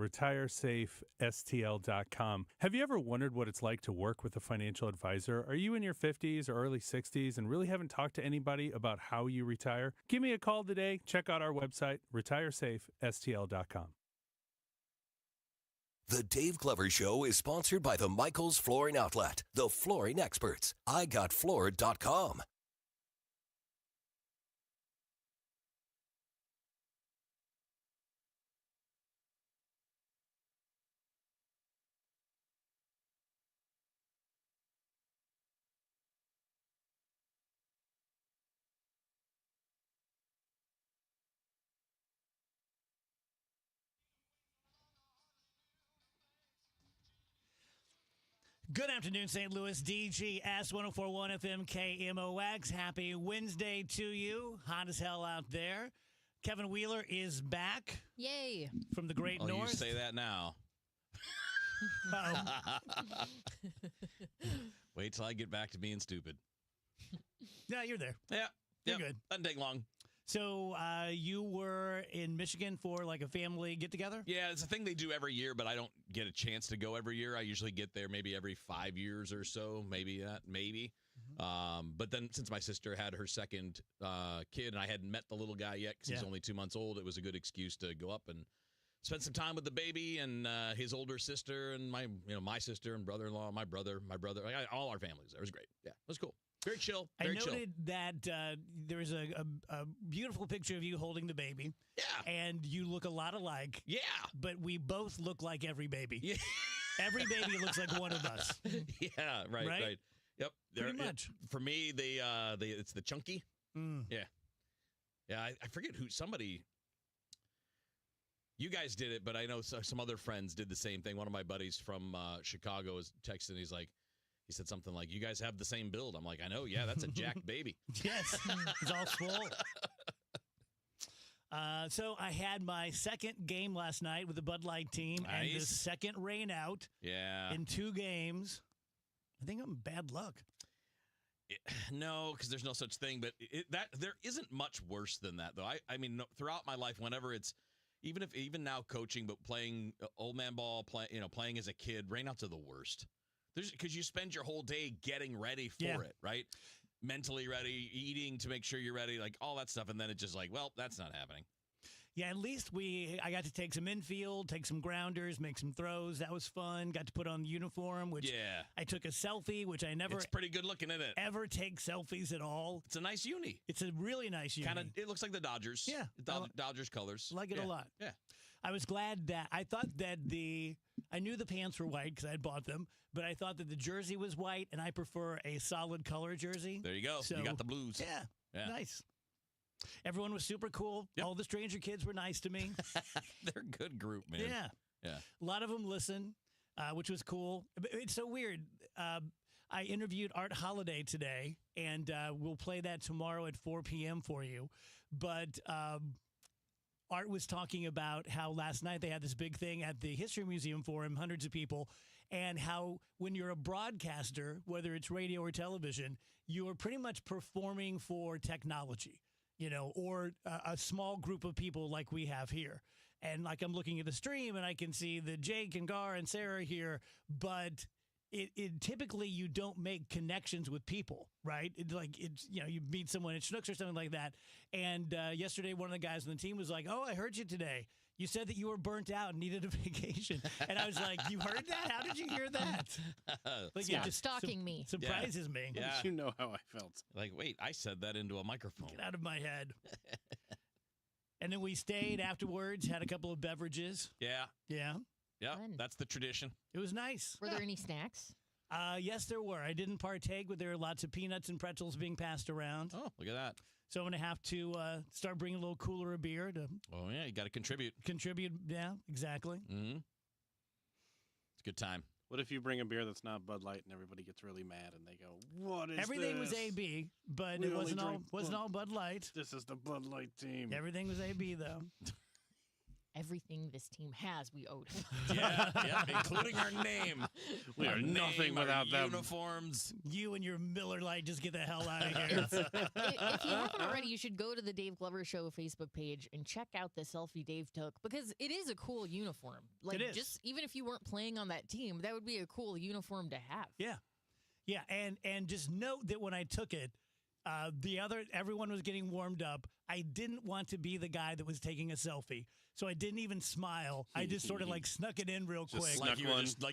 retiresafestl.com. Have you ever wondered what it's like to work with a financial advisor? Are you in your 50s or early 60s and really haven't talked to anybody about how you retire? Give me a call today. Check out our website, retiresafestl.com. The Dave Glover Show is sponsored by the Michaels Flooring Outlet, the flooring experts. IGotFloored.com. Good afternoon, St. Louis. DGS 1041 FM KMOX. Happy Wednesday to you. Hot as hell out there. Kevin Wheeler is back. Yay. From the Great North. You say that now. Wait till I get back to being stupid. Yeah, you're there. Yeah. You're good. Doesn't take long. So you were in Michigan for like a family get-together? Yeah, it's a thing they do every year, but I don't get a chance to go every year. I usually get there maybe every 5 years or so, maybe. But then since my sister had her second kid and I hadn't met the little guy yet because he's only 2 months old, it was a good excuse to go up and spend some time with the baby and his older sister and my sister and brother-in-law, my brother, all our families. It was great. Yeah, it was cool. Very chill. Very I noted that there was a beautiful picture of you holding the baby. Yeah. And you look a lot alike. Yeah. But we both look like every baby. Yeah. Every baby looks like one of us. Yeah, right. Yep. Pretty much. For me, it's the chunky. Mm. Yeah. Yeah, I forget somebody. You guys did it, but I know some other friends did the same thing. One of my buddies from Chicago was texting. He said something like, "You guys have the same build." I'm like, "I know. Yeah, that's a jacked baby." Yes, it's all swole. So I had my second game last night with the Bud Light team, and the second rain out. Yeah. In 2 games. I think I'm bad luck. No, because there's no such thing. But there isn't much worse than that, though. I mean, throughout my life, whenever it's even now coaching, but playing old man ball, playing as a kid, rainouts are the worst. Because you spend your whole day getting ready for it, right? Mentally ready, eating to make sure you're ready, like all that stuff. And then it's just like, well, that's not happening. Yeah, at least I got to take some infield, take some grounders, make some throws. That was fun. Got to put on the uniform, which I took a selfie, which I never. It's pretty good looking, isn't it? Ever take selfies at all. It's a nice uni. It's a really nice uni. It looks like the Dodgers. Yeah. Dodgers colors. Like it a lot. Yeah. I was glad that I thought that I knew the pants were white because I had bought them, but I thought that the jersey was white, and I prefer a solid color jersey. There you go. So, you got the blues. Yeah. Nice. Everyone was super cool. Yep. All the stranger kids were nice to me. They're a good group, man. Yeah. A lot of them listen, which was cool. It's so weird. I interviewed Art Holiday today, and we'll play that tomorrow at 4 p.m. for you. But Art was talking about how last night they had this big thing at the History Museum for him, hundreds of people, and how when you're a broadcaster, whether it's radio or television, you are pretty much performing for technology, or a small group of people like we have here. And like I'm looking at the stream and I can see the Jake and Gar and Sarah here, but it typically you don't make connections with people, right? You meet someone at Schnucks or something like that. And yesterday, one of the guys on the team was like, "Oh, I heard you today. You said that you were burnt out and needed a vacation." And I was like, "You heard that? How did you hear that?" Just stalking me. Surprises me. Yeah. You know how I felt. Like, wait, I said that into a microphone. Get out of my head. And then we stayed afterwards, had a couple of beverages. Yeah. Yeah. Yeah, Fun. that's the tradition. It was nice. Were there any snacks? Yes, there were. I didn't partake, but there were lots of peanuts and pretzels being passed around. Oh, look at that. So I'm going to have to start bringing a little cooler of beer to Oh, yeah, you got to contribute. Yeah, exactly. Mm-hmm. It's a good time. What if you bring a beer that's not Bud Light and everybody gets really mad and they go, "What is Everything this? was AB, but We it only wasn't all Bud Light. This is the Bud Light team." Everything was AB, though. everything this team has, we owed him. Yeah, including our name. We are nothing without them. Uniforms. You and your Miller Lite, just get the hell out of here. If you haven't already, you should go to the Dave Glover Show Facebook page and check out the selfie Dave took, because it is a cool uniform. Like, It is. just even if you weren't playing on that team, that would be a cool uniform to have. Yeah, and just note that when I took it, everyone was getting warmed up. I didn't want to be the guy that was taking a selfie, so I didn't even smile. I just sort of like snuck it in real quick. Like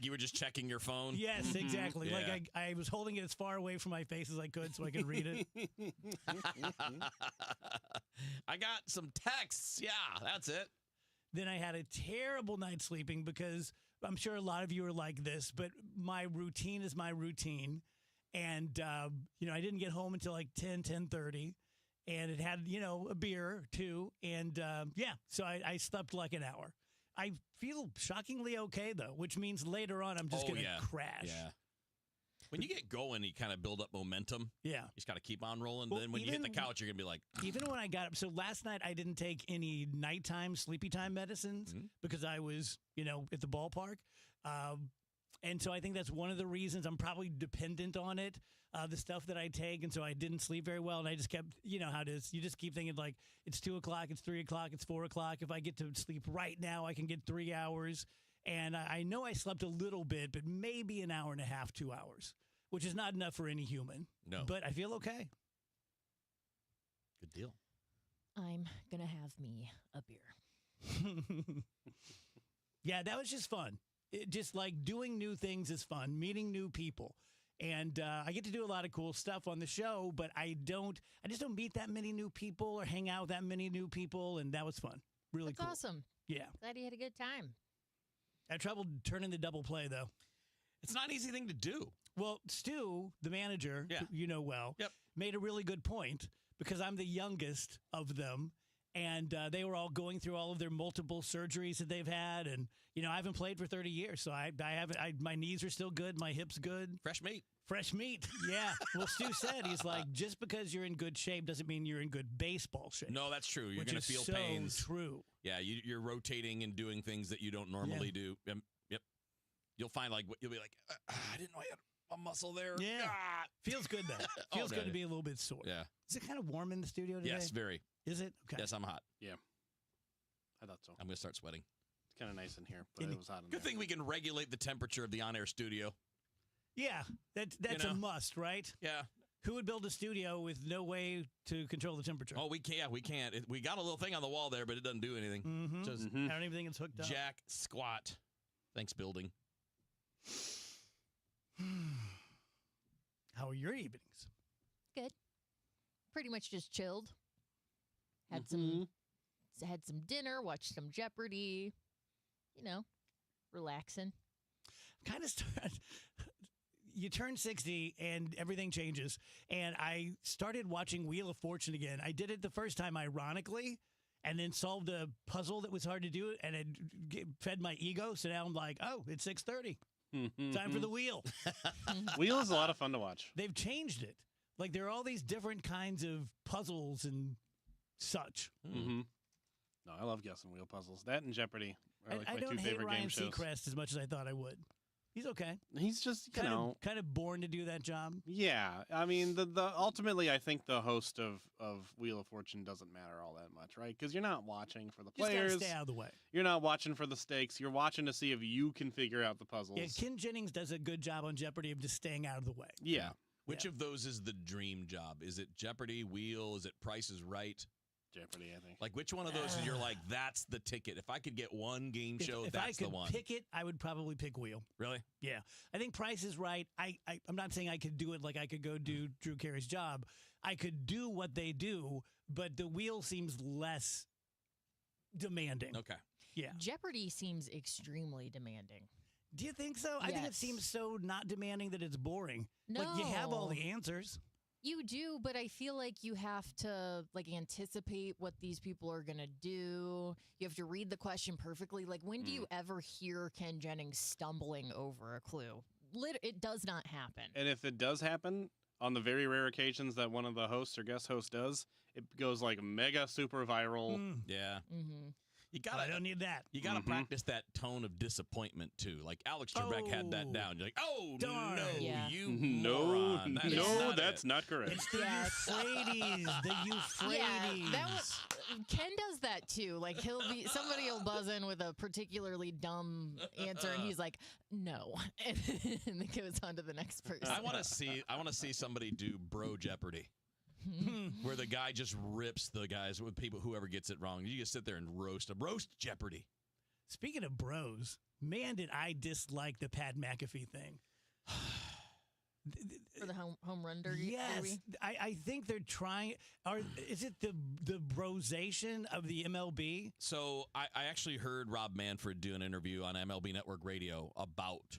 you were just checking your phone. Yes, exactly. Yeah. Like I was holding it as far away from my face as I could so I could read it. I got some texts. Yeah, that's it. Then I had a terrible night sleeping because I'm sure a lot of you are like this, but my routine is my routine. And, I didn't get home until like 10:30, and it had, a beer or two. And, so I slept like an hour. I feel shockingly okay, though, which means later on I'm just going to crash. Yeah. When you get going, you kind of build up momentum. Yeah. You just got to keep on rolling. Well, then when you hit the couch, you're going to be like... Even when I got up, so last night I didn't take any nighttime, sleepy time medicines because I was, at the ballpark. And so I think that's one of the reasons I'm probably dependent on it, the stuff that I take. And so I didn't sleep very well. And I just kept, how it is. You just keep thinking like, it's 2 o'clock, it's 3 o'clock, it's 4 o'clock. If I get to sleep right now, I can get 3 hours. And I know I slept a little bit, but maybe an hour and a half, 2 hours, which is not enough for any human. No. But I feel okay. Good deal. I'm going to have me a beer. Yeah, that was just fun. Just like doing new things is fun, meeting new people. And I get to do a lot of cool stuff on the show, but I just don't meet that many new people or hang out with that many new people. And that was fun. Really That's cool. awesome. Yeah. Glad you had a good time. I had trouble turning the double play, though. It's not an easy thing to do. Well, Stu, the manager, Yeah. who you know well, Yep. made a really good point because I'm the youngest of them. And they were all going through all of their multiple surgeries that they've had. And, I haven't played for 30 years. So I haven't, my knees are still good. My hips good. Fresh meat. Fresh meat. Yeah. Well, Stu said, he's like, just because you're in good shape doesn't mean you're in good baseball shape. No, that's true. You're Which going is to feel so pains. true. Yeah, you're rotating and doing things that you don't normally do. Yep. You'll find you'll be like, I didn't know I had a muscle there. Yeah. Ah. Feels good, though. Feels good to be a little bit sore. Yeah. Is it kind of warm in the studio today? Yes, very. Is it? Okay. Yes, I'm hot. I thought so. I'm going to start sweating. It's kind of nice in here, but it was hot in Good there. thing we can regulate the temperature of the on-air studio. Yeah. That's a must, right? Yeah. Who would build a studio with no way to control the temperature? Oh, we can't. Yeah, we can't. We got a little thing on the wall there, but it doesn't do anything. Mm-hmm. Just I don't even think it's hooked up. jack squat. Thanks, building. How are your evenings? Good. Pretty much just chilled. Had some dinner, watched some Jeopardy. Relaxing. Kind of you turn 60 and everything changes. And I started watching Wheel of Fortune again. I did it the first time, ironically, and then solved a puzzle that was hard to do, and it fed my ego. So now I'm like, oh, it's 6:30. Time for the wheel. Wheel is a lot of fun to watch. They've changed it. Like, there are all these different kinds of puzzles and such. Mm-hmm. No, I love guessing wheel puzzles. That and Jeopardy are like I my don't two hate favorite Ryan game shows. Seacrest as much as I thought I would. He's okay. He's just, kind of born to do that job. Yeah, I mean, the ultimately, I think the host of Wheel of Fortune doesn't matter all that much, right? Because you're not watching for the players. Just gotta stay out of the way. You're not watching for the stakes. You're watching to see if you can figure out the puzzles. Yeah, Ken Jennings does a good job on Jeopardy of just staying out of the way. Yeah. Which of those is the dream job? Is it Jeopardy, Wheel? Is it Price is Right? Jeopardy, I think. Like, which one of those is you're like, that's the ticket? If I could get one game show, if that's I could the one. pick it, I would probably pick Wheel. Really? Yeah. I think Price is Right. I'm not saying I could do it like I could go do Drew Carey's job. I could do what they do, but the Wheel seems less demanding. Okay. Yeah. Jeopardy seems extremely demanding. Do you think so? I think it Yes. seems so not demanding that it's boring. Like, you have all the answers. You do, but I feel like you have to anticipate what these people are going to do. You have to read the question perfectly. Like, when do you ever hear Ken Jennings stumbling over a clue? It does not happen. And if it does happen, on the very rare occasions that one of the hosts or guest hosts does, it goes like mega super viral. Yeah. Mm-hmm. You I gotta don't need that. you gotta Mhm. practice that tone of disappointment too. Like Alex Trebek had that Oh, down. You're like, oh darn. no, Yeah. you No, moron. That is no, not that's it. not correct. It's the Yes. Euphrates. The Euphrates. Yeah, that was Ken does that too. Like somebody will buzz in with a particularly dumb answer, and he's like, "No," and then it goes on to the next person. I want to see somebody do Bro Jeopardy, where the guy just rips the guys with people whoever gets it wrong. You just sit there and roast Jeopardy. Speaking of bros, man, did I dislike the Pat McAfee thing. For the home run derby. Yes, I think they're trying. Is it the brosation of the MLB? So I actually heard Rob Manfred do an interview on MLB Network Radio about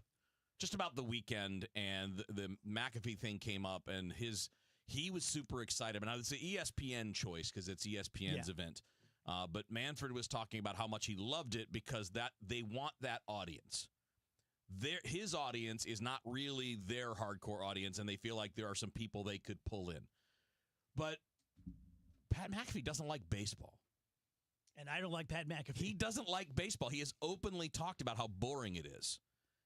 the weekend, and the McAfee thing came up, and he was super excited. And it's an ESPN choice because it's ESPN's event. But Manfred was talking about how much he loved it because that they want that audience. His audience is not really their hardcore audience, and they feel like there are some people they could pull in. But Pat McAfee doesn't like baseball. And I don't like Pat McAfee. He doesn't like baseball. He has openly talked about how boring it is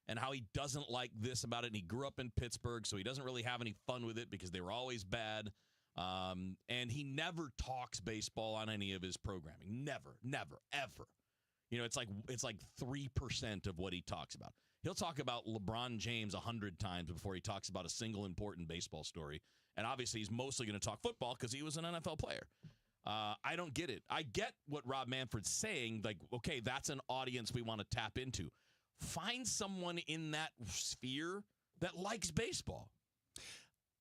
and how he doesn't like this about it. And he grew up in Pittsburgh, so he doesn't really have any fun with it because they were always bad. And he never talks baseball on any of his programming. Never, ever. You know, it's like 3% of what he talks about. He'll talk about LeBron James 100 times before he talks about a single important baseball story. And obviously, he's mostly going to talk football because he was an NFL player. I don't get it. I get what Rob Manfred's saying. Like, okay, that's an audience we want to tap into. Find someone in that sphere that likes baseball.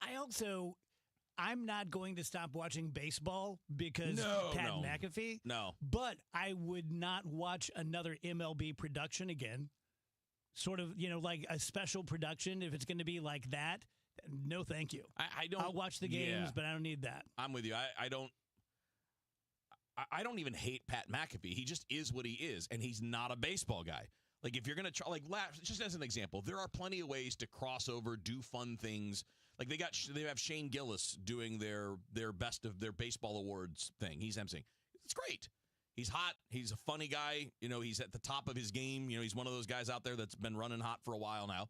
I'm not going to stop watching baseball because Pat McAfee. No. But I would not watch another MLB production again. Sort of, like a special production. If it's going to be like that, no, thank you. I don't. I'll watch the games, yeah. but I don't need that. I'm with you. I don't even hate Pat McAfee. He just is what he is, and he's not a baseball guy. Like, if you're going to try, just as an example, there are plenty of ways to cross over, do fun things. Like, they have Shane Gillis doing their best of their baseball awards thing. He's emceeing. It's great. He's hot. He's a funny guy. He's at the top of his game. He's one of those guys out there that's been running hot for a while now.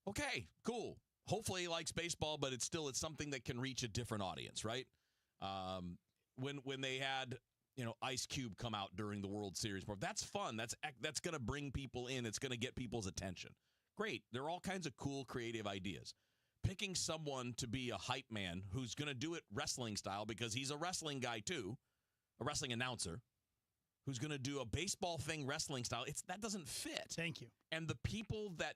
Okay, cool. Hopefully he likes baseball, but it's something that can reach a different audience, right? When they had Ice Cube come out during the World Series, that's fun. That's going to bring people in. It's going to get people's attention. Great. There are all kinds of cool, creative ideas. Picking someone to be a hype man who's going to do it wrestling style because he's a wrestling guy too, a wrestling announcer, who's going to do a baseball thing wrestling style, that doesn't fit. Thank you. And the people that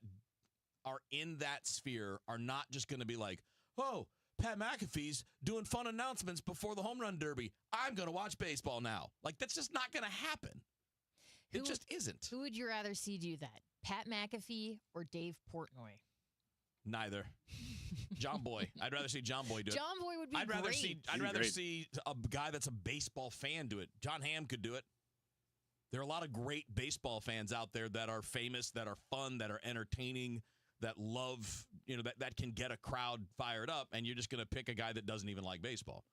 are in that sphere are not just going to be like, oh, Pat McAfee's doing fun announcements before the home run derby. I'm going to watch baseball now. Like, that's just not going to happen. It just isn't. Who would you rather see do that? Pat McAfee or Dave Portnoy? Neither. John Boy. I'd rather see John Boy do it. John Boy would be I'd rather great. see a guy that's a baseball fan do it. John Hamm could do it. There are a lot of great baseball fans out there that are famous, that are fun, that are entertaining, that love, that can get a crowd fired up, and you're just going to pick a guy that doesn't even like baseball.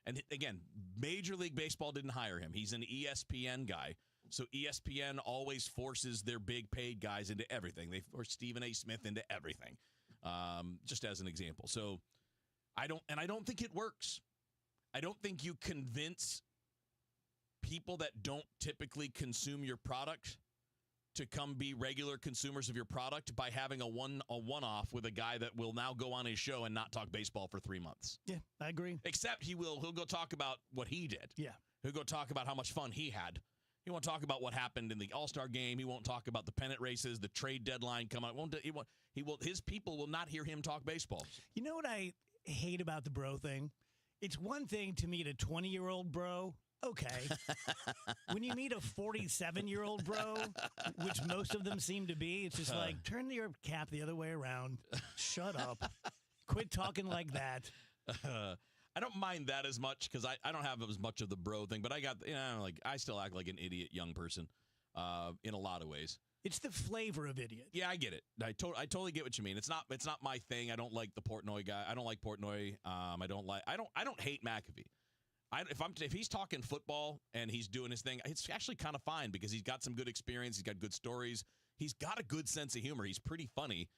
And again, Major League Baseball didn't hire him. He's an ESPN guy. So ESPN always forces their big paid guys into everything. They force Stephen A. Smith into everything, just as an example. So I don't think it works. I don't think you convince people that don't typically consume your product to come be regular consumers of your product by having a one-off with a guy that will now go on his show and not talk baseball for 3 months. Yeah, I agree. Except he'll go talk about what he did. Yeah. He'll go talk about how much fun he had. He won't talk about what happened in the All-Star game. He won't talk about the pennant races, the trade deadline coming up. His people will not hear him talk baseball. You know what I hate about the bro thing? It's one thing to meet a 20-year-old bro. Okay. When you meet a 47-year-old bro, which most of them seem to be, it's just like, turn your cap the other way around. Shut up. Quit talking like that. I don't mind that as much because I don't have as much of the bro thing, but I still act like an idiot young person in a lot of ways. It's the flavor of idiot. Yeah, I get it. I totally get what you mean. It's not my thing. I don't like the Portnoy guy. I don't like Portnoy. I don't hate McAfee. If he's talking football and he's doing his thing, it's actually kind of fine because he's got some good experience. He's got good stories. He's got a good sense of humor. He's pretty funny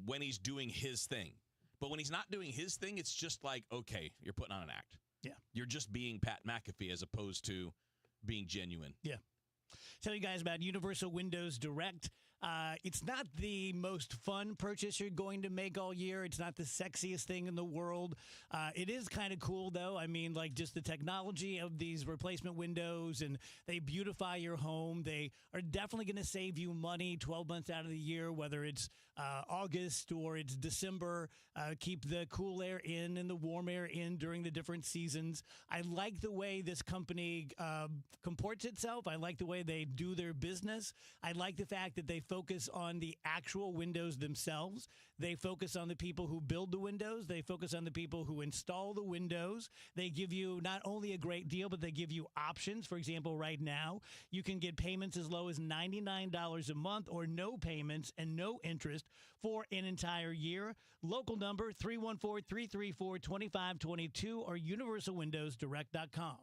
when he's doing his thing. But when he's not doing his thing, it's just like, okay, you're putting on an act. Yeah. You're just being Pat McAfee as opposed to being genuine. Yeah. Tell you guys about Universal Windows Direct. It's not the most fun purchase you're going to make all year. It's not the sexiest thing in the world. It is kind of cool, though. I mean, like just the technology of these replacement windows, and they beautify your home. They are definitely going to save you money 12 months out of the year, whether it's August or it's December. Keep the cool air in and the warm air in during the different seasons. I like the way this company comports itself. I like the way they do their business. I like the fact that they focus on the actual windows themselves. They focus on the people who build the windows. They focus on the people who install the windows. They give you not only a great deal, but they give you options. For example, right now, you can get payments as low as $99 a month or no payments and no interest for an entire year. Local number 314-334-2522 or universalwindowsdirect.com.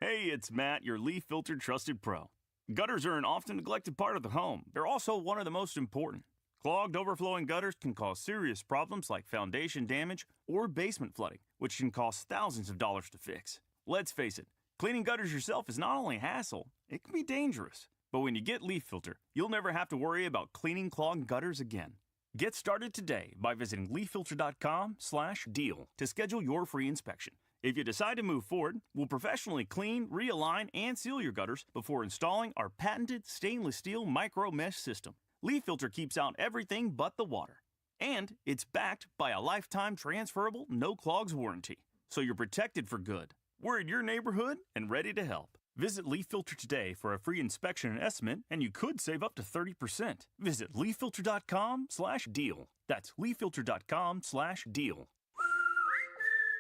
Hey, it's Matt, your leaf filter trusted pro. Gutters are an often neglected part of the home. They're also one of the most important. Clogged, overflowing gutters can cause serious problems like foundation damage or basement flooding, which can cost thousands of dollars to fix. Let's face it, cleaning gutters yourself is not only a hassle, it can be dangerous. But when you get Leaf Filter, you'll never have to worry about cleaning clogged gutters again. Get started today by visiting leaffilter.com/deal to schedule your free inspection. If you decide to move forward, we'll professionally clean, realign, and seal your gutters before installing our patented stainless steel micro mesh system. Leaf Filter keeps out everything but the water. And it's backed by a lifetime transferable no clogs warranty. So you're protected for good. We're in your neighborhood and ready to help. Visit Leaf Filter today for a free inspection and estimate, and you could save up to 30%. Visit leaffilter.com/deal. That's leaffilter.com/deal.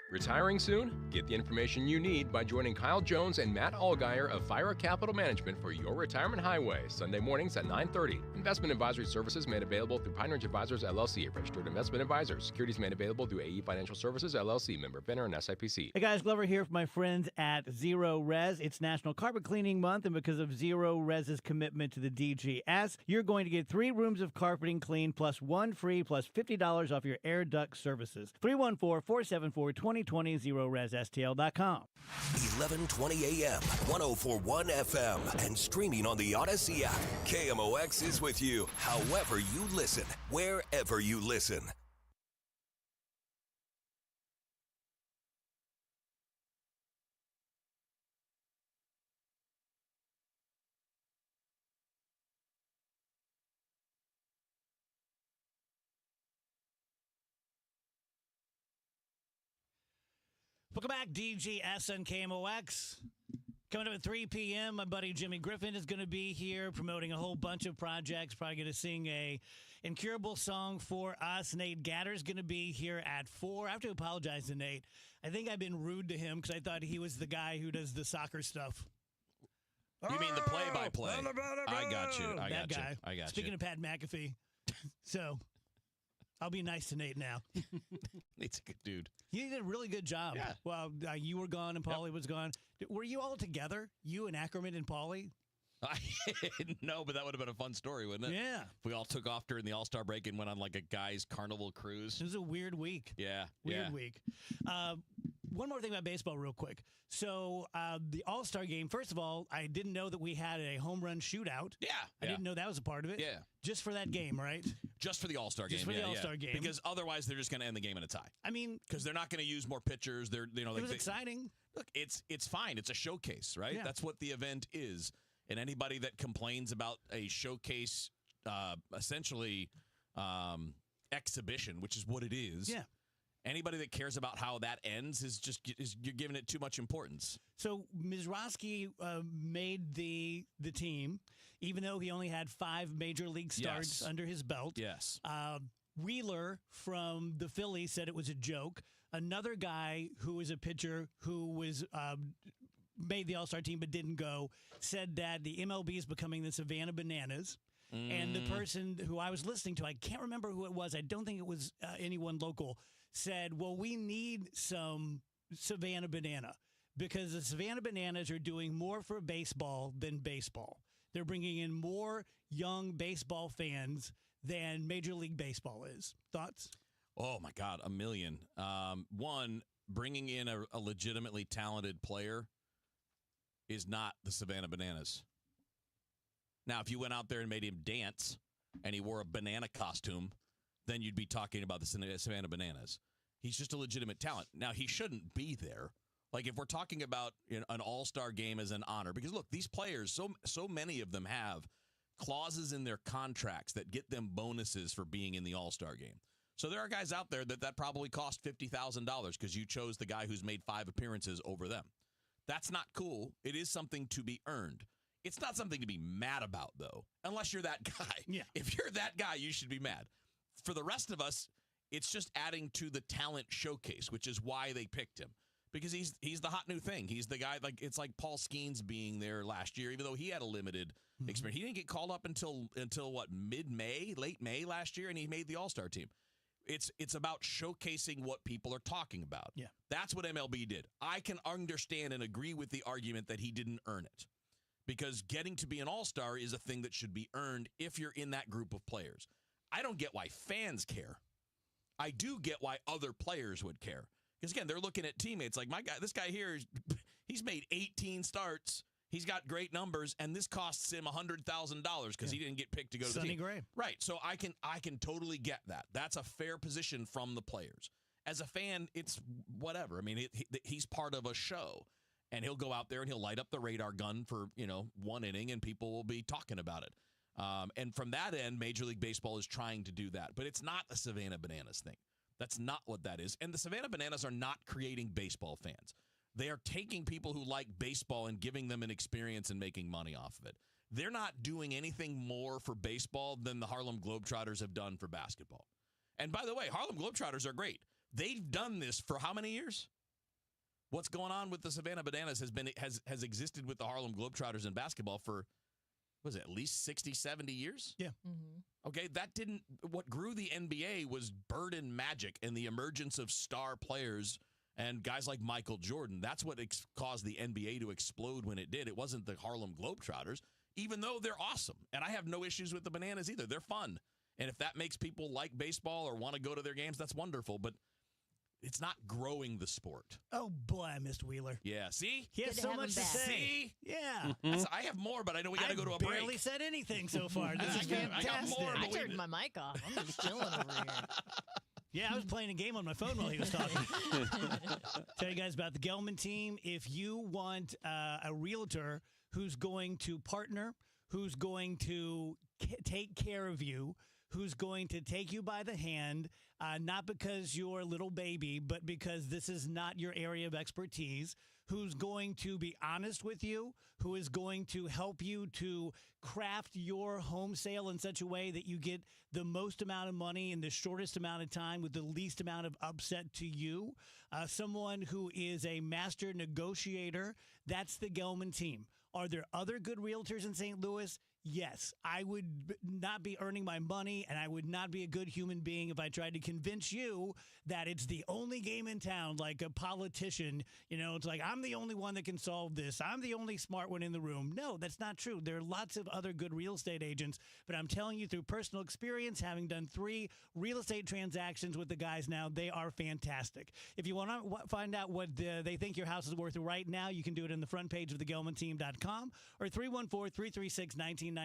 Retiring soon? Get the information you need by joining Kyle Jones and Matt Allgaier of Fire Capital Management for your retirement highway, Sunday mornings at 9:30. Investment advisory services made available through Pine Ridge Advisors, LLC, a registered investment advisor. Securities made available through AE Financial Services, LLC, member FINRA and SIPC. Hey guys, Glover here for my friends at Zero Res. It's National Carpet Cleaning Month, and because of Zero Res's commitment to the DGS, you're going to get 3 rooms of carpeting clean plus 1 free plus $50 off your air duct services. 314-474-2020, ZeroResSTL.com. 1120 AM, 1041 FM, and streaming on the Odyssey app. KMOX is with you, however you listen, wherever you listen. Welcome back, DGS and KMOX. Coming up at 3 p.m., my buddy Jimmy Griffin is going to be here promoting a whole bunch of projects. Probably going to sing a incurable song for us. Nate Gatter's going to be here at 4. I have to apologize to Nate. I think I've been rude to him because I thought he was the guy who does the soccer stuff. You mean the play-by-play? I got you. I That got guy. you. I got Speaking you. of Pat McAfee. So I'll be nice to Nate now. It's a good dude. You did a really good job. Yeah. Well, you were gone and Paulie was gone. Were you all together? You and Ackerman and Paulie? No, but that would have been a fun story, wouldn't it? Yeah. If we all took off during the All-Star break and went on like a guy's carnival cruise. It was a weird week. Yeah. Weird yeah. week. One more thing about baseball real quick. So the All-Star game, first of all, I didn't know that we had a home run shootout. Yeah. I didn't know that was a part of it. Yeah. Just for that game, right? Just for the All-Star game. Just for the yeah, All-Star yeah. game. Because otherwise they're just going to end the game in a tie. I mean, Because they're not going to use more pitchers. They're it was exciting. Look, it's fine. It's a showcase, right? Yeah. That's what the event is. And anybody that complains about a showcase, essentially exhibition, which is what it is. Yeah. Anybody that cares about how that ends is you're giving it too much importance. So Mizrachi made the team, even though he only had 5 major league starts Yes. under his belt. Yes. Wheeler from the Phillies said it was a joke. Another guy who was a pitcher who was made the All-Star team but didn't go said that the MLB is becoming the Savannah Bananas. And the person who I was listening to, I can't remember who it was. I don't think it was anyone local, said, well, we need some Savannah Banana, because the Savannah Bananas are doing more for baseball than baseball. They're bringing in more young baseball fans than Major League Baseball is. Thoughts? Oh, my God, a million. One, bringing in a legitimately talented player is not the Savannah Bananas. Now, if you went out there and made him dance and he wore a banana costume, then you'd be talking about the Savannah Bananas. He's just a legitimate talent. Now, he shouldn't be there. Like, if we're talking about an all-star game as an honor, because, look, these players, so many of them have clauses in their contracts that get them bonuses for being in the all-star game. So there are guys out there that probably cost $50,000 because you chose the guy who's made 5 appearances over them. That's not cool. It is something to be earned. It's not something to be mad about, though, unless you're that guy. Yeah. If you're that guy, you should be mad. For the rest of us, it's just adding to the talent showcase, which is why they picked him. Because he's the hot new thing. He's the guy, like, it's like Paul Skeens being there last year, even though he had a limited experience. He didn't get called up until what, mid-May, late May last year, and he made the All-Star team. It's about showcasing what people are talking about. Yeah. That's what MLB did. I can understand and agree with the argument that he didn't earn it. Because getting to be an all-star is a thing that should be earned if you're in that group of players. I don't get why fans care. I do get why other players would care. Because, again, they're looking at teammates like, this guy here, he's made 18 starts. He's got great numbers, and this costs him $100,000 because he didn't get picked to go to the team. Sonny Gray. Right, so I can totally get that. That's a fair position from the players. As a fan, it's whatever. I mean, he's part of a show, and he'll go out there and he'll light up the radar gun for, 1 inning, and people will be talking about it. And from that end, Major League Baseball is trying to do that. But it's not the Savannah Bananas thing. That's not what that is. And the Savannah Bananas are not creating baseball fans. They are taking people who like baseball and giving them an experience and making money off of it. They're not doing anything more for baseball than the Harlem Globetrotters have done for basketball. And by the way, Harlem Globetrotters are great. They've done this for how many years? What's going on with the Savannah Bananas has existed with the Harlem Globetrotters in basketball for, at least 60, 70 years? Yeah. Mm-hmm. Okay, what grew the NBA was Bird and Magic and the emergence of star players and guys like Michael Jordan. That's what caused the NBA to explode when it did. It wasn't the Harlem Globetrotters, even though they're awesome. And I have no issues with the Bananas either. They're fun. And if that makes people like baseball or want to go to their games, that's wonderful. But it's not growing the sport. Oh, boy, I missed Wheeler. Yeah, see? He has Good to so have much him to back. say. See? Yeah. I have more, but I know we got to go to a break. I barely said anything so far. This is I got fantastic. more, I but we- turned my mic off. I'm just chilling over here. Yeah, I was playing a game on my phone while he was talking. Tell you guys about the Gelman team. If you want a realtor who's going to partner, who's going to take care of you, who's going to take you by the hand, not because you're a little baby, but because this is not your area of expertise, who's going to be honest with you, who is going to help you to craft your home sale in such a way that you get the most amount of money in the shortest amount of time with the least amount of upset to you. Someone who is a master negotiator. That's the Gelman team. Are there other good realtors in St. Louis? Yes, I would not be earning my money, and I would not be a good human being if I tried to convince you that it's the only game in town, like a politician. It's like, I'm the only one that can solve this. I'm the only smart one in the room. No, that's not true. There are lots of other good real estate agents, but I'm telling you through personal experience, having done 3 real estate transactions with the guys now, they are fantastic. If you want to find out what they think your house is worth right now, you can do it in the front page of thegelmanteam.com or 314-336-1991.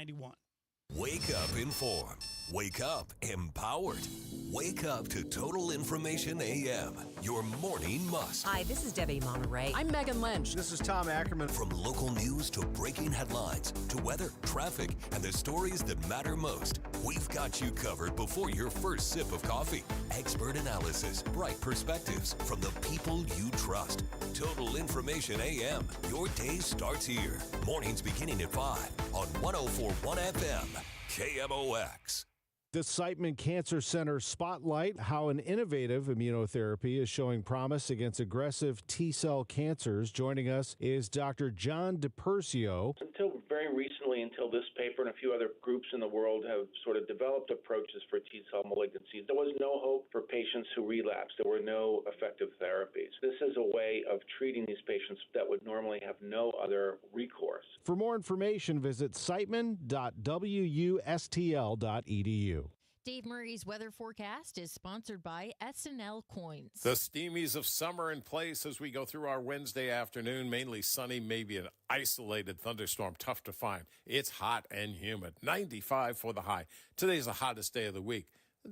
Wake up informed. Wake up empowered. Wake up to Total Information AM, your morning must. Hi, this is Debbie Monterey. I'm Megan Lynch. This is Tom Ackerman. From local news to breaking headlines to weather, traffic, and the stories that matter most, we've got you covered before your first sip of coffee. Expert analysis, bright perspectives from the people you trust. Total Information AM. Your day starts here. Mornings beginning at 5 on 104.1 FM. KMOX. The Siteman Cancer Center Spotlight, how an innovative immunotherapy is showing promise against aggressive T-cell cancers. Joining us is Dr. John DiPersio. Until very recently, until this paper and a few other groups in the world have sort of developed approaches for T-cell malignancies, there was no hope for patients who relapsed. There were no effective therapies. This is a way of treating these patients that would normally have no other recourse. For more information, visit siteman.wustl.edu. Dave Murray's weather forecast is sponsored by SNL Coins. The steamies of summer in place as we go through our Wednesday afternoon. Mainly sunny, maybe an isolated thunderstorm. Tough to find. It's hot and humid. 95 for the high. Today's the hottest day of the week.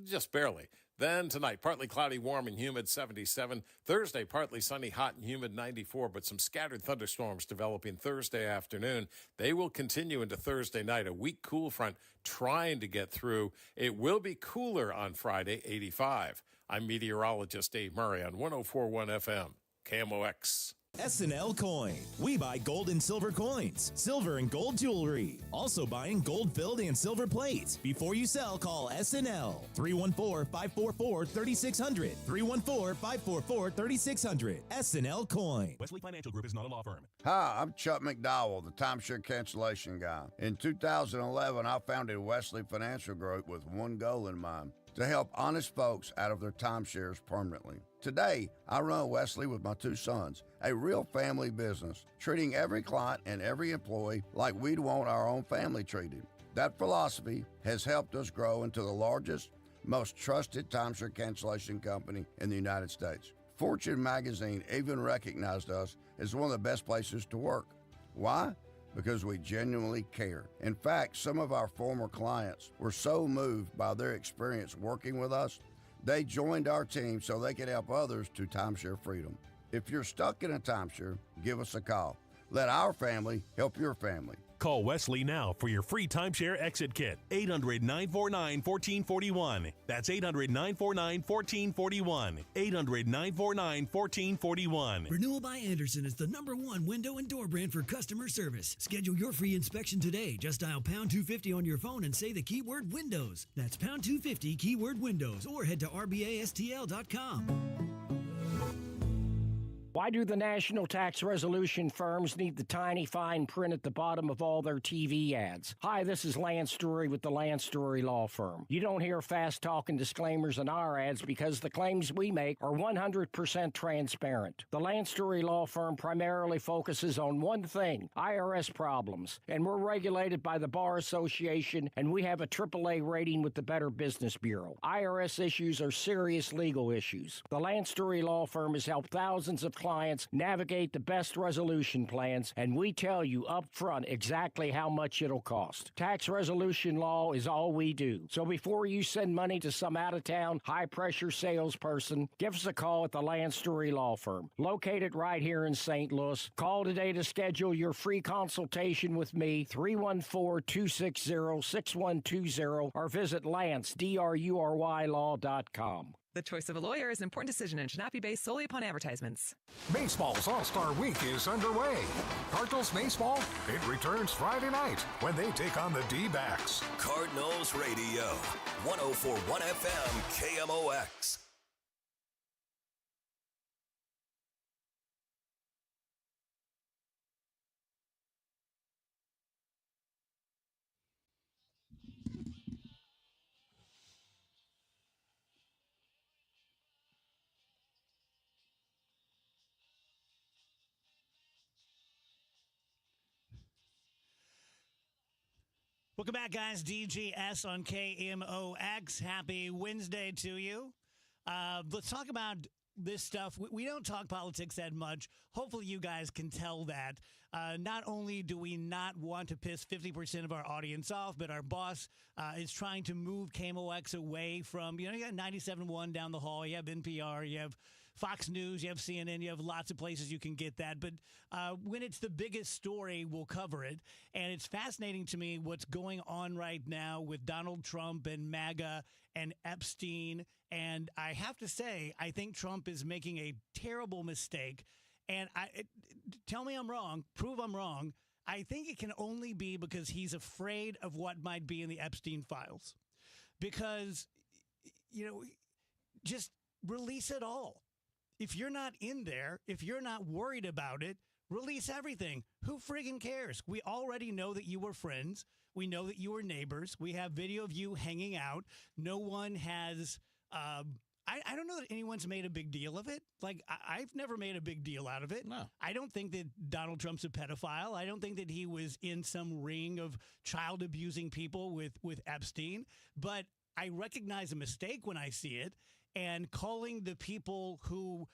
Just barely. Then tonight, partly cloudy, warm and humid, 77. Thursday, partly sunny, hot and humid, 94, but some scattered thunderstorms developing Thursday afternoon. They will continue into Thursday night. A weak cool front trying to get through. It will be cooler on Friday, 85. I'm meteorologist Dave Murray on 104.1 FM, KMOX. SNL Coin. We buy gold and silver coins, silver and gold jewelry. Also buying gold-filled and silver plates. Before you sell, call SNL. 314-544-3600. 314-544-3600. SNL Coin. Wesley Financial Group is not a law firm. Hi, I'm Chuck McDowell, the timeshare cancellation guy. In 2011, I founded Wesley Financial Group with one goal in mind: to help honest folks out of their timeshares permanently. Today, I run Wesley with my two sons, a real family business, treating every client and every employee like we'd want our own family treated. That philosophy has helped us grow into the largest, most trusted timeshare cancellation company in the United States. Fortune magazine even recognized us as one of the best places to work. Why? Because we genuinely care. In fact, some of our former clients were so moved by their experience working with us, they joined our team so they could help others to timeshare freedom. If you're stuck in a timeshare, give us a call. Let our family help your family. Call Wesley now for your free timeshare exit kit. 800-949-1441. That's 800-949-1441. 800-949-1441. Renewal by Andersen is the #1 window and door brand for customer service. Schedule your free inspection today. Just dial pound 250 on your phone and say the keyword Windows. That's pound 250 keyword Windows, or head to rbastl.com. Why do the national tax resolution firms need the tiny fine print at the bottom of all their TV ads? Hi, this is Lance Drury with the Lance Drury Law Firm. You don't hear fast-talking disclaimers in our ads because the claims we make are 100% transparent. The Lance Drury Law Firm primarily focuses on one thing: IRS problems. And we're regulated by the Bar Association, and we have a AAA rating with the Better Business Bureau. IRS issues are serious legal issues. The Lance Drury Law Firm has helped thousands of clients navigate the best resolution plans, and we tell you up front exactly how much it'll cost. Tax resolution law is all we do. So before you send money to some out-of-town, high-pressure salesperson, give us a call at the Lance Drury Law Firm, located right here in St. Louis. Call today to schedule your free consultation with me, 314-260-6120, or visit LanceDruryLaw.com. The choice of a lawyer is an important decision and should not be based solely upon advertisements. Baseball's All-Star Week is underway. Cardinals baseball, it returns Friday night when they take on the D-backs. Cardinals Radio, 104.1 FM, KMOX. Welcome back, guys. DGS on KMOX. Happy Wednesday to you. Let's talk about this stuff. We don't talk politics that much. Hopefully you guys can tell that. Not only do we not want to piss 50% of our audience off, but our boss is trying to move KMOX away from, you got 97.1 down the hall. You have NPR. You have Fox News, you have CNN, you have lots of places you can get that. But when it's the biggest story, we'll cover it. And it's fascinating to me what's going on right now with Donald Trump and MAGA and Epstein. And I have to say, I think Trump is making a terrible mistake. And tell me I'm wrong, prove I'm wrong. I think it can only be because he's afraid of what might be in the Epstein files. Because, just release it all. If you're not in there, if you're not worried about it, Release everything. Who friggin' cares? We already know that you were friends. We know that you were neighbors. We have video of you hanging out. No one has. I don't know that anyone's made a big deal of it. Like, I've never made a big deal out of it. No. I don't think that Donald Trump's a pedophile. I don't think that he was in some ring of child abusing people with Epstein. But I recognize a mistake when I see it. And calling the people who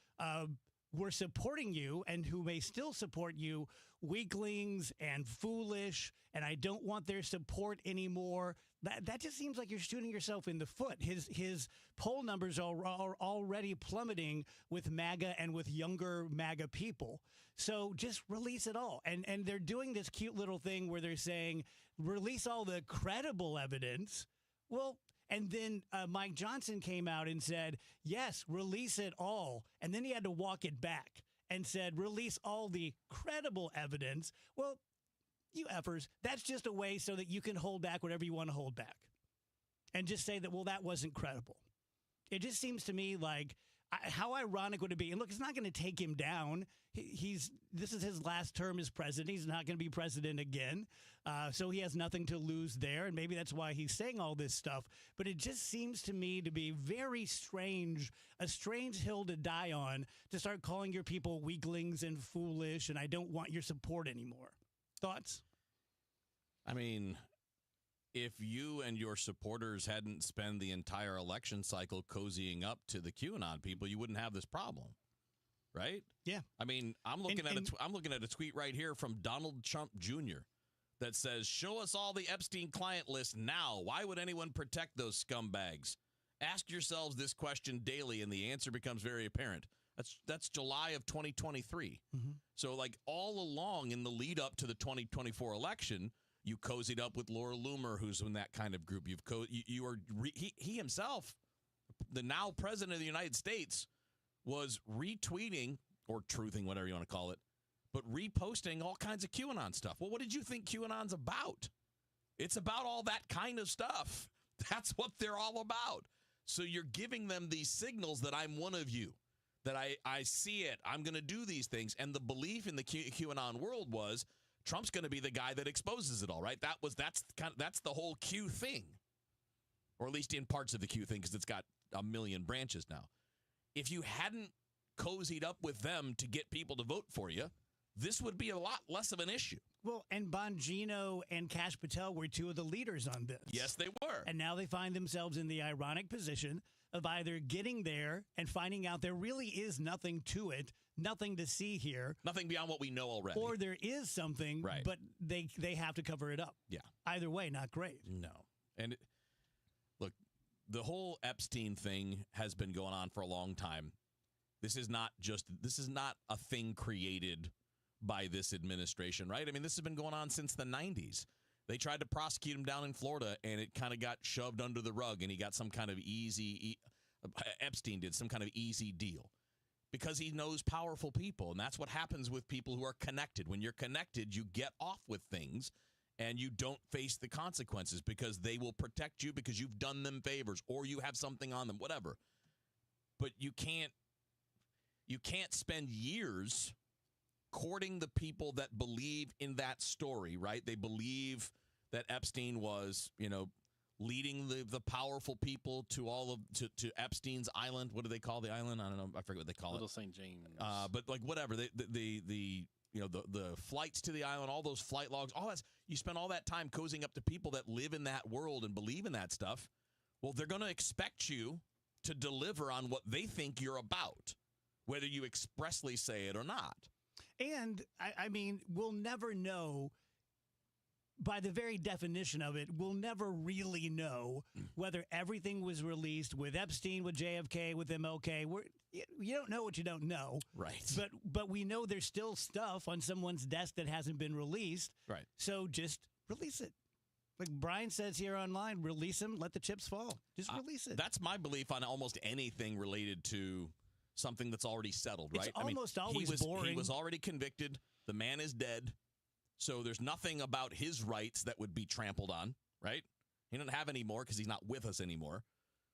were supporting you and who may still support you weaklings and foolish, and I don't want their support anymore. That just seems like you're shooting yourself in the foot. His poll numbers are already plummeting with MAGA and with younger MAGA people. So just release it all. And they're doing this cute little thing where they're saying, release all the credible evidence. Well, and then Mike Johnson came out and said, yes, release it all. And then he had to walk it back and said, release all the credible evidence. Well, you effers, that's just a way so that you can hold back whatever you want to hold back. And just say that, well, that wasn't credible. It just seems to me like, how ironic would it be? And look, it's not going to take him down. This is his last term as president. He's not going to be president again. So he has nothing to lose there. And maybe that's why he's saying all this stuff. But it just seems to me to be very strange, a strange hill to die on, to start calling your people weaklings and foolish, and I don't want your support anymore. Thoughts? I mean, if you and your supporters hadn't spent the entire election cycle cozying up to the QAnon people, you wouldn't have this problem, right? Yeah. I mean, I'm looking at a tweet right here from Donald Trump Jr. that says, "Show us all the Epstein client list now. Why would anyone protect those scumbags? Ask yourselves this question daily, and the answer becomes very apparent." That's July of 2023. Mm-hmm. So, like, all along in the lead up to the 2024 election, you cozied up with Laura Loomer, who's in that kind of group. He himself, the now president of the United States, was retweeting or truthing, whatever you want to call it, but reposting all kinds of QAnon stuff. Well, what did you think QAnon's about? It's about all that kind of stuff. That's what they're all about. So you're giving them these signals that I'm one of you, that I see it, I'm going to do these things. And the belief in the QAnon world was Trump's going to be the guy that exposes it all, right? That's the whole Q thing, or at least in parts of the Q thing, because it's got a million branches now. If you hadn't cozied up with them to get people to vote for you, this would be a lot less of an issue. Well, and Bongino and Kash Patel were two of the leaders on this. Yes, they were. And now they find themselves in the ironic position of either getting there and finding out there really is nothing to it, nothing to see here. Nothing beyond what we know already. Or there is something, right, but they have to cover it up. Yeah. Either way, not great. No. And look, the whole Epstein thing has been going on for a long time. This is not a thing created by this administration, right? I mean, this has been going on since the 90s. They tried to prosecute him down in Florida, and it kind of got shoved under the rug, and he got some kind of Epstein did some kind of easy deal because he knows powerful people, and that's what happens with people who are connected. When you're connected, you get off with things, and you don't face the consequences because they will protect you because you've done them favors or you have something on them, whatever. But you can't spend years courting the people that believe in that story, right? They believe that Epstein was, leading the powerful people to to Epstein's island. What do they call the island? I don't know. I forget what they call Little it. St. James. But like whatever, the flights to the island, all those flight logs, all that. You spend all that time cozying up to people that live in that world and believe in that stuff. Well, they're going to expect you to deliver on what they think you're about, whether you expressly say it or not. And, I mean, we'll never know, by the very definition of it, we'll never really know whether everything was released with Epstein, with JFK, with MLK. You don't know what you don't know. Right. But we know there's still stuff on someone's desk that hasn't been released. Right. So just release it. Like Brian says here online, release them, let the chips fall. Just release it. That's my belief on almost anything related to something that's already settled, right? It's almost always boring. He was already convicted. The man is dead. So there's nothing about his rights that would be trampled on, right? He doesn't have any more because he's not with us anymore.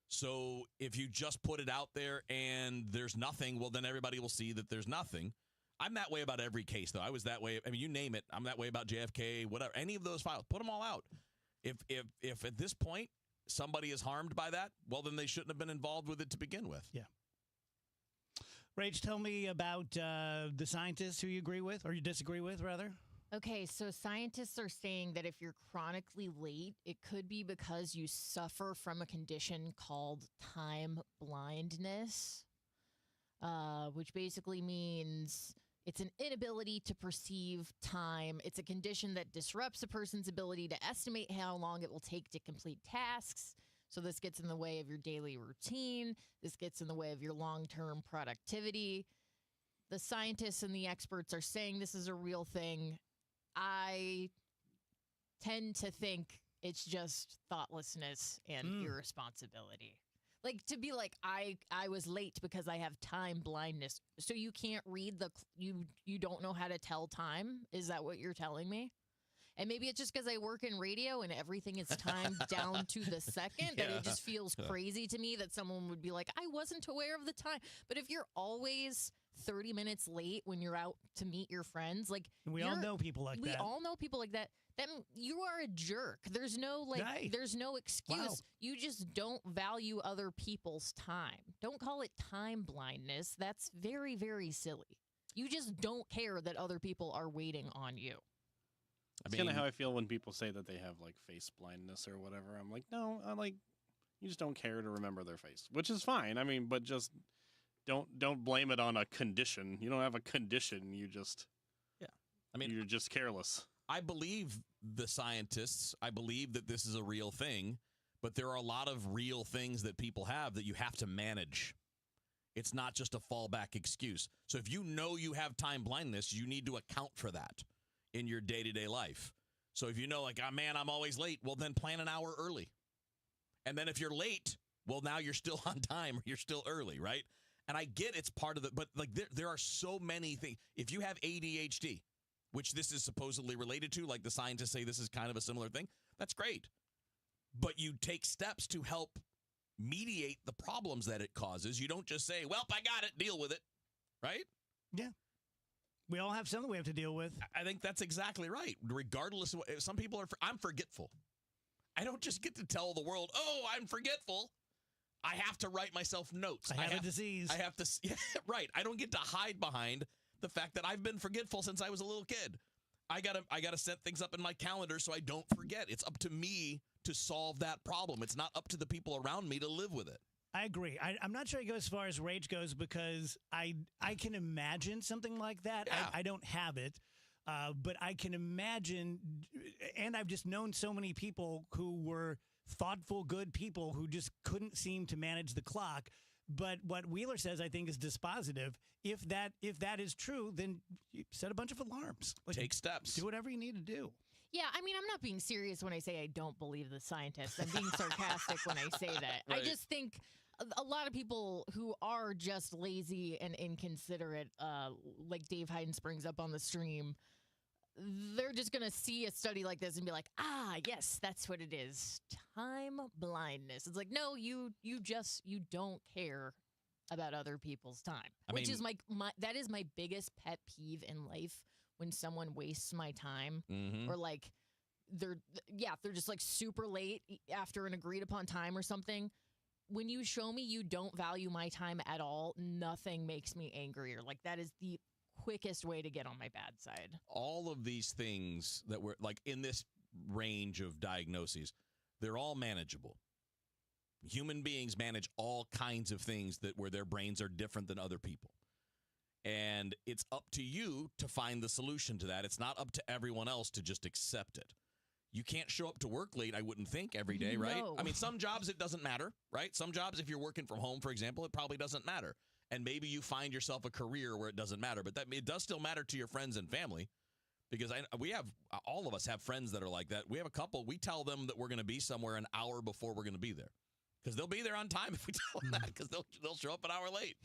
So if you just put it out there and there's nothing, well, then everybody will see that there's nothing. I'm that way about every case, though. I was that way. I mean, you name it. I'm that way about JFK, whatever. Any of those files, put them all out. If at this point somebody is harmed by that, well, then they shouldn't have been involved with it to begin with. Yeah. Rach, tell me about the scientists who you agree with, or you disagree with, rather. Okay, so scientists are saying that if you're chronically late, it could be because you suffer from a condition called time blindness, which basically means it's an inability to perceive time. It's a condition that disrupts a person's ability to estimate how long it will take to complete tasks. So this gets in the way of your daily routine. This gets in the way of your long-term productivity. The scientists and the experts are saying this is a real thing. I tend to think it's just thoughtlessness and irresponsibility. Like, to be like, I was late because I have time blindness. So you can't read you don't know how to tell time? Is that what you're telling me? And maybe it's just because I work in radio and everything is timed down to the second that it just feels crazy to me that someone would be like, I wasn't aware of the time. But if you're always 30 minutes late when you're out to meet your friends, like we all know people like that. We all know people like that. Then you are a jerk. There's no there's no excuse. Wow. You just don't value other people's time. Don't call it time blindness. That's very, very silly. You just don't care that other people are waiting on you. It's kind of how I feel when people say that they have like face blindness or whatever. I'm like, no, you just don't care to remember their face, which is fine. I mean, but just don't blame it on a condition. You don't have a condition. You just you're just careless. I believe the scientists. I believe that this is a real thing, but there are a lot of real things that people have that you have to manage. It's not just a fallback excuse. So if you know you have time blindness, you need to account for that in your day-to-day life. So if you know, like, oh, man, I'm always late, well, then plan an hour early. And then if you're late, well, now you're still on time or you're still early, right? And I get it's part of the, but like there are so many things. If you have ADHD, which this is supposedly related to, like the scientists say this is kind of a similar thing, that's great. But you take steps to help mediate the problems that it causes. You don't just say, well, I got it, deal with it, right? Yeah. We all have something we have to deal with. I think that's exactly right. Regardless of what, some people are, I'm forgetful. I don't just get to tell the world, oh, I'm forgetful. I have to write myself notes. I have a disease. I have to, yeah, right. I don't get to hide behind the fact that I've been forgetful since I was a little kid. I gotta set things up in my calendar so I don't forget. It's up to me to solve that problem. It's not up to the people around me to live with it. I agree. I'm not sure I go as far as rage goes because I can imagine something like that. Yeah. I don't have it, but I can imagine, and I've just known so many people who were thoughtful, good people who just couldn't seem to manage the clock. But what Wheeler says, I think, is dispositive. If that is true, then you set a bunch of alarms. Like, take steps. Do whatever you need to do. Yeah, I mean, I'm not being serious when I say I don't believe the scientists. I'm being sarcastic when I say that. Right. I just think a lot of people who are just lazy and inconsiderate, like Dave Heidens brings up on the stream, they're just going to see a study like this and be like, ah, yes, that's what it is. Time blindness. It's like, no, you don't care about other people's time, which is that is my biggest pet peeve in life, when someone wastes my time or like they're just like super late after an agreed upon time or something. When you show me you don't value my time at all, nothing makes me angrier. Like, that is the quickest way to get on my bad side. All of these things that were like in this range of diagnoses, they're all manageable. Human beings manage all kinds of things where their brains are different than other people. And it's up to you to find the solution to that. It's not up to everyone else to just accept it. You can't show up to work late, I wouldn't think, every day, right? No. I mean, some jobs it doesn't matter, right? Some jobs, if you're working from home, for example, it probably doesn't matter. And maybe you find yourself a career where it doesn't matter, but it does still matter to your friends and family, because all of us have friends that are like that. We have a couple, we tell them that we're going to be somewhere an hour before we're going to be there, because they'll be there on time if we tell them that, because they'll show up an hour late.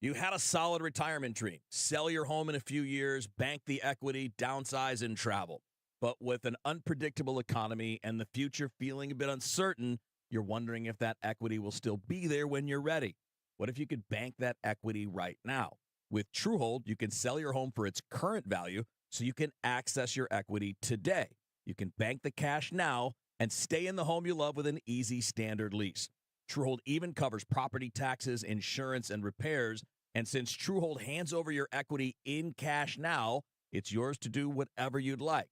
You had a solid retirement dream. Sell your home in a few years, bank the equity, downsize, and travel. But with an unpredictable economy and the future feeling a bit uncertain, you're wondering if that equity will still be there when you're ready. What if you could bank that equity right now? With Truehold, you can sell your home for its current value so you can access your equity today. You can bank the cash now and stay in the home you love with an easy standard lease. Truehold even covers property taxes, insurance, and repairs. And since Truehold hands over your equity in cash now, it's yours to do whatever you'd like.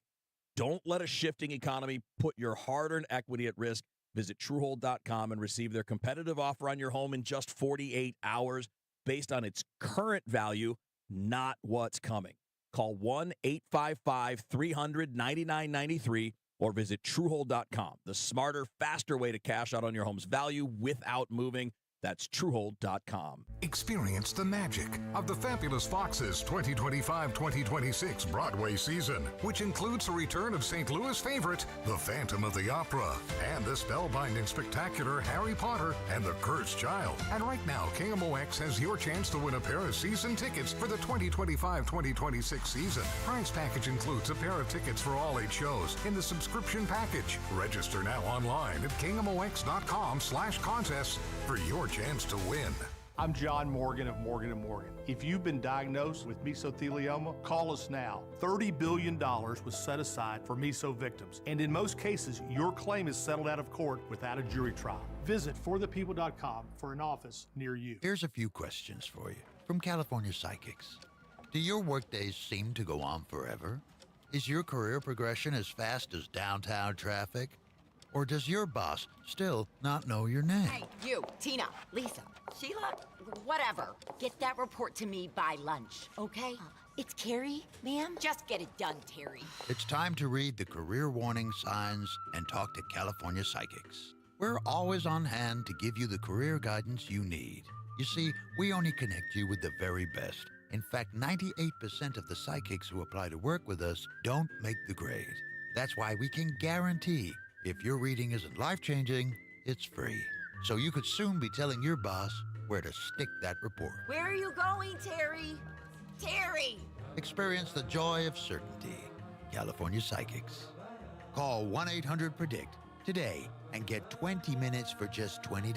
Don't let a shifting economy put your hard-earned equity at risk. Visit Truehold.com and receive their competitive offer on your home in just 48 hours based on its current value, not what's coming. Call 1-855-300-9993 or visit Truehold.com. The smarter, faster way to cash out on your home's value without moving. That's Truehold.com. Experience the magic of the Fabulous Foxes 2025-2026 Broadway season, which includes the return of St. Louis favorite, The Phantom of the Opera, and the spellbinding spectacular Harry Potter and the Cursed Child. And right now, KMOX has your chance to win a pair of season tickets for the 2025-2026 season. Prize package includes a pair of tickets for all 8 shows in the subscription package. Register now online at KMOX.com/contests for your chance to win. I'm John Morgan of Morgan & Morgan. If you've been diagnosed with mesothelioma, call us now. $30 billion was set aside for meso victims, and in most cases, your claim is settled out of court without a jury trial. Visit forthepeople.com for an office near you. Here's a few questions for you from California Psychics. Do your workdays seem to go on forever? Is your career progression as fast as downtown traffic? Or does your boss still not know your name? Hey, you, Tina, Lisa, Sheila, whatever. Get that report to me by lunch, okay? It's Carrie, ma'am. Just get it done, Terry. It's time to read the career warning signs and talk to California Psychics. We're always on hand to give you the career guidance you need. You see, we only connect you with the very best. In fact, 98% of the psychics who apply to work with us don't make the grade. That's why we can guarantee if your reading isn't life-changing, it's free. So you could soon be telling your boss where to stick that report. Where are you going, Terry? Terry! Experience the joy of certainty. California Psychics. Call 1-800-PREDICT today and get 20 minutes for just $20.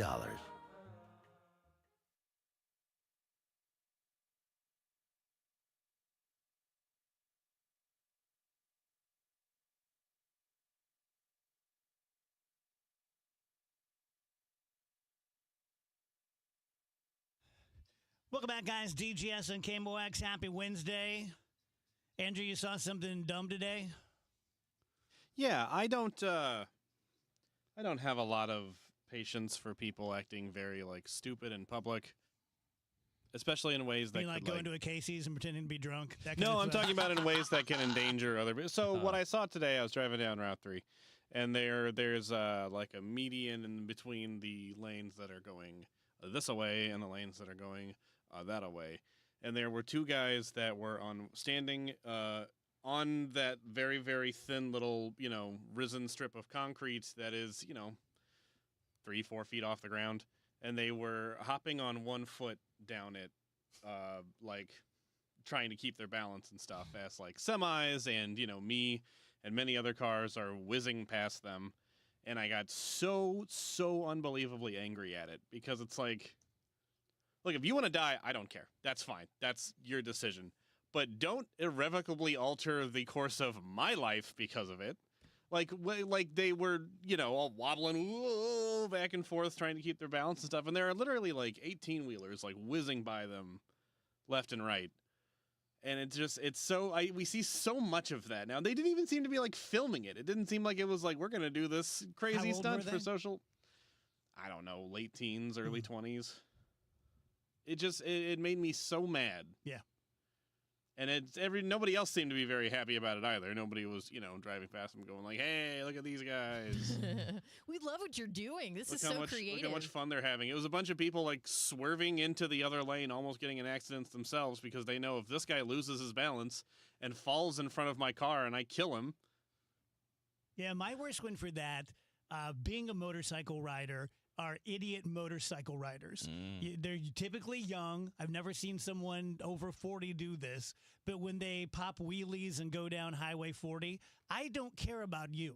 Welcome back, guys. DGS and KMOX. Happy Wednesday. Andrew, you saw something dumb today? Yeah, I don't have a lot of patience for people acting very stupid in public, especially in ways that Like could going to a Casey's and pretending to be drunk? That kind No, of I'm stuff? talking about in ways that can endanger other people. So what I saw today, I was driving down Route 3, and there's a median in between the lanes that are going this away and the lanes that are going that away. And there were two guys that were standing on that very, very thin little, risen strip of concrete that is, 3-4 feet off the ground. And they were hopping on one foot down it, trying to keep their balance and stuff as semis and, me and many other cars are whizzing past them. And I got so unbelievably angry at it because it's look, if you want to die, I don't care. That's fine. That's your decision. But don't irrevocably alter the course of my life because of it. Like they were, all wobbling back and forth trying to keep their balance and stuff. And there are literally 18-wheelers whizzing by them left and right. And we see so much of that now. They didn't even seem to be filming it. It didn't seem like it was we're going to do this crazy stunt for social. I don't know, late teens, early 20s. It made me so mad. Yeah. And nobody else seemed to be very happy about it either. Nobody was, driving past them going hey, look at these guys. We love what you're doing. This is so creative. Look how much fun they're having. It was a bunch of people swerving into the other lane, almost getting in accidents themselves because they know if this guy loses his balance and falls in front of my car and I kill him. Yeah, my worst one for that, being a motorcycle rider, are idiot motorcycle riders. They're typically young. I've never seen someone over 40 do this, but when they pop wheelies and go down Highway 40, I don't care about you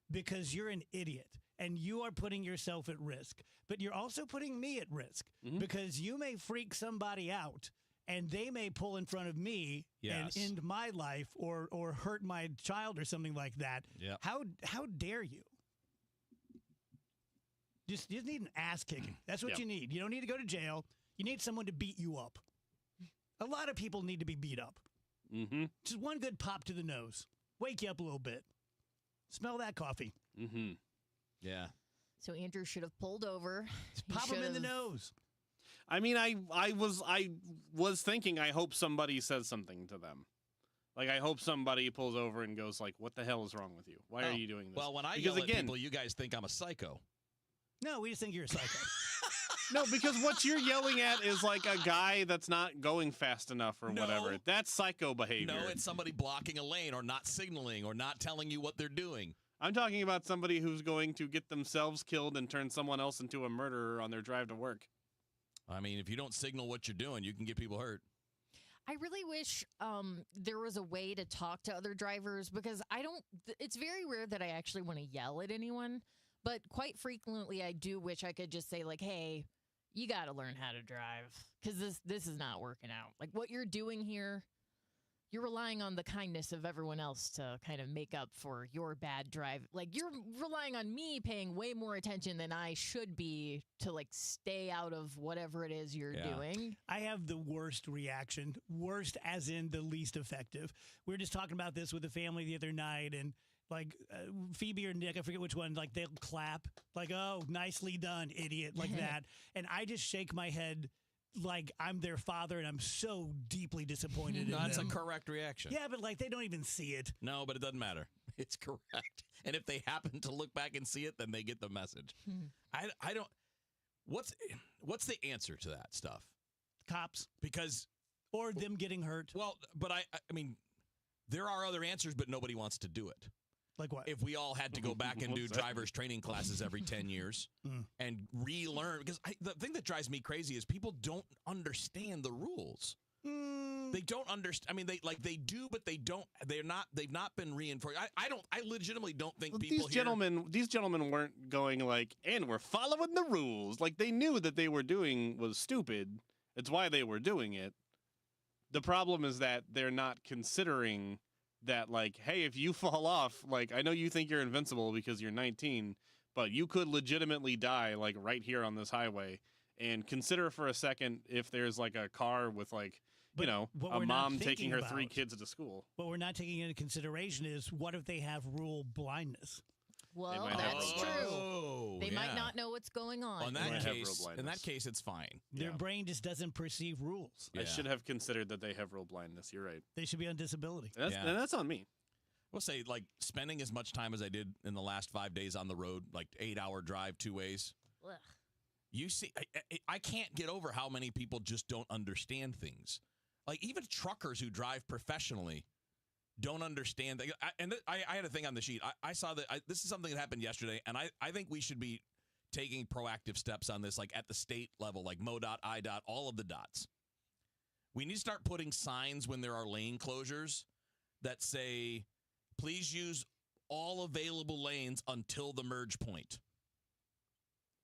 because you're an idiot and you are putting yourself at risk. But you're also putting me at risk because you may freak somebody out and they may pull in front of me and end my life or hurt my child or something like that. Yep. How dare you? You just need an ass kicking. That's what you need. You don't need to go to jail. You need someone to beat you up. A lot of people need to be beat up. Mm-hmm. Just one good pop to the nose. Wake you up a little bit. Smell that coffee. Mm-hmm. Yeah. So Andrew should have pulled over. Pop him in the nose. I mean, I was thinking, I hope somebody says something to them. Like, I hope somebody pulls over and goes like, what the hell is wrong with you? Why are you doing this? Well, when I because yell at again, people, you guys think I'm a psycho. No, we just think you're a psycho. No, because what you're yelling at is like a guy that's not going fast enough or whatever. That's psycho behavior. No, it's somebody blocking a lane or not signaling or not telling you what they're doing. I'm talking about somebody who's going to get themselves killed and turn someone else into a murderer on their drive to work. I mean, if you don't signal what you're doing, you can get people hurt. I really wish there was a way to talk to other drivers because it's very rare that I actually want to yell at anyone. But quite frequently, I do wish I could just say, like, hey, you got to learn how to drive because this is not working out. Like, what you're doing here, you're relying on the kindness of everyone else to kind of make up for your bad drive. Like, you're relying on me paying way more attention than I should be to, like, stay out of whatever it is you're doing. I have the worst reaction. Worst as in the least effective. We were just talking about this with the family the other night, and like Phoebe or Nick, I forget which one, like they'll clap, like, oh, nicely done, idiot, like that. And I just shake my head like I'm their father and I'm so deeply disappointed in them. That's a correct reaction. Yeah, but like they don't even see it. No, but it doesn't matter. It's correct. And if they happen to look back and see it, then they get the message. I don't. What's the answer to that stuff? Cops. Because. Or them getting hurt. Well, but I mean, there are other answers, but nobody wants to do it. Like what? If we all had to go back and do driver's training classes every 10 years and relearn. Because the thing that drives me crazy is people don't understand the rules. They don't understand. I mean, they do, but they don't. They've not been reinforced. I legitimately don't think people these gentlemen weren't going like, and we're following the rules. Like, they knew that they were doing was stupid. It's why they were doing it. The problem is that they're not considering that, like, hey, if you fall off, like, I know you think you're invincible because you're 19, but you could legitimately die, like, right here on this highway. And consider for a second if there's, like, a car with, like, a mom taking her 3 kids to school. What we're not taking into consideration is what if they have rule blindness? Well, that's true. They might not know what's going on. In that case, it's fine. Their brain just doesn't perceive rules. I should have considered that they have rule blindness. You're right. They should be on disability. And that's on me. We'll say, like, spending as much time as I did in the last 5 days on the road, like 8-hour drive 2 ways. Ugh. You see, I can't get over how many people just don't understand things. Like, even truckers who drive professionally don't understand. I had a thing on the sheet. I saw that this is something that happened yesterday, and I think we should be taking proactive steps on this, like at the state level, like MoDOT, IDOT, all of the dots. We need to start putting signs when there are lane closures that say, please use all available lanes until the merge point.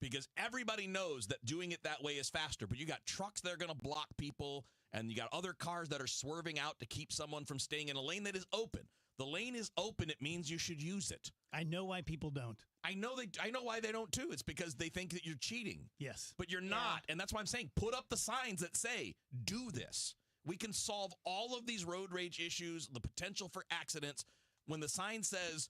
Because everybody knows that doing it that way is faster, but you got trucks that are going to block people, and you got other cars that are swerving out to keep someone from staying in a lane that is open. The lane is open. It means you should use it. I know why people don't. I know why they don't too. It's because they think that you're cheating. Yes. But you're not. And that's why I'm saying put up the signs that say, do this. We can solve all of these road rage issues, the potential for accidents. When the sign says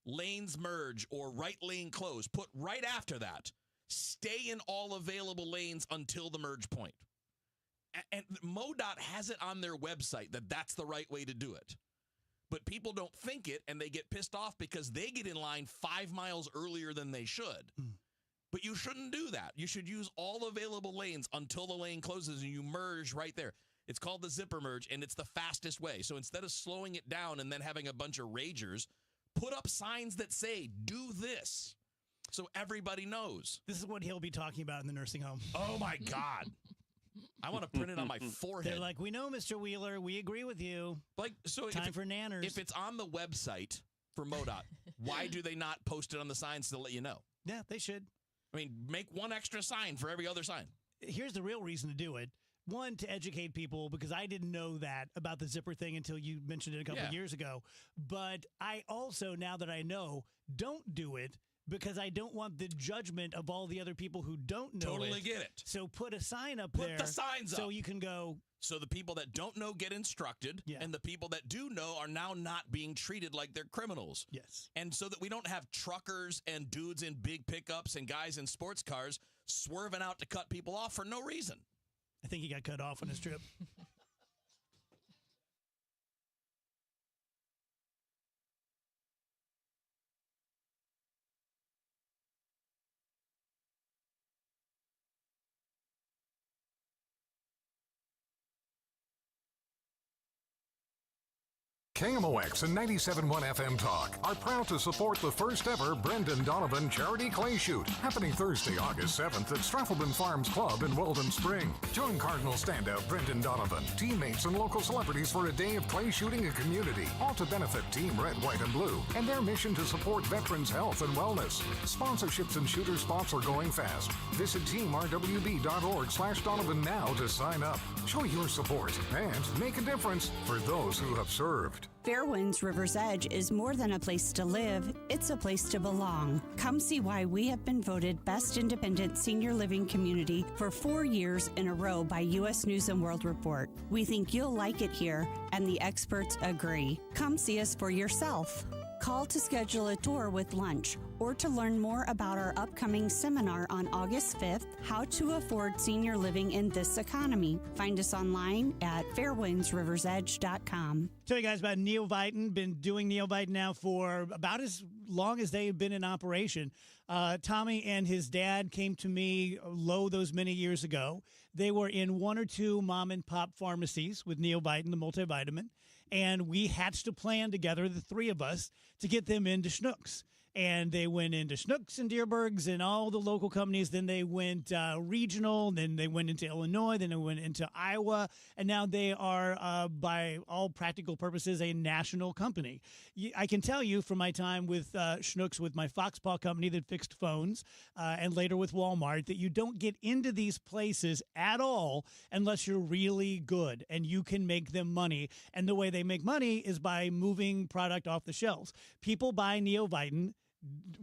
lanes merge or right lane close, put right after that, stay in all available lanes until the merge point. And MoDOT has it on their website that that's the right way to do it. But people don't think it, and they get pissed off because they get in line 5 miles earlier than they should. But you shouldn't do that. You should use all available lanes until the lane closes and you merge right there. It's called the zipper merge, and it's the fastest way. So instead of slowing it down and then having a bunch of ragers, put up signs that say, do this. so everybody knows. This is what he'll be talking about in the nursing home. Oh, my God. I want to print it on my forehead. They're like, we know, Mr. Wheeler. We agree with you. Like, so Time for nanners. If it's on the website for MoDOT, why do they not post it on the signs to let you know? Yeah, they should. I mean, make one extra sign for every other sign. Here's the real reason to do it. One, to educate people, because I didn't know that about the zipper thing until you mentioned it a couple of years ago. But I also, now that I know, don't do it because I don't want the judgment of all the other people who don't know Totally get it. So put a sign up Put there. the signs so up. you can go. So the people that don't know get instructed, and the people that do know are now not being treated like they're criminals. Yes. And so that we don't have truckers and dudes in big pickups and guys in sports cars swerving out to cut people off for no reason. I think he got cut off on his trip. KMOX and 97.1 FM Talk are proud to support the first ever Brendan Donovan Charity Clay Shoot, happening Thursday, August 7th at Straffleman Farms Club in Weldon Spring. Join Cardinal standout Brendan Donovan, teammates, and local celebrities for a day of clay shooting and community, all to benefit Team Red, White, and Blue and their mission to support veterans' health and wellness. Sponsorships and shooter spots are going fast. Visit teamrwb.org/Donovan now to sign up. Show your support and make a difference for those who have served. Fairwinds River's Edge is more than a place to live, it's a place to belong. Come see why we have been voted Best Independent Senior Living Community for 4 years in a row by U.S. News & World Report. We think you'll like it here, and the experts agree. Come see us for yourself. Call to schedule a tour with lunch or to learn more about our upcoming seminar on August 5th, How to Afford Senior Living in This Economy. Find us online at fairwindsriversedge.com. Tell you guys about Neovitin. Been doing Neovitin now for about as long as they've been in operation. Tommy and his dad came to me those many years ago. They were in one or two mom and pop pharmacies with Neovitin, the multivitamin. And we hatched a plan together, the three of us, to get them into Schnucks. And they went into Schnucks and Deerbergs and all the local companies. Then they went regional. Then they went into Illinois. Then they went into Iowa. And now they are, by all practical purposes, a national company. I can tell you from my time with Schnucks, with my Foxpaw company that fixed phones, and later with Walmart, that you don't get into these places at all unless you're really good and you can make them money. And the way they make money is by moving product off the shelves. People buy Neovitin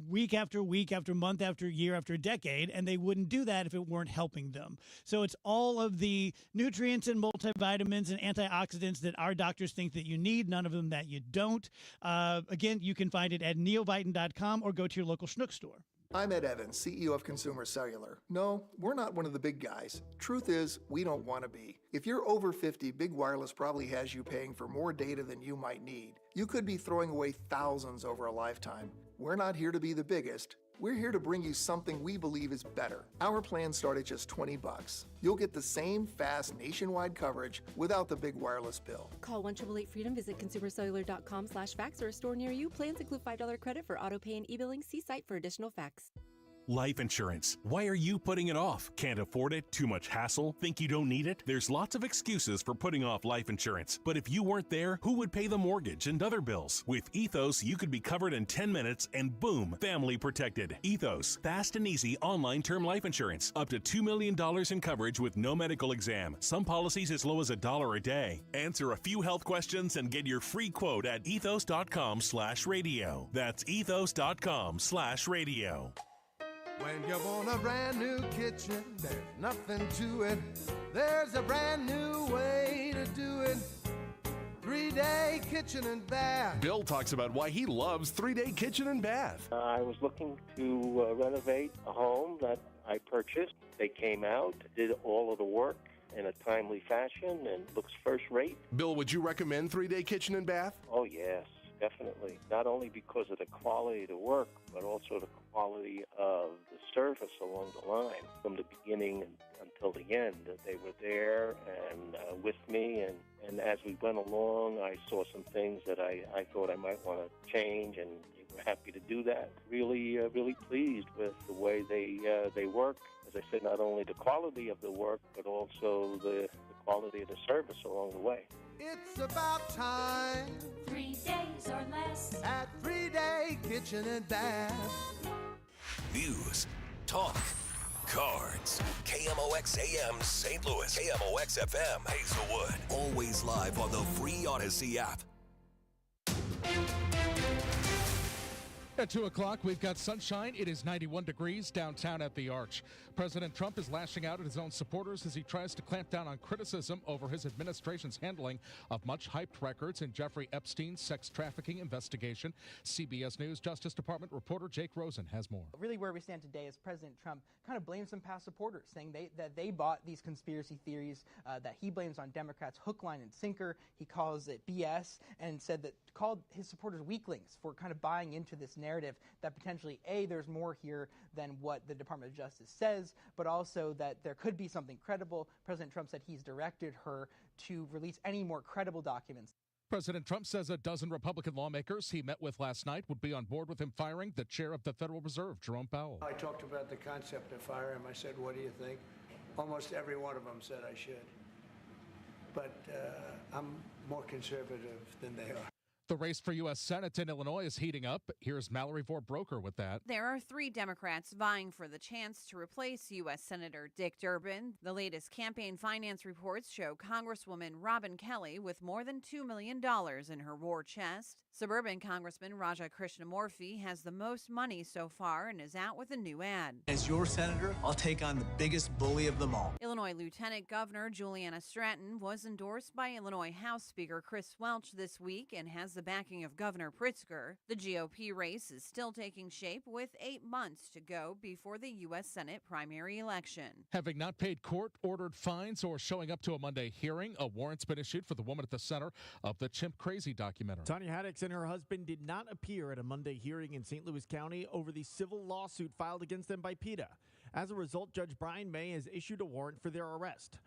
week after week after month after year after decade, and they wouldn't do that if it weren't helping them. So it's all of the nutrients and multivitamins and antioxidants that our doctors think that you need, none of them that you don't. Again, you can find it at neovitin.com or go to your local Schnucks store. I'm Ed Evans, CEO of Consumer Cellular. No, we're not one of the big guys. Truth is, we don't want to be. If you're over 50, Big Wireless probably has you paying for more data than you might need. You could be throwing away thousands over a lifetime. We're not here to be the biggest. We're here to bring you something we believe is better. Our plans start at just $20. You'll get the same fast nationwide coverage without the big wireless bill. Call 1-888-FREEDOM, visit consumercellular.com/facts or a store near you. Plans include $5 credit for auto pay and e-billing. See site for additional facts. Life insurance. Why are you putting it off? Can't afford it? Too much hassle? Think you don't need it? There's lots of excuses for putting off life insurance. But if you weren't there, who would pay the mortgage and other bills? With Ethos, you could be covered in 10 minutes and boom, family protected. Ethos, fast and easy online term life insurance. Up to $2 million in coverage with no medical exam. Some policies as low as $1 a day. Answer a few health questions and get your free quote at ethos.com/radio. That's ethos.com/radio. When you want a brand new kitchen, there's nothing to it. There's a brand new way to do it. 3-Day Kitchen and Bath. Bill talks about why he loves 3-Day Kitchen and Bath. I was looking to renovate a home that I purchased. They came out, did all of the work in a timely fashion, and looks first rate. Bill, would you recommend 3-Day Kitchen and Bath? Oh, yes, definitely. Not only because of the quality of the work, but also the quality of the service along the line. From the beginning until the end, they were there and with me, and as we went along, I saw some things that I thought I might want to change, and they we're happy to do that. Really, really pleased with the way they work. As I said, not only the quality of the work, but also the quality of the service along the way. It's about time. 3 days or less at 3-Day Kitchen and Bath. News, talk, cards. KMOX AM St. Louis. KMOX FM Hazelwood. Always live on the free Odyssey app. At 2 o'clock, we've got sunshine. It is 91 degrees downtown at the Arch. President Trump is lashing out at his own supporters as he tries to clamp down on criticism over his administration's handling of much-hyped records in Jeffrey Epstein's sex trafficking investigation. CBS News Justice Department reporter Jake Rosen has more. Really where we stand today is President Trump kind of blames some past supporters, saying that they bought these conspiracy theories that he blames on Democrats hook, line, and sinker. He calls it BS and called his supporters weaklings for kind of buying into this narrative that potentially, A, there's more here than what the Department of Justice says, but also that there could be something credible. President Trump said he's directed her to release any more credible documents. President Trump says a dozen Republican lawmakers he met with last night would be on board with him firing the chair of the Federal Reserve, Jerome Powell. I talked about the concept of fire him. I said, what do you think? Almost every one of them said I should. But I'm more conservative than they are. The race for U.S. Senate in Illinois is heating up. Here's Mallory Vorbroker with that. There are 3 Democrats vying for the chance to replace U.S. Senator Dick Durbin. The latest campaign finance reports show Congresswoman Robin Kelly with more than $2 million in her war chest. Suburban Congressman Raja Krishnamurthy has the most money so far and is out with a new ad. As your senator, I'll take on the biggest bully of them all. Illinois Lieutenant Governor Juliana Stratton was endorsed by Illinois House Speaker Chris Welch this week and has the backing of Governor Pritzker. The GOP race is still taking shape with 8 months to go before the U.S. Senate primary election. Having not paid court-ordered fines or showing up to a Monday hearing, a warrant's been issued for the woman at the center of the Chimp Crazy documentary. Tanya Haddix and her husband did not appear at a Monday hearing in St. Louis County over the civil lawsuit filed against them by PETA. As a result, Judge Brian May has issued a warrant for their arrest.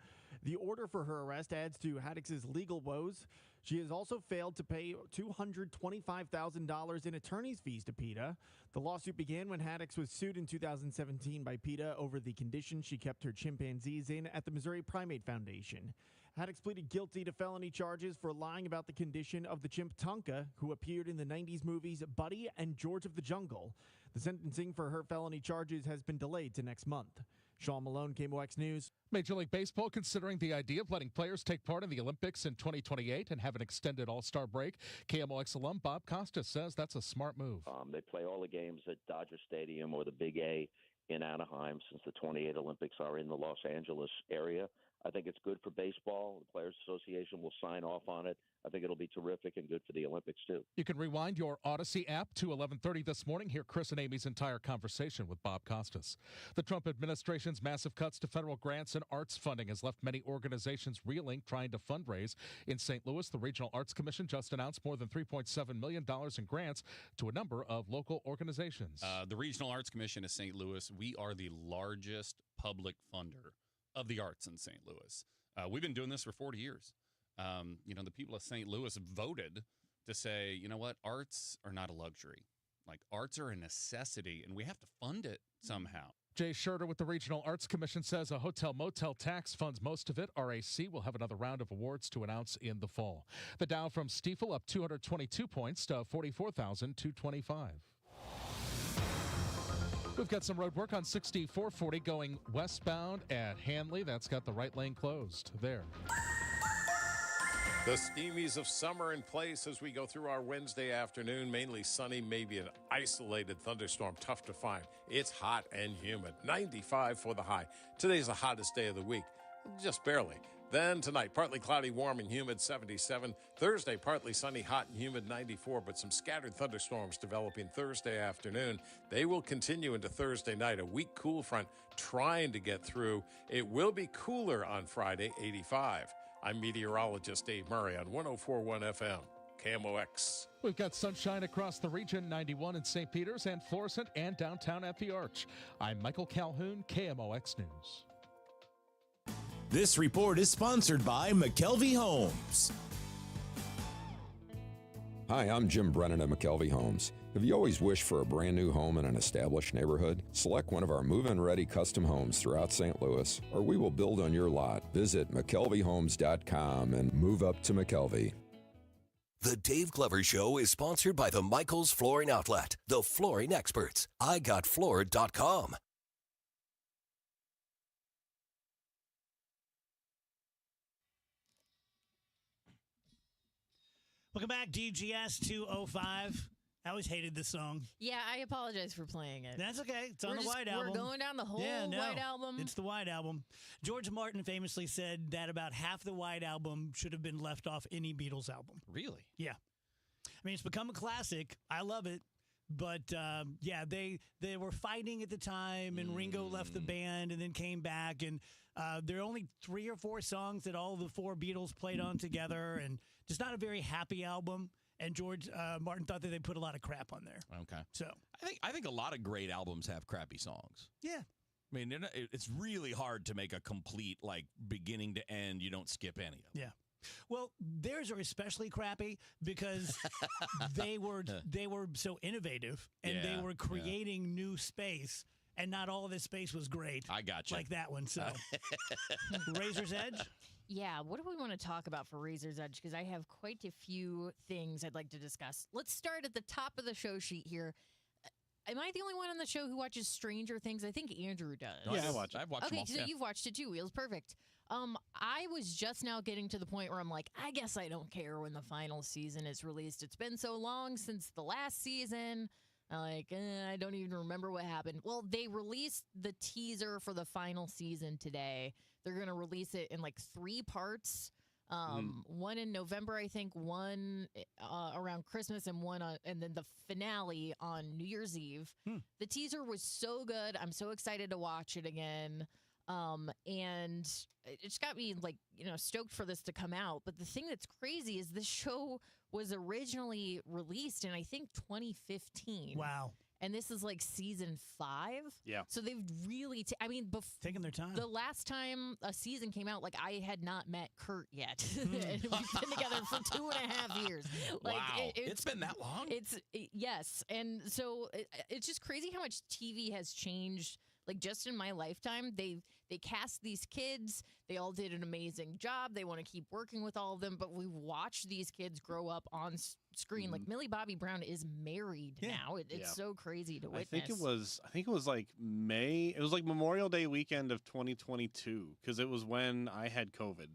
The order for her arrest adds to Haddix's legal woes. She has also failed to pay $225,000 in attorney's fees to PETA. The lawsuit began when Haddix was sued in 2017 by PETA over the conditions she kept her chimpanzees in at the Missouri Primate Foundation. Haddix pleaded guilty to felony charges for lying about the condition of the chimp Tonka, who appeared in the 90s movies Buddy and George of the Jungle. The sentencing for her felony charges has been delayed to next month. Sean Malone, KMOX News. Major League Baseball considering the idea of letting players take part in the Olympics in 2028 and have an extended All-Star break. KMOX alum Bob Costas says that's a smart move. They play all the games at Dodger Stadium or the Big A in Anaheim since the 28 Olympics are in the Los Angeles area. I think it's good for baseball. The Players Association will sign off on it. I think it'll be terrific and good for the Olympics, too. You can rewind your Odyssey app to 11:30 this morning. Hear Chris and Amy's entire conversation with Bob Costas. The Trump administration's massive cuts to federal grants and arts funding has left many organizations reeling trying to fundraise. In St. Louis, the Regional Arts Commission just announced more than $3.7 million in grants to a number of local organizations. The Regional Arts Commission of St. Louis, we are the largest public funder of the arts in St. Louis. We've been doing this for 40 years. The people of St. Louis voted to say, you know what, arts are not a luxury. Like, arts are a necessity, and we have to fund it somehow. Jay Schurter with the Regional Arts Commission says a hotel-motel tax funds most of it. RAC will have another round of awards to announce in the fall. The Dow from Stifel up 222 points to 44,225. We've got some road work on 6440 going westbound at Hanley. That's got the right lane closed there. The steamies of summer in place as we go through our Wednesday afternoon. Mainly sunny, maybe an isolated thunderstorm. Tough to find. It's hot and humid. 95 for the high. Today's the hottest day of the week. Just barely. Then tonight, partly cloudy, warm and humid, 77. Thursday, partly sunny, hot and humid, 94, but some scattered thunderstorms developing Thursday afternoon. They will continue into Thursday night. A weak cool front trying to get through. It will be cooler on Friday, 85. I'm meteorologist Dave Murray on 104.1 FM, KMOX. We've got sunshine across the region, 91 in St. Peters and Florissant and downtown at the Arch. I'm Michael Calhoun, KMOX News. This report is sponsored by McKelvey Homes. Hi, I'm Jim Brennan of McKelvey Homes. Have you always wished for a brand new home in an established neighborhood? Select one of our move-in ready custom homes throughout St. Louis, or we will build on your lot. Visit McKelveyHomes.com and move up to McKelvey. The Dave Glover Show is sponsored by the Michaels Flooring Outlet, the flooring experts. IGotFloored.com. Welcome back, DGS 205. I always hated this song. Yeah, I apologize for playing it. That's okay. It's on the White Album. We're going down the whole White Album. It's the White Album. George Martin famously said that about half the White Album should have been left off any Beatles album. Really? Yeah. I mean, it's become a classic. I love it. But, yeah, they were fighting at the time, and Ringo left the band and then came back. And there are only 3 or 4 songs that all the 4 Beatles played on together, and just not a very happy album. And George Martin thought that they put a lot of crap on there. Okay. So I think a lot of great albums have crappy songs. Yeah. I mean, it's really hard to make a complete, like, beginning to end. You don't skip any of them. Yeah. Well, theirs are especially crappy because they were so innovative and they were creating new space, and not all of this space was great. I got you. Like that one. So, Razor's Edge. Yeah, what do we want to talk about for Razor's Edge? Because I have quite a few things I'd like to discuss. Let's start at the top of the show sheet here. Am I the only one on the show who watches Stranger Things? I think Andrew does. Yeah, I watch. I've watched them all. Okay, so you've watched it too, Wheels. Perfect. I was just now getting to the point where I'm like, I guess I don't care when the final season is released. It's been so long since the last season. I don't even remember what happened. Well, they released the teaser for the final season today. They're going to release it in like 3 parts. One in November, I think, one around Christmas, and one and then the finale on New Year's Eve. The teaser was so good. I'm so excited to watch it again. And it just got me stoked for this to come out. But the thing that's crazy is this show was originally released in, I think, 2015. Wow. And this is like season 5. Yeah. So they've really, taken their time. The last time a season came out, I had not met Kurt yet. And we've been together for 2.5 years. Wow. It's been that long? Yes. And so it's just crazy how much TV has changed. Just in my lifetime, they cast these kids. They all did an amazing job. They want to keep working with all of them, but we watched these kids grow up on screen. Millie Bobby Brown is married now. It's so crazy to witness. I think it was like May. It was like Memorial Day weekend of 2022 because it was when I had COVID.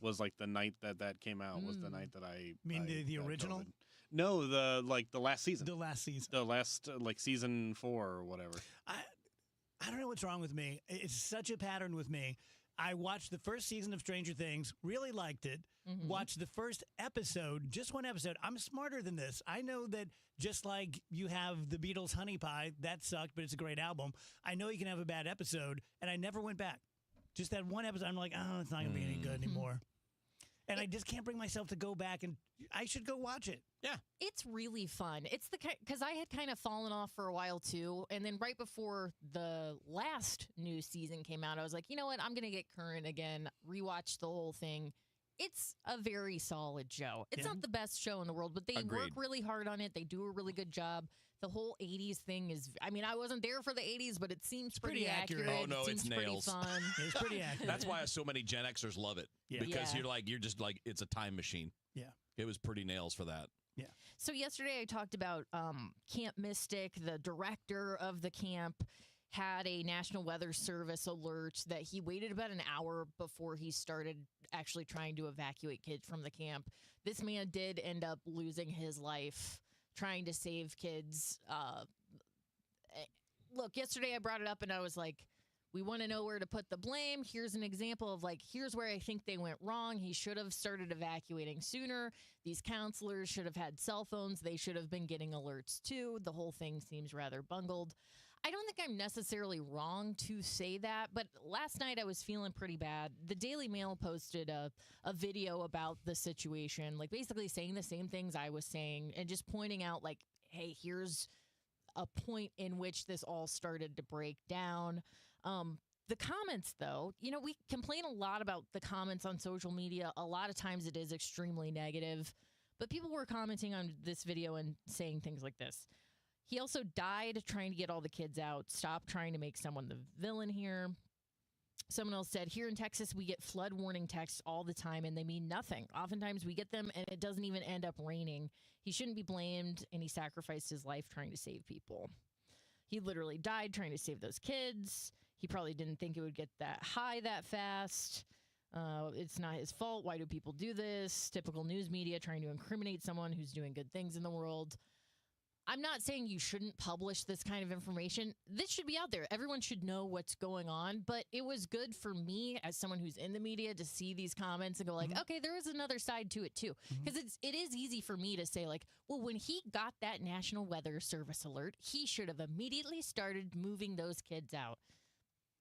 Was like the night that came out. Was the night that I the original? COVID. No, the last season. The last season. The last season 4 or whatever. I don't know what's wrong with me. It's such a pattern with me. I watched the first season of Stranger Things, really liked it, watched the first episode, just one episode. I'm smarter than this. I know that just like you have the Beatles' Honey Pie, that sucked, but it's a great album. I know you can have a bad episode, and I never went back. Just that one episode, I'm like, oh, it's not going to be any good anymore. And I just can't bring myself to go back, and I should go watch it. Yeah. It's really fun. It's because I had kind of fallen off for a while too. And then right before the last new season came out, I was like, you know what? I'm going to get current again, rewatch the whole thing. It's a very solid show. It's not the best show in the world, but they work really hard on it. They do a really good job. The whole 80s thing is, I wasn't there for the 80s, but it seems pretty accurate. Oh, no, it's nails. Pretty fun. It's pretty accurate. That's why so many Gen Xers love it. Yeah. Because you're just like, it's a time machine. Yeah. It was pretty nails for that. Yeah. So yesterday I talked about Camp Mystic. The director of the camp had a National Weather Service alert that he waited about an hour before he started actually trying to evacuate kids from the camp. This man did end up losing his life trying to save kids. Look, yesterday I brought it up and I was like, we want to know where to put the blame. Here's an example of here's where I think they went wrong. He should have started evacuating sooner. These counselors should have had cell phones. They should have been getting alerts too. The whole thing seems rather bungled. I don't think I'm necessarily wrong to say that, but last night I was feeling pretty bad. The Daily Mail posted a video about the situation, basically saying the same things I was saying and just pointing out hey, here's a point in which this all started to break down. The comments, though, we complain a lot about the comments on social media. A lot of times it is extremely negative. But people were commenting on this video and saying things like this. He also died trying to get all the kids out. Stop trying to make someone the villain here. Someone else said, here in Texas, we get flood warning texts all the time, and they mean nothing. Oftentimes, we get them, and it doesn't even end up raining. He shouldn't be blamed, and he sacrificed his life trying to save people. He literally died trying to save those kids. He probably didn't think it would get that high that fast. It's not his fault. Why do people do this? Typical news media trying to incriminate someone who's doing good things in the world. I'm not saying you shouldn't publish this kind of information. This should be out there. Everyone should know what's going on. But it was good for me as someone who's in the media to see these comments and go like, okay, there is another side to it too. Because it is easy for me to say like, well, when he got that National Weather Service alert, he should have immediately started moving those kids out.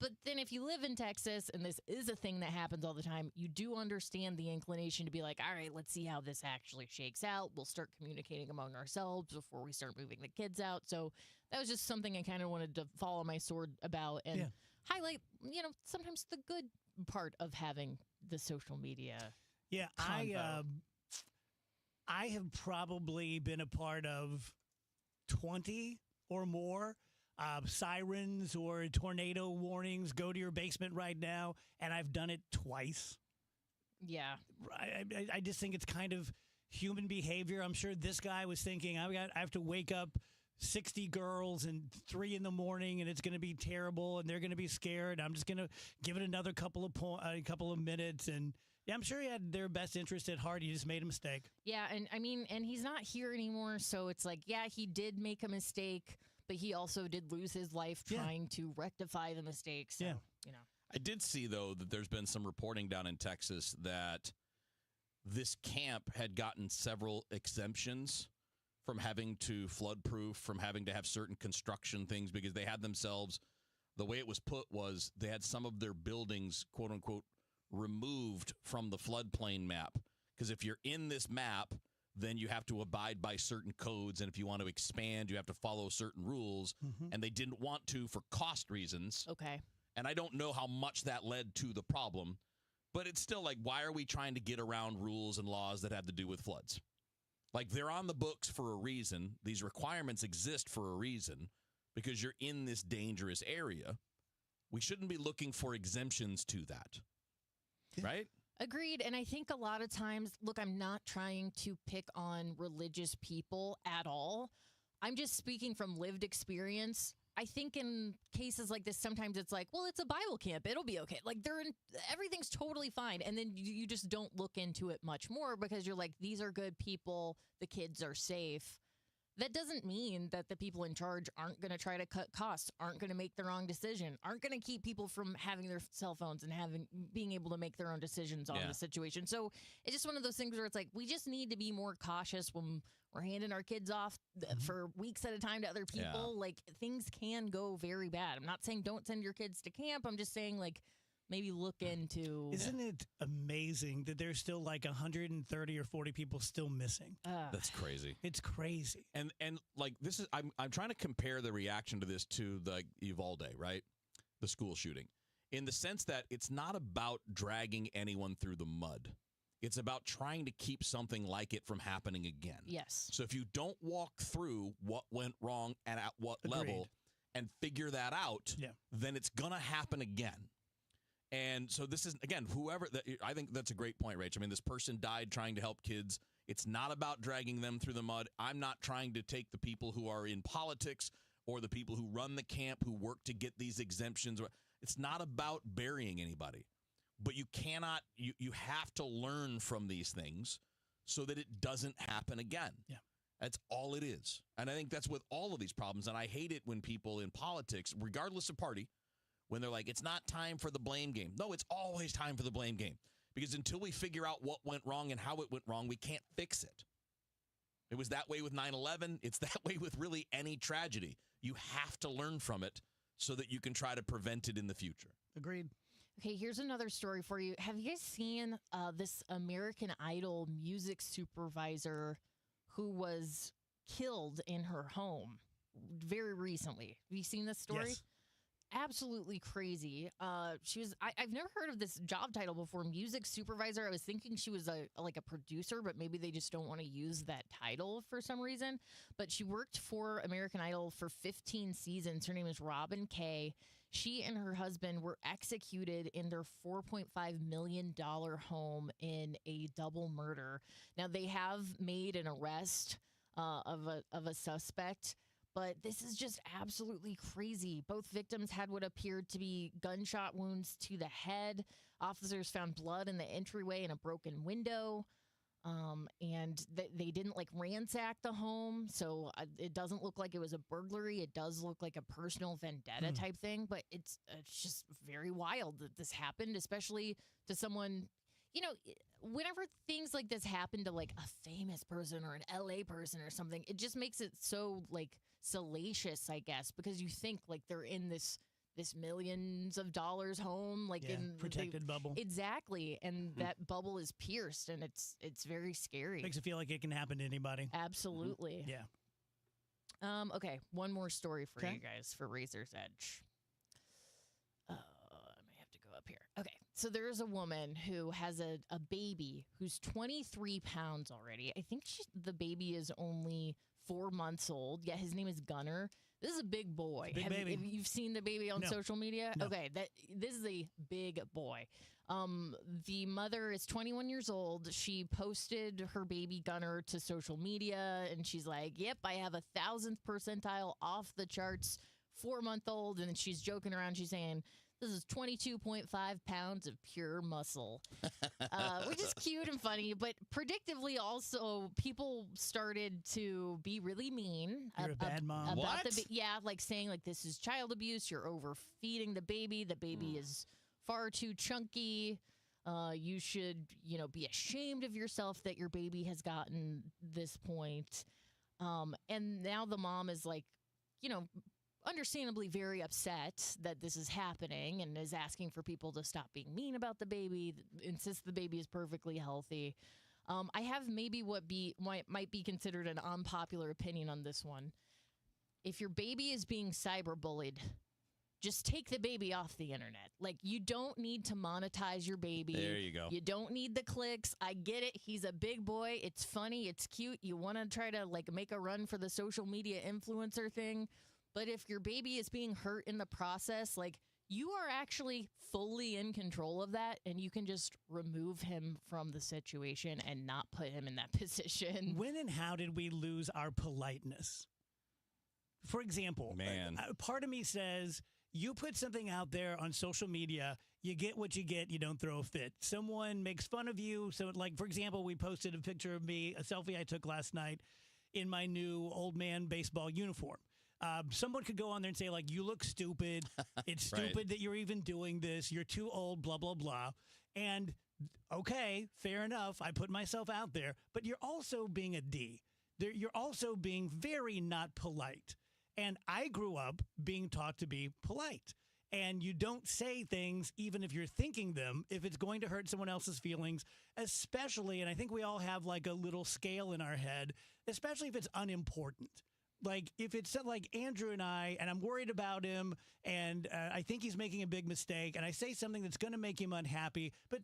But then if you live in Texas, and this is a thing that happens all the time, you do understand the inclination to be like, all right, let's see how this actually shakes out. We'll start communicating among ourselves before we start moving the kids out. So that was just something I kind of wanted to follow my sword about and highlight, sometimes the good part of having the social media. Yeah, convo. I have probably been a part of 20 or more sirens or tornado warnings, go to your basement right now, and I've done it twice. Yeah. I just think it's kind of human behavior. I'm sure this guy was thinking, I have to wake up 60 girls and 3 in the morning, and it's going to be terrible, and they're going to be scared. I'm just going to give it another couple of minutes, and yeah, I'm sure he had their best interest at heart. He just made a mistake. Yeah, and I mean, and he's not here anymore, so it's like, yeah, he did make a mistake, but he also did lose his life trying to rectify the mistake. So, I did see, though, that there's been some reporting down in Texas that this camp had gotten several exemptions from having to flood-proof, from having to have certain construction things, because they had themselves, the way it was put was they had some of their buildings, quote-unquote, removed from the floodplain map. Because if you're in this map, then you have to abide by certain codes. And if you want to expand, you have to follow certain rules. And they didn't want to for cost reasons. Okay. And I don't know how much that led to the problem. But it's still like, why are we trying to get around rules and laws that have to do with floods? Like, they're on the books for a reason. These requirements exist for a reason because you're in this dangerous area. We shouldn't be looking for exemptions to that. Right? Agreed. And I think a lot of times, look, I'm not trying to pick on religious people at all. I'm just speaking from lived experience. I think in cases like this, sometimes it's like, well, it's a Bible camp. It'll be okay. Like, everything's totally fine. And then you just don't look into it much more because you're like, these are good people. The kids are safe. That doesn't mean that the people in charge aren't going to try to cut costs, aren't going to make the wrong decision, aren't going to keep people from having their cell phones and being able to make their own decisions on the situation. So it's just one of those things where it's like, we just need to be more cautious when we're handing our kids off for weeks at a time to other people. Like, things can go very bad. I'm not saying don't send your kids to camp. I'm just saying, like, maybe look into. Isn't it amazing that there's still like 130 or 40 people still missing? That's crazy. It's crazy. And like, this is, I'm trying to compare the reaction to this to the Uvalde, right? The school shooting, in the sense that it's not about dragging anyone through the mud. It's about trying to keep something like it from happening again. Yes. So if you don't walk through what went wrong and at what level and figure that out, then it's going to happen again. And so this is, again, I think that's a great point, Rach. I mean, this person died trying to help kids. It's not about dragging them through the mud. I'm not trying to take the people who are in politics or the people who run the camp who work to get these exemptions. It's not about burying anybody. But you cannot, you have to learn from these things so that it doesn't happen again. Yeah. That's all it is. And I think that's with all of these problems. And I hate it when people in politics, regardless of party, when they're like, it's not time for the blame game. No, it's always time for the blame game. Because until we figure out what went wrong and how it went wrong, we can't fix it. It was that way with 9/11. It's that way with really any tragedy. You have to learn from it so that you can try to prevent it in the future. Agreed. Okay, here's another story for you. Have you guys seen this American Idol music supervisor who was killed in her home very recently? Have you seen this story? Yes. absolutely crazy. I've never heard of this job title before, music supervisor. I was thinking she was a producer, but maybe they just don't want to use that title for some reason. But she worked for American Idol for 15 seasons. Her name is Robin Kay. She and her husband were executed in their $4.5 million home in a double murder. Now, they have made an arrest of a suspect, but this is just absolutely crazy. Both victims had what appeared to be gunshot wounds to the head. Officers found blood in the entryway and a broken window. And they didn't ransack the home, so it doesn't look like it was a burglary. It does look like a personal vendetta type thing, but it's just very wild that this happened, especially to someone. Whenever things like this happen to a famous person or an LA person or something, it just makes it so salacious, I guess, because you think they're in this millions of dollars home, in protected bubble. Exactly. And that bubble is pierced, and it's very scary. Makes it feel like it can happen to anybody. Absolutely. Yeah. Okay, one more story for you guys for Razor's Edge. I may have to go up here. Okay, so there is a woman who has a baby who's 23 pounds already. I think the baby is only 4 months old. Yeah, his name is Gunner. This is a big boy. Big baby. Have you've seen the baby on social media? No. Okay, this is a big boy. The mother is 21 years old. She posted her baby Gunner to social media, and she's like, "Yep, I have 1,000th percentile off the charts 4-month-old," and she's joking around. She's saying, "This is 22.5 pounds of pure muscle," which is cute and funny. But predictably, also, people started to be really mean. You're a bad mom. About saying this is child abuse. You're overfeeding the baby. The baby is far too chunky. You should, be ashamed of yourself that your baby has gotten this point. And now the mom is understandably very upset that this is happening and is asking for people to stop being mean about the baby, insist the baby is perfectly healthy. I have maybe what might be considered an unpopular opinion on this one. If your baby is being cyberbullied, just take the baby off the internet. You don't need to monetize your baby. There you go. You don't need the clicks. I get it. He's a big boy. It's funny. It's cute. You want to try to make a run for the social media influencer thing. But if your baby is being hurt in the process, you are actually fully in control of that, and you can just remove him from the situation and not put him in that position. When and how did we lose our politeness? For example, part of me says, you put something out there on social media, you get what you get, you don't throw a fit. Someone makes fun of you. So, for example, we posted a picture of me, a selfie I took last night in my new old man baseball uniform. Someone could go on there and say, you look stupid. It's stupid that you're even doing this. You're too old, blah, blah, blah. And, okay, fair enough. I put myself out there. But you're also being a D. You're also being very not polite. And I grew up being taught to be polite. And you don't say things, even if you're thinking them, if it's going to hurt someone else's feelings, especially, and I think we all have a little scale in our head, especially if it's unimportant. If it's Andrew and I'm worried about him, and I think he's making a big mistake, and I say something that's going to make him unhappy, but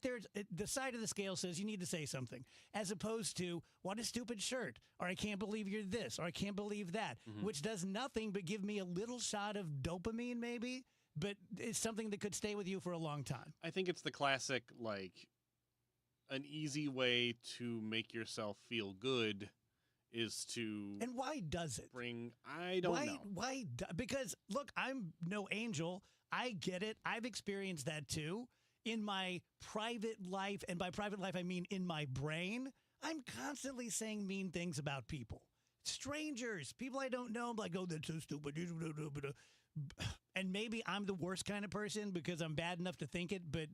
the side of the scale says you need to say something, as opposed to, what a stupid shirt, or I can't believe you're this, or I can't believe that, which does nothing but give me a little shot of dopamine, maybe, but it's something that could stay with you for a long time. I think it's the classic, an easy way to make yourself feel good is to... And why does it? I don't know. Why? Because, look, I'm no angel. I get it. I've experienced that, too. In my private life, and by private life, I mean in my brain, I'm constantly saying mean things about people. Strangers, people I don't know, I'm like, oh, that's so stupid. And maybe I'm the worst kind of person because I'm bad enough to think it, but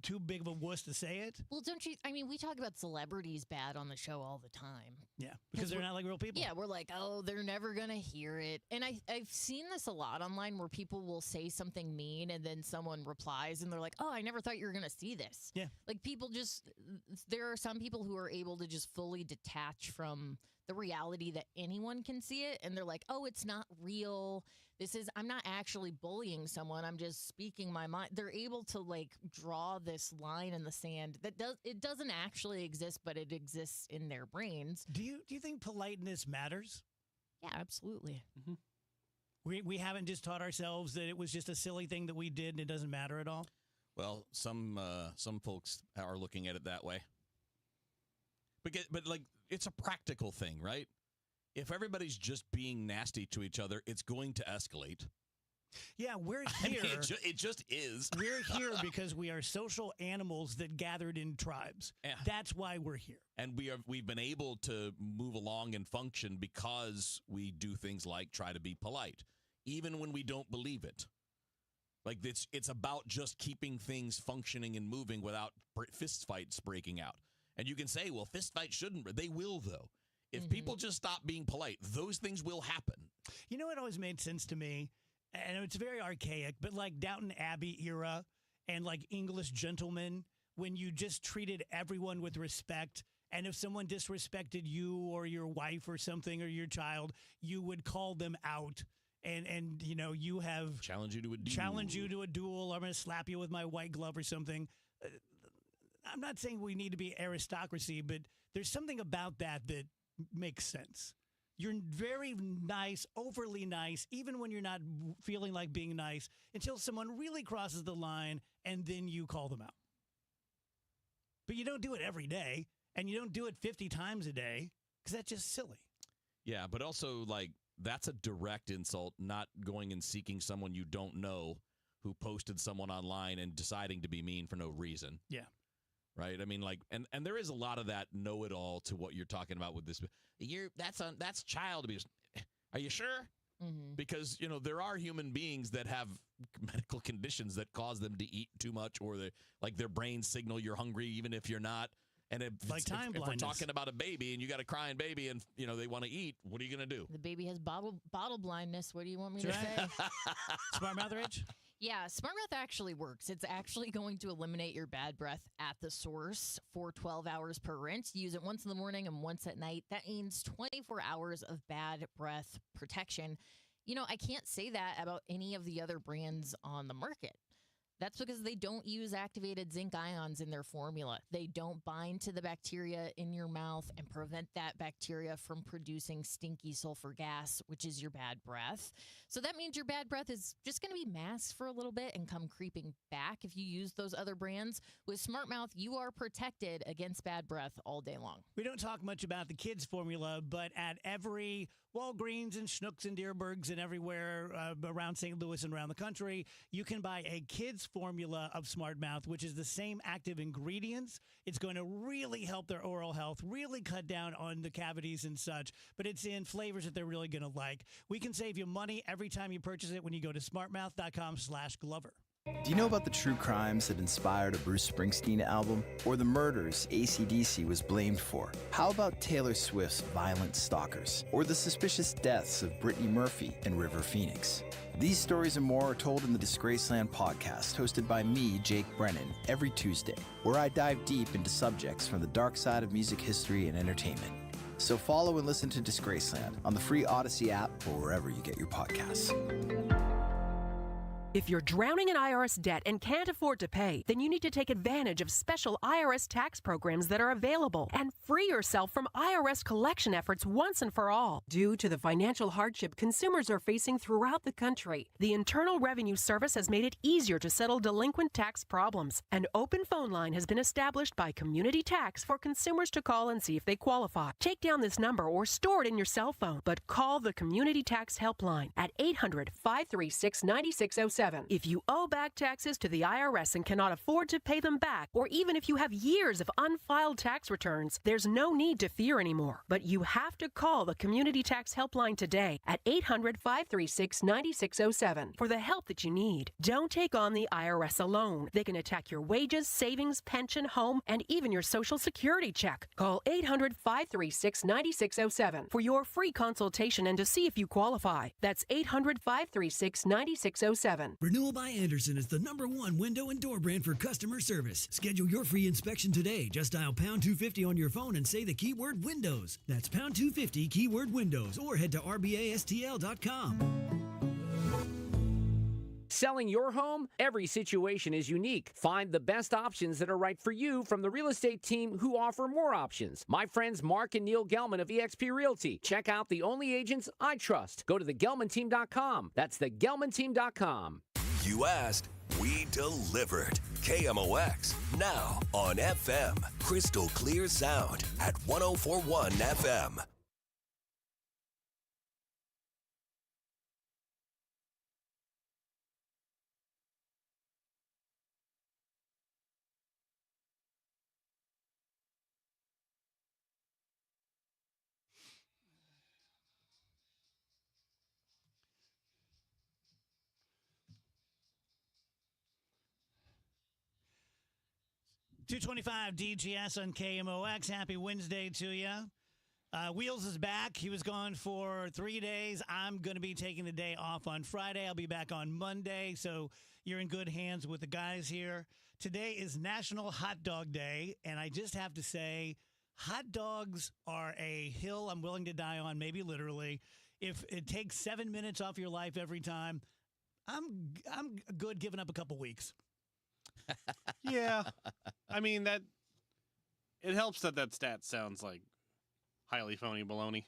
too big of a wuss to say it. Well, don't you? I mean, we talk about celebrities bad on the show all the time. Yeah, because they're not like real people. Yeah, we're like, oh, they're never going to hear it. And I've seen this a lot online where people will say something mean and then someone replies and they're like, oh, I never thought you were going to see this. Yeah. People there are some people who are able to just fully detach from the reality that anyone can see it, and they're like, oh, it's not real. I'm not actually bullying someone. I'm just speaking my mind. They're able to like draw this line in the sand it doesn't actually exist, but it exists in their brains. Do you think politeness matters? Yeah, absolutely. Mm-hmm. We haven't just taught ourselves that it was just a silly thing that we did and it doesn't matter at all? Well, some folks are looking at it that way. But like, it's a practical thing, right? If everybody's just being nasty to each other, it's going to escalate. Yeah, we're here. I mean, it just is. We're here because we are social animals that gathered in tribes. Yeah. That's why we're here. And we've been able to move along and function because we do things like try to be polite, even when we don't believe it. Like, it's about just keeping things functioning and moving without fist fights breaking out. And you can say, well, fist fights shouldn't. They will, though. If people just stop being polite, those things will happen. You know what always made sense to me? And it's very archaic, but like Downton Abbey era and like English gentlemen, when you just treated everyone with respect. And if someone disrespected you or your wife or something or your child, you would call them out. And you know, you have challenge you to a duel. Or I'm going to slap you with my white glove or something. I'm not saying we need to be aristocracy, but there's something about that makes sense. You're very nice, overly nice, even when you're not feeling like being nice, until someone really crosses the line, and then you call them out. But you don't do it every day, and you don't do it 50 times a day, because that's just silly. Yeah, but also, like, that's a direct insult, not going and seeking someone you don't know who posted someone online and deciding to be mean for no reason. Yeah. Right? I mean, like, and there is a lot of that know-it-all to what you're talking about with this. That's child abuse. Are you sure? Mm-hmm. Because, you know, there are human beings that have medical conditions that cause them to eat too much, or their brains signal you're hungry even if you're not. And if we're talking about a baby and you got a crying baby and, you know, they want to eat, what are you going to do? The baby has bottle blindness. What do you want me to say? Smart Mouth Rich? Yeah, Smart Mouth actually works. It's actually going to eliminate your bad breath at the source for 12 hours per rinse. Use it once in the morning and once at night. That means 24 hours of bad breath protection. You know, I can't say that about any of the other brands on the market. That's because they don't use activated zinc ions in their formula. They don't bind to the bacteria in your mouth and prevent that bacteria from producing stinky sulfur gas, which is your bad breath. So that means your bad breath is just going to be masked for a little bit and come creeping back if you use those other brands. With Smart Mouth, you are protected against bad breath all day long. We don't talk much about the kids' formula, but at every Walgreens and Schnucks and Deerbergs and everywhere around St. Louis and around the country, you can buy a kids' formula of Smart Mouth, which is the same active ingredients. It's going to really help their oral health, really cut down on the cavities and such, but it's in flavors that they're really going to like. We can save you money every time you purchase it when you go to smartmouth.com/Glover. Do you know about the true crimes that inspired a Bruce Springsteen album? Or the murders AC/DC was blamed for? How about Taylor Swift's Violent Stalkers? Or the suspicious deaths of Brittany Murphy and River Phoenix? These stories and more are told in the Disgraceland podcast, hosted by me, Jake Brennan, every Tuesday, where I dive deep into subjects from the dark side of music history and entertainment. So follow and listen to Disgraceland on the free Odyssey app or wherever you get your podcasts. If you're drowning in IRS debt and can't afford to pay, then you need to take advantage of special IRS tax programs that are available and free yourself from IRS collection efforts once and for all. Due to the financial hardship consumers are facing throughout the country, the Internal Revenue Service has made it easier to settle delinquent tax problems. An open phone line has been established by Community Tax for consumers to call and see if they qualify. Take down this number or store it in your cell phone, but call the Community Tax Helpline at 800-536-9607. If you owe back taxes to the IRS and cannot afford to pay them back, or even if you have years of unfiled tax returns, there's no need to fear anymore. But you have to call the Community Tax Helpline today at 800-536-9607 for the help that you need. Don't take on the IRS alone. They can attack your wages, savings, pension, home, and even your Social Security check. Call 800-536-9607 for your free consultation and to see if you qualify. That's 800-536-9607. Anderson. Renewal by Anderson is the #1 window and door brand for customer service. Schedule your free inspection today. Just dial pound 250 on your phone and say the keyword Windows. That's pound 250 keyword Windows, or head to rbastl.com. Selling your home? Every situation is unique. Find the best options that are right for you from the real estate team who offer more options. My friends Mark and Neil Gelman of eXp Realty. Check out the only agents I trust. Go to thegelmanteam.com. That's thegelmanteam.com. You asked, we delivered. KMOX, now on FM. Crystal clear sound at 104.1 FM. .225 DGS on KMOX. Happy Wednesday to you. Wheels is back. He was gone for 3 days. I'm going to be taking the day off on Friday. I'll be back on Monday, so you're in good hands with the guys here. Today is National Hot Dog Day, and I just have to say, hot dogs are a hill I'm willing to die on, maybe literally. If it takes 7 minutes off your life every time, I'm good giving up a couple weeks. Yeah. I mean, that it helps that stat sounds like highly phony baloney.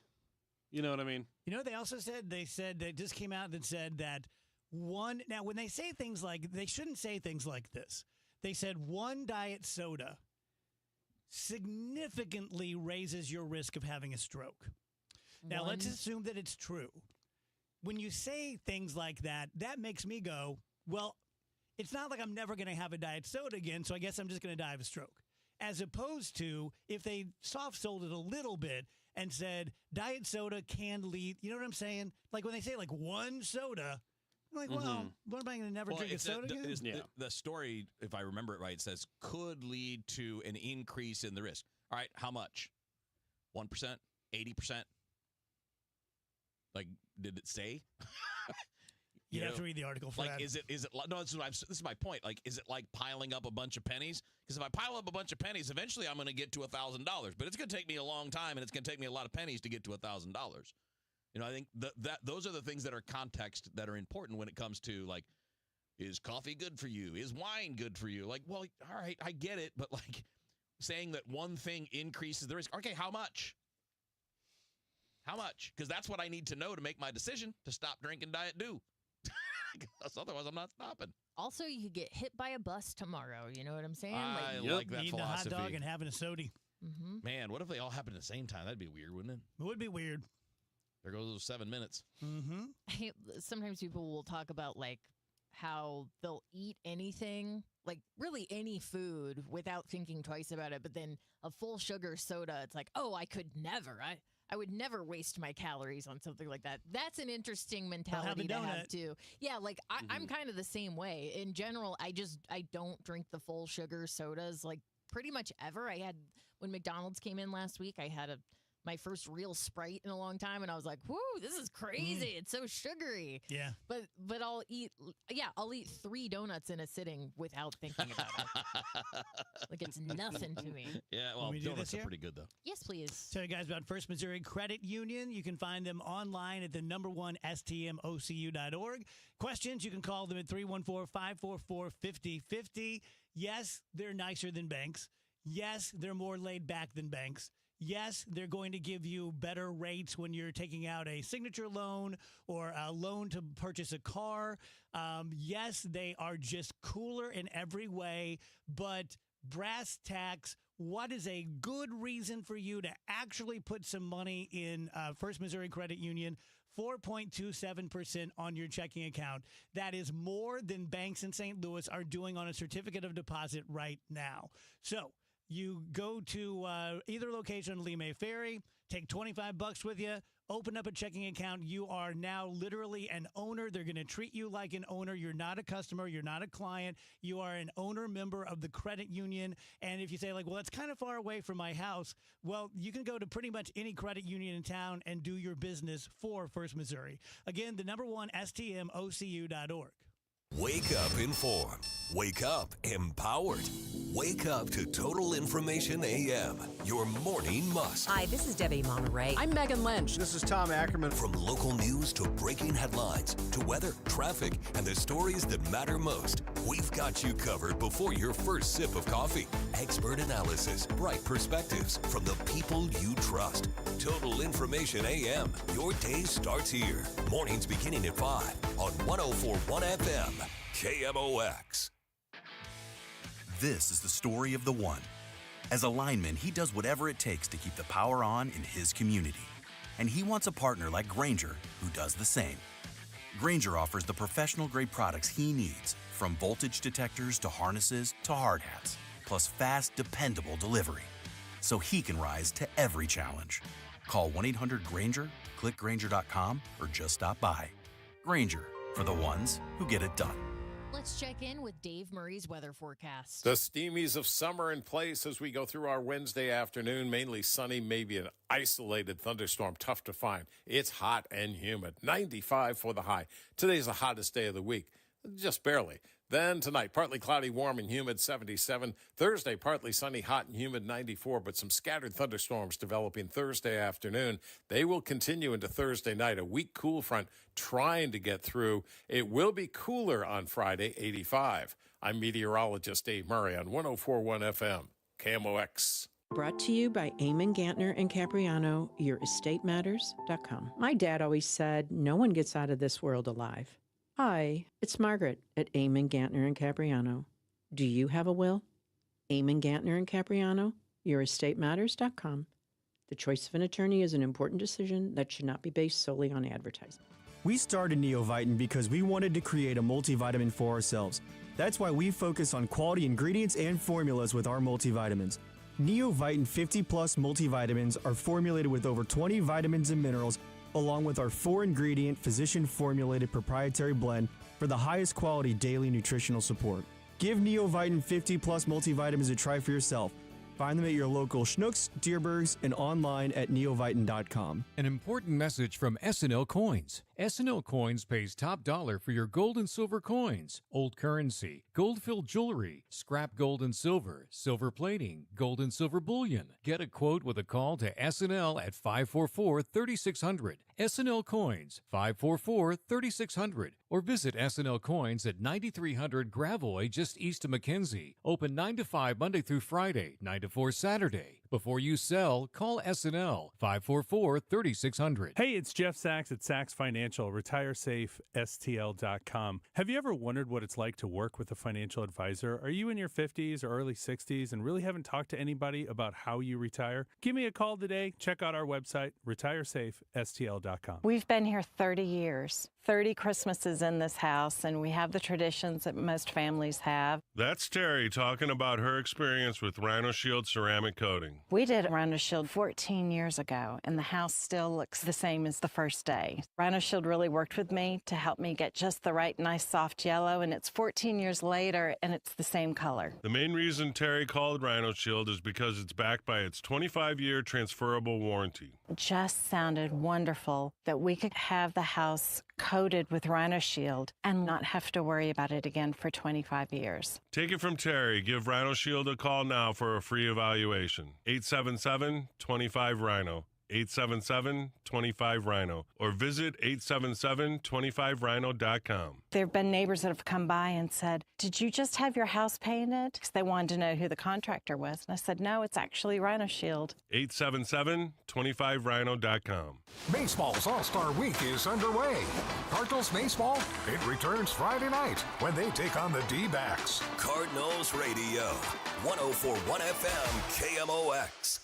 You know what I mean? You know what they also said? They said, they just came out and said that now when they say things like, they shouldn't say things like this. They said one diet soda significantly raises your risk of having a stroke. Now, let's assume that it's true. When you say things like that, that makes me go, well, it's not like I'm never going to have a diet soda again, so I guess I'm just going to die of a stroke. As opposed to if they soft-sold it a little bit and said diet soda can lead, you know what I'm saying? Like when they say like one soda, I'm like, well, what am I going to never drink a soda again? The story, if I remember it right, says could lead to an increase in the risk. All right, how much? 1%? 80%? Like, did it say? You have to read the article for that. Is it no, this is my point. Like, is it like piling up a bunch of pennies? Because if I pile up a bunch of pennies, eventually I'm going to get to $1,000. But it's going to take me a long time, and it's going to take me a lot of pennies to get to $1,000. You know, I think that those are the things that are context that are important when it comes to, like, is coffee good for you? Is wine good for you? Like, well, all right, I get it. But, like, saying that one thing increases the risk. Okay, how much? How much? Because that's what I need to know to make my decision to stop drinking Diet Dew. Because otherwise, I'm not stopping. Also, you could get hit by a bus tomorrow. You know what I'm saying? I like that eating philosophy. a hot dog and having a soda. Man, what if they all happened at the same time? That'd be weird, wouldn't it? It would be weird. There goes those 7 minutes. Sometimes people will talk about like how they'll eat anything, like really any food, without thinking twice about it. But then a full sugar soda, it's like, oh, I could never. I would never waste my calories on something like that. That's an interesting mentality to have too. Yeah, like I'm kind of the same way. In general, I don't drink the full sugar sodas like pretty much ever. When McDonald's came in last week, I had my first real Sprite in a long time, and I was like, "Whoo, this is crazy! It's so sugary." Yeah. But I'll eat 3 donuts in a sitting without thinking about it. Like it's nothing to me. Yeah, well, donuts are pretty good though. Yes, please. Tell you guys about First Missouri Credit Union. You can find them online at the #1 stmocu.org. Questions, you can call them at 314-544-5050. Yes, they're nicer than banks. Yes, they're more laid back than banks. Yes, they're going to give you better rates when you're taking out a signature loan or a loan to purchase a car. Yes, they are just cooler in every way, but brass tacks, what is a good reason for you to actually put some money in First Missouri Credit Union? 4.27% on your checking account. That is more than banks in St. Louis are doing on a certificate of deposit right now. So you go to either location on Lee May Ferry, take $25 with you, open up a checking account. You are now literally an owner. They're going to treat you like an owner. You're not a customer. You're not a client. You are an owner member of the credit union. And if you say like, well, it's kind of far away from my house, well, you can go to pretty much any credit union in town and do your business for First Missouri. Again, the #1 stmocu.org. Wake up informed. Wake up empowered. Wake up to Total Information AM, your morning must. Hi, this is Debbie Monterey. I'm Megan Lynch. This is Tom Ackerman. From local news to breaking headlines to weather, traffic, and the stories that matter most, we've got you covered before your first sip of coffee. Expert analysis, bright perspectives from the people you trust. Total Information AM. Your day starts here. Mornings beginning at 5 on 104.1 FM. KMOX. This is the story of the one. As a lineman, he does whatever it takes to keep the power on in his community. And he wants a partner like Grainger who does the same. Grainger offers the professional-grade products he needs, from voltage detectors to harnesses to hard hats, plus fast, dependable delivery, so he can rise to every challenge. Call 1-800-GRAINGER, click Grainger.com, or just stop by. Grainger, for the ones who get it done. Let's check in with Dave Murray's weather forecast. The steamies of summer in place as we go through our Wednesday afternoon. Mainly sunny, maybe an isolated thunderstorm. Tough to find. It's hot and humid. 95 for the high. Today's the hottest day of the week. Just barely. Then tonight, partly cloudy, warm and humid, 77. Thursday, partly sunny, hot and humid, 94. But some scattered thunderstorms developing Thursday afternoon. They will continue into Thursday night. A weak cool front trying to get through. It will be cooler on Friday, 85. I'm meteorologist Dave Murray on 104.1 FM, KMOX. Brought to you by Eamon Gantner and Capriano, YourEstateMatters.com. My dad always said, no one gets out of this world alive. Hi, it's Margaret at Eamon Gantner and Capriano. Do you have a will? Eamon Gantner and Capriano, YourEstateMatters.com. The choice of an attorney is an important decision that should not be based solely on advertising. We started Neovitin because we wanted to create a multivitamin for ourselves. That's why we focus on quality ingredients and formulas with our multivitamins. Neovitin 50 Plus multivitamins are formulated with over 20 vitamins and minerals, along with our 4-ingredient physician-formulated proprietary blend for the highest quality daily nutritional support. Give Neovitin 50 Plus multivitamins a try for yourself. Find them at your local Schnucks, Deerbergs, and online at neovitin.com. An important message from S&L Coins. S&L Coins pays top dollar for your gold and silver coins, old currency, gold-filled jewelry, scrap gold and silver, silver plating, gold and silver bullion. Get a quote with a call to S&L at 544-3600. S&L Coins, 544-3600. Or visit S&L Coins at 9300 Gravois, just east of McKenzie. Open 9 to 5 Monday through Friday, 9 to 4 Saturday. Before you sell, call S&L 544-3600. Hey, it's Jeff Sachs at Sachs Financial. RetireSafeSTL.com. Have you ever wondered what it's like to work with a financial advisor? Are you in your 50s or early 60s and really haven't talked to anybody about how you retire? Give me a call today. Check out our website, RetireSafeSTL.com. We've been here 30 years. 30 Christmases in this house, and we have the traditions that most families have. That's Terry talking about her experience with Rhino Shield ceramic coating. We did Rhino Shield 14 years ago, and the house still looks the same as the first day. Rhino Shield really worked with me to help me get just the right nice soft yellow, and it's 14 years later, and it's the same color. The main reason Terry called Rhino Shield is because it's backed by its 25-year transferable warranty. It just sounded wonderful that we could have the house coated with Rhino Shield and not have to worry about it again for 25 years. Take it from Terry. Give Rhino Shield a call now for a free evaluation. 877-25-RHINO. 877-25-RHINO. Or visit 877-25rhino.com. There have been neighbors that have come by and said, did you just have your house painted? Because they wanted to know who the contractor was. And I said, no, it's actually Rhino Shield. 877-25rhino.com. Baseball's All-Star Week is underway. Cardinals baseball, it returns Friday night when they take on the D-backs. Cardinals Radio, 104.1 FM, KMOX.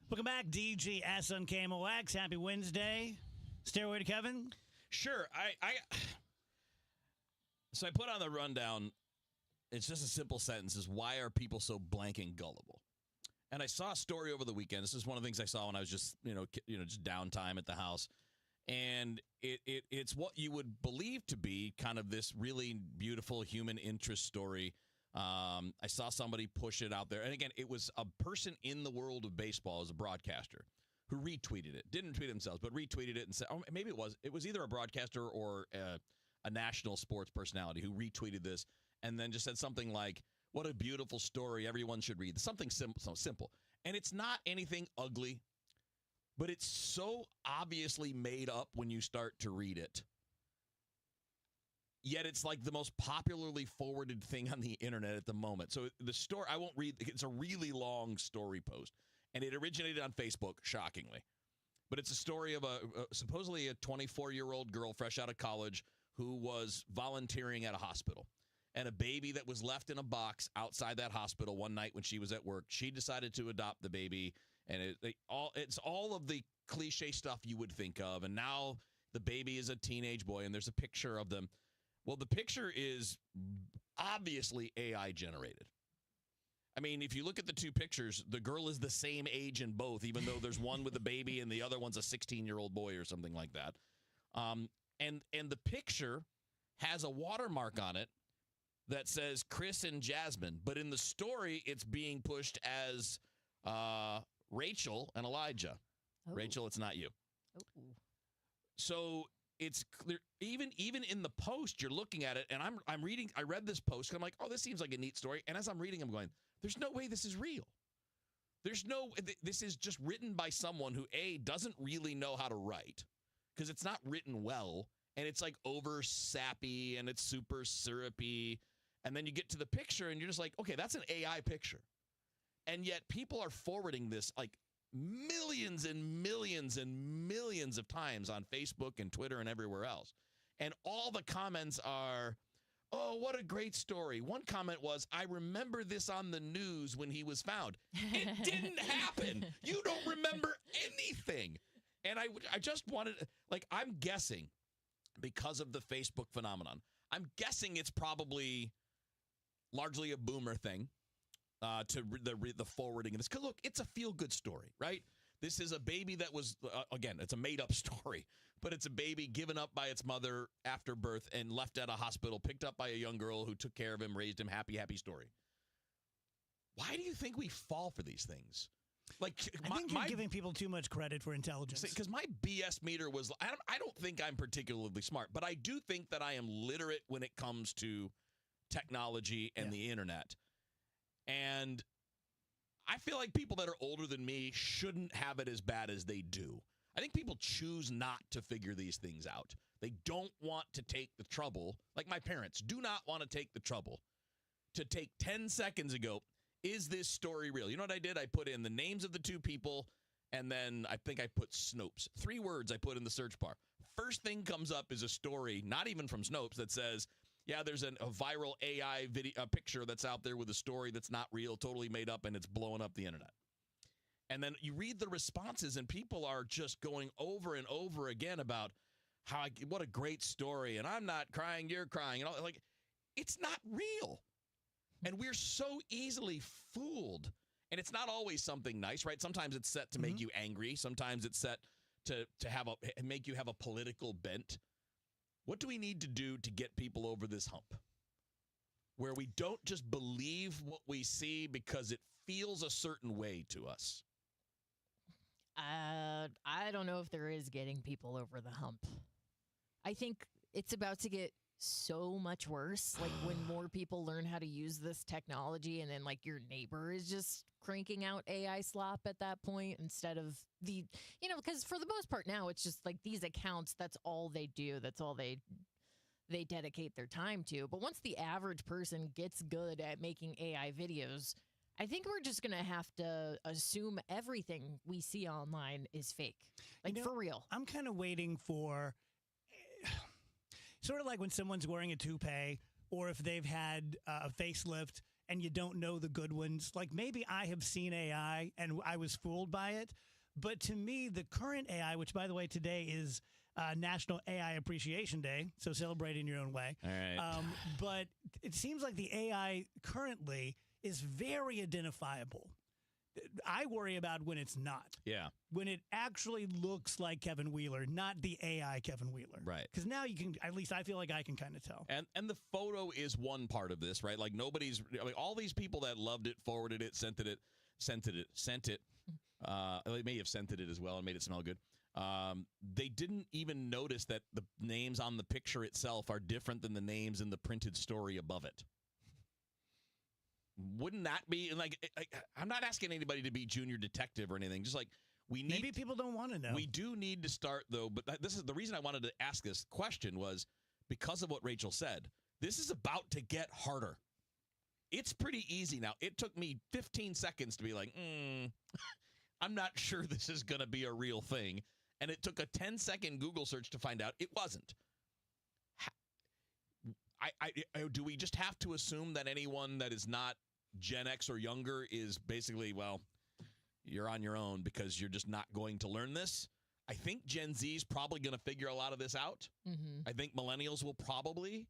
Welcome back, DGS on KMOX. Happy Wednesday. Stairway to Kevin? Sure. So I put on the rundown, it's just a simple sentence, is why are people so blank and gullible? And I saw a story over the weekend. This is one of the things I saw when I was just, just downtime at the house. And it's what you would believe to be kind of this really beautiful human interest story. I saw somebody push it out there. And again, it was a person in the world of baseball as a broadcaster who retweeted it. Didn't tweet it themselves, but retweeted it and said, oh, maybe it was either a broadcaster or a national sports personality who retweeted this and then just said something like, what a beautiful story. Everyone should read. Something simple. And it's not anything ugly, but it's so obviously made up when you start to read it. Yet it's like the most popularly forwarded thing on the internet at the moment. So the story, I won't read, it's a really long story post. And it originated on Facebook, shockingly. But it's a story of supposedly a 24-year-old girl fresh out of college who was volunteering at a hospital. And a baby that was left in a box outside that hospital one night when she was at work. She decided to adopt the baby. And it's all of the cliche stuff you would think of. And now the baby is a teenage boy, and there's a picture of them. Well, the picture is obviously AI generated. I mean, if you look at the two pictures, the girl is the same age in both, even though there's one with a baby and the other one's a 16-year-old boy or something like that. And the picture has a watermark on it that says Chris and Jasmine. But in the story, it's being pushed as Rachel and Elijah. Oh. Rachel, it's not you. Oh. So it's clear, even in the post, you're looking at it, and I'm reading. I read this post, and I'm like, oh, this seems like a neat story. And as I'm reading, I'm going, there's no way this is real. This is just written by someone who, A, doesn't really know how to write, because it's not written well, and it's like over sappy, and it's super syrupy. And then you get to the picture, and you're just like, okay, that's an AI picture. And yet people are forwarding this like millions and millions and millions of times on Facebook and Twitter and everywhere else. And all the comments are, oh, what a great story. One comment was, I remember this on the news when he was found. It didn't happen. You don't remember anything. And I just wanted, like, I'm guessing because of the Facebook phenomenon, I'm guessing it's probably largely a boomer thing. To the forwarding of this. Because, look, it's a feel-good story, right? This is a baby that was, again, it's a made-up story, but it's a baby given up by its mother after birth and left at a hospital, picked up by a young girl who took care of him, raised him, happy, happy story. Why do you think we fall for these things? Like, I think you're giving people too much credit for intelligence. Because my BS meter was, I don't think I'm particularly smart, but I do think that I am literate when it comes to technology and the internet. And I feel like people that are older than me shouldn't have it as bad as they do. I think people choose not to figure these things out. They don't want to take the trouble, like my parents do not want to take the trouble to take 10 seconds ago, is this story real? You know what I did? I put in the names of the two people, and then I think I put Snopes. 3 words I put in the search bar. First thing comes up is a story, not even from Snopes, that says, yeah, there's a viral AI video, picture that's out there with a story that's not real, totally made up, and it's blowing up the internet. And then you read the responses, and people are just going over and over again about what a great story, and I'm not crying, you're crying, and all, like, it's not real. And we're so easily fooled. And it's not always something nice, right? Sometimes it's set to make you angry. Sometimes it's set to make you have a political bent. What do we need to do to get people over this hump? Where we don't just believe what we see because it feels a certain way to us. I don't know if there is getting people over the hump. I think it's about to get so much worse. Like when more people learn how to use this technology, and then like your neighbor is just cranking out AI slop at that point instead of because for the most part now it's just like these accounts, that's all they do. That's all they dedicate their time to. But once the average person gets good at making AI videos, I think we're just going to have to assume everything we see online is fake. Like, for real. I'm kind of waiting for sort of like when someone's wearing a toupee, or if they've had a facelift and you don't know the good ones. Like maybe I have seen AI and I was fooled by it. But to me, the current AI, which by the way, today is National AI Appreciation Day, so celebrate in your own way. All right. But it seems like the AI currently is very identifiable. I worry about when it's not. Yeah. When it actually looks like Kevin Wheeler, not the AI Kevin Wheeler. Right. Because now you can, at least I feel like I can kind of tell. And the photo is one part of this, right? Like all these people that loved it, forwarded it, sent it. They may have sent it as well and made it smell good. They didn't even notice that the names on the picture itself are different than the names in the printed story above it. Wouldn't that be like? I'm not asking anybody to be junior detective or anything. Just like maybe people don't want to know. We do need to start though. But this is the reason I wanted to ask this question was because of what Rachel said. This is about to get harder. It's pretty easy now. It took me 15 seconds to be like, I'm not sure this is going to be a real thing. And it took a 10-second Google search to find out it wasn't. Do we just have to assume that anyone that is not Gen X or younger is basically, well, you're on your own because you're just not going to learn this? I think Gen Z is probably going to figure a lot of this out. Mm-hmm. I think millennials will probably,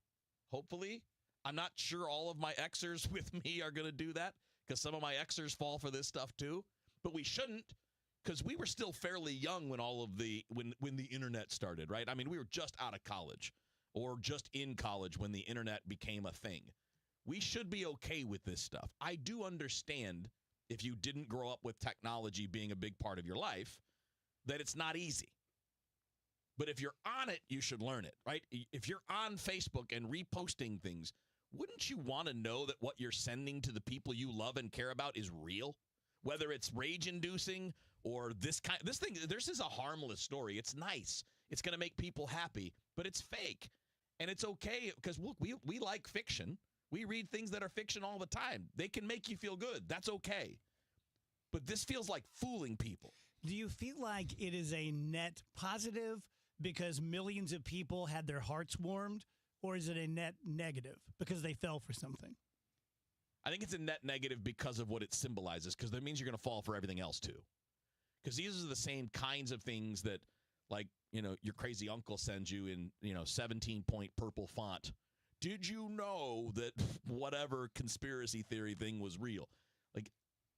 hopefully. I'm not sure all of my Xers with me are going to do that because some of my Xers fall for this stuff too. But we shouldn't because we were still fairly young when when the internet started, right? I mean, we were just out of college or just in college when the internet became a thing. We should be okay with this stuff. I do understand if you didn't grow up with technology being a big part of your life, that it's not easy. But if you're on it, you should learn it, right? If you're on Facebook and reposting things, wouldn't you want to know that what you're sending to the people you love and care about is real? Whether it's rage-inducing or this is a harmless story. It's nice. It's going to make people happy, but it's fake. And it's okay because, look, we like fiction. We read things that are fiction all the time. They can make you feel good. That's okay. But this feels like fooling people. Do you feel like it is a net positive because millions of people had their hearts warmed, or is it a net negative because they fell for something? I think it's a net negative because of what it symbolizes, because that means you're going to fall for everything else too. Because these are the same kinds of things that, like, your crazy uncle sends you in, 17-point purple font. Did you know that whatever conspiracy theory thing was real? Like,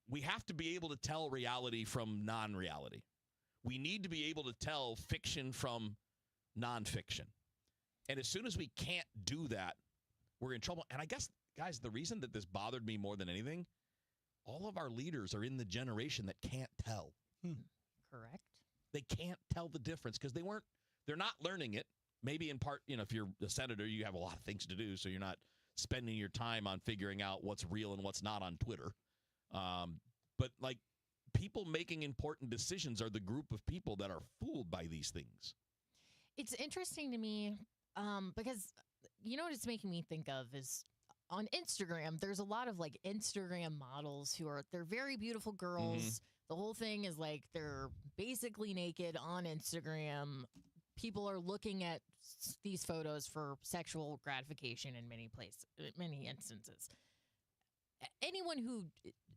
we have to be able to tell reality from non-reality. We need to be able to tell fiction from nonfiction. And as soon as we can't do that, we're in trouble. And I guess, guys, the reason that this bothered me more than anything, all of our leaders are in the generation that can't tell. Correct. They can't tell the difference because they're not learning it. Maybe in part, if you're a senator, you have a lot of things to do, so you're not spending your time on figuring out what's real and what's not on Twitter. But like people making important decisions are the group of people that are fooled by these things. It's interesting to me because what it's making me think of is on Instagram, there's a lot of like Instagram models they're very beautiful girls. Mm-hmm. The whole thing is like they're basically naked on Instagram. People are looking at these photos for sexual gratification in many instances. Anyone who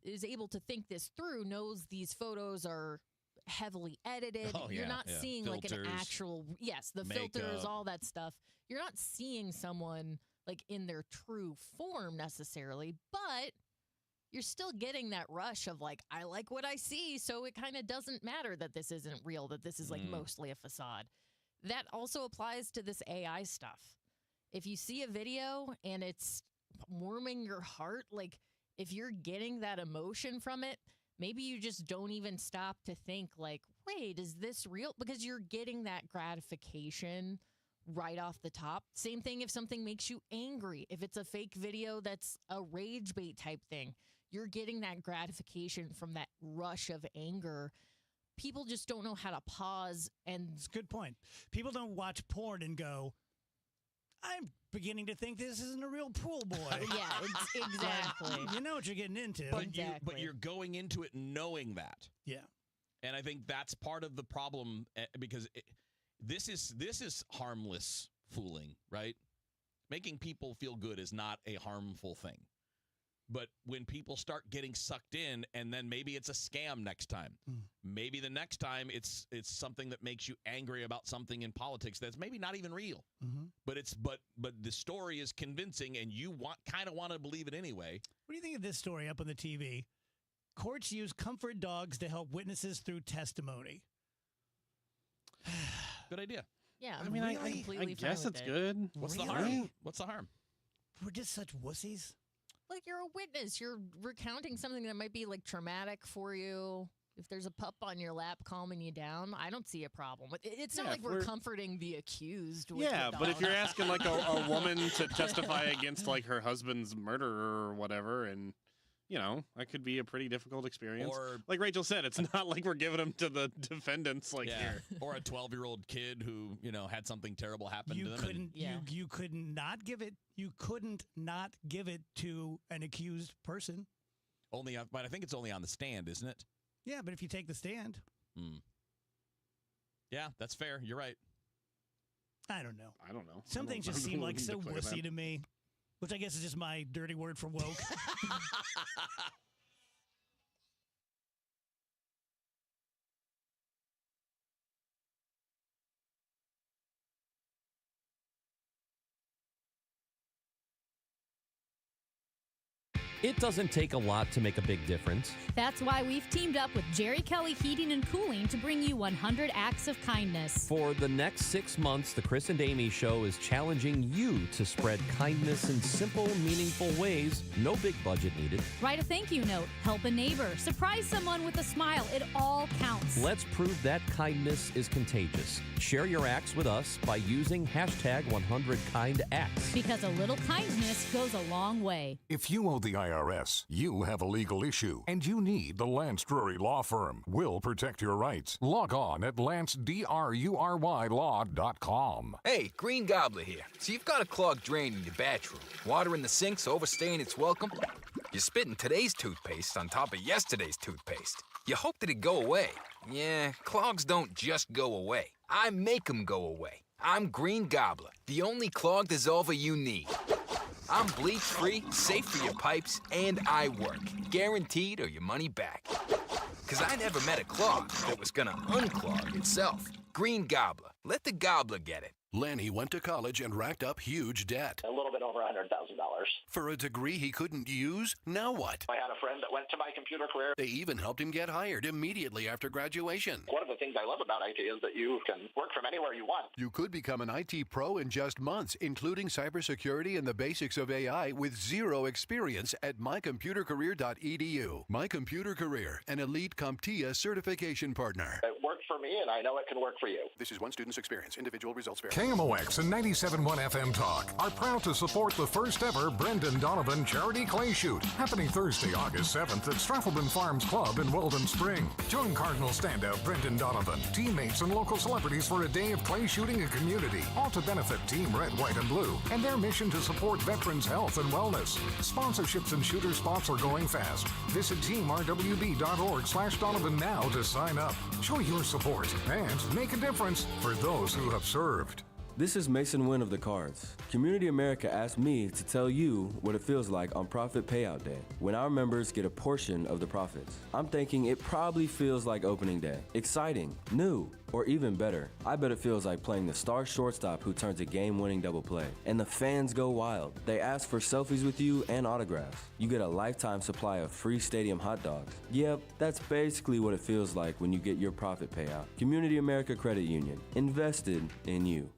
is able to think this through knows these photos are heavily edited. Oh, You're not seeing filters, like an actual, the makeup. filters, all that stuff. You're not seeing someone like in their true form necessarily, but you're still getting that rush of like, I like what I see, so it kind of doesn't matter that this isn't real, that this is like mostly a facade. That also applies to this AI stuff. If you see a video and it's warming your heart, like if you're getting that emotion from it, maybe you just don't even stop to think like, wait, is this real? Because you're getting that gratification right off the top. Same thing if something makes you angry. If it's a fake video that's a rage bait type thing, you're getting that gratification from that rush of anger. People just don't know how to pause. And it's a good point. People don't watch porn and go, I'm beginning to think this isn't a real pool boy. Exactly. You know what you're getting into. But you're going into it knowing that. Yeah. And I think that's part of the problem because this is harmless fooling, right? Making people feel good is not a harmful thing. But when people start getting sucked in, and then maybe it's a scam next time, maybe the next time it's something that makes you angry about something in politics that's maybe not even real. But the story is convincing, and you kind of want to believe it anyway. What do you think of this story up on the TV? Courts use comfort dogs to help witnesses through testimony. Good idea. Yeah, I mean, really I completely guess fine with it's it. good. What's the Really? harm? What's the harm? We're just such wussies. Like, you're a witness. You're recounting something that might be like traumatic for you. If there's a pup on your lap calming you down, I don't see a problem. It's not Yeah, like if we're we're- comforting the accused. With Yeah, the but if dog. you're asking like a woman to testify against like her husband's murderer or whatever, and that could be a pretty difficult experience. Or like Rachel said, it's not like we're giving them to the defendants. Like here, or a 12-year-old kid who had something terrible happen You to them. couldn't. You could not give it. You couldn't not give it to an accused person. But I think it's only on the stand, isn't it? Yeah, but if you take the stand, yeah, that's fair. You're right. I don't know. Some I things don't- just I seem don't like so declare wussy that. to me, which I guess is just my dirty word for woke. It doesn't take a lot to make a big difference. That's why we've teamed up with Jerry Kelly Heating and Cooling to bring you 100 acts of kindness. For the next 6 months, the Chris and Amy Show is challenging you to spread kindness in simple, meaningful ways. No big budget needed. Write a thank you note, help a neighbor, surprise someone with a smile. It all counts. Let's prove that kindness is contagious. Share your acts with us by using hashtag 100KindActs. Because a little kindness goes a long way. If you owe the IRS, you have a legal issue, and you need the Lance Drury Law Firm. We'll protect your rights. Log on at LanceDruryLaw.com. Hey, Green Gobbler here. So you've got a clogged drain in your bathroom. Water in the sink's overstaying its welcome. You're spitting today's toothpaste on top of yesterday's toothpaste. You hope that it go away. Yeah, clogs don't just go away. I make them go away. I'm Green Gobbler, the only clog dissolver you need. I'm bleach-free, safe for your pipes, and I work. Guaranteed or your money back. Because I never met a clog that was gonna unclog itself. Green Gobbler. Let the gobbler get it. Lanny went to college and racked up huge debt. A little bit over $100,000. For a degree he couldn't use? Now what? I had a friend that went to My Computer Career. They even helped him get hired immediately after graduation. One of the things I love about IT is that you can work from anywhere you want. You could become an IT pro in just months, including cybersecurity and the basics of AI with zero experience at mycomputercareer.edu. My Computer Career, an elite CompTIA certification partner. It worked for me, and I know it can work for you. This is one student's experience. Individual results vary. KMOX and 97.1 FM Talk are proud to support the first ever Brendan Donovan Charity Clay Shoot, happening Thursday, August 7th at Staffelman Farms Club in Weldon Spring. Join Cardinal standout Brendan Donovan, teammates, and local celebrities for a day of clay shooting and community, all to benefit Team Red, White, and Blue and their mission to support veterans' health and wellness. Sponsorships and shooter spots are going fast. Visit teamrwb.org/Donovan now to sign up. Show your support and make a difference for those who have served. This is Mason Wynn of the Cards. Community America asked me to tell you what it feels like on Profit Payout Day, when our members get a portion of the profits. I'm thinking it probably feels like opening day. Exciting, new, or even better. I bet it feels like playing the star shortstop who turns a game-winning double play. And the fans go wild. They ask for selfies with you and autographs. You get a lifetime supply of free stadium hot dogs. Yep, that's basically what it feels like when you get your profit payout. Community America Credit Union. Invested in you.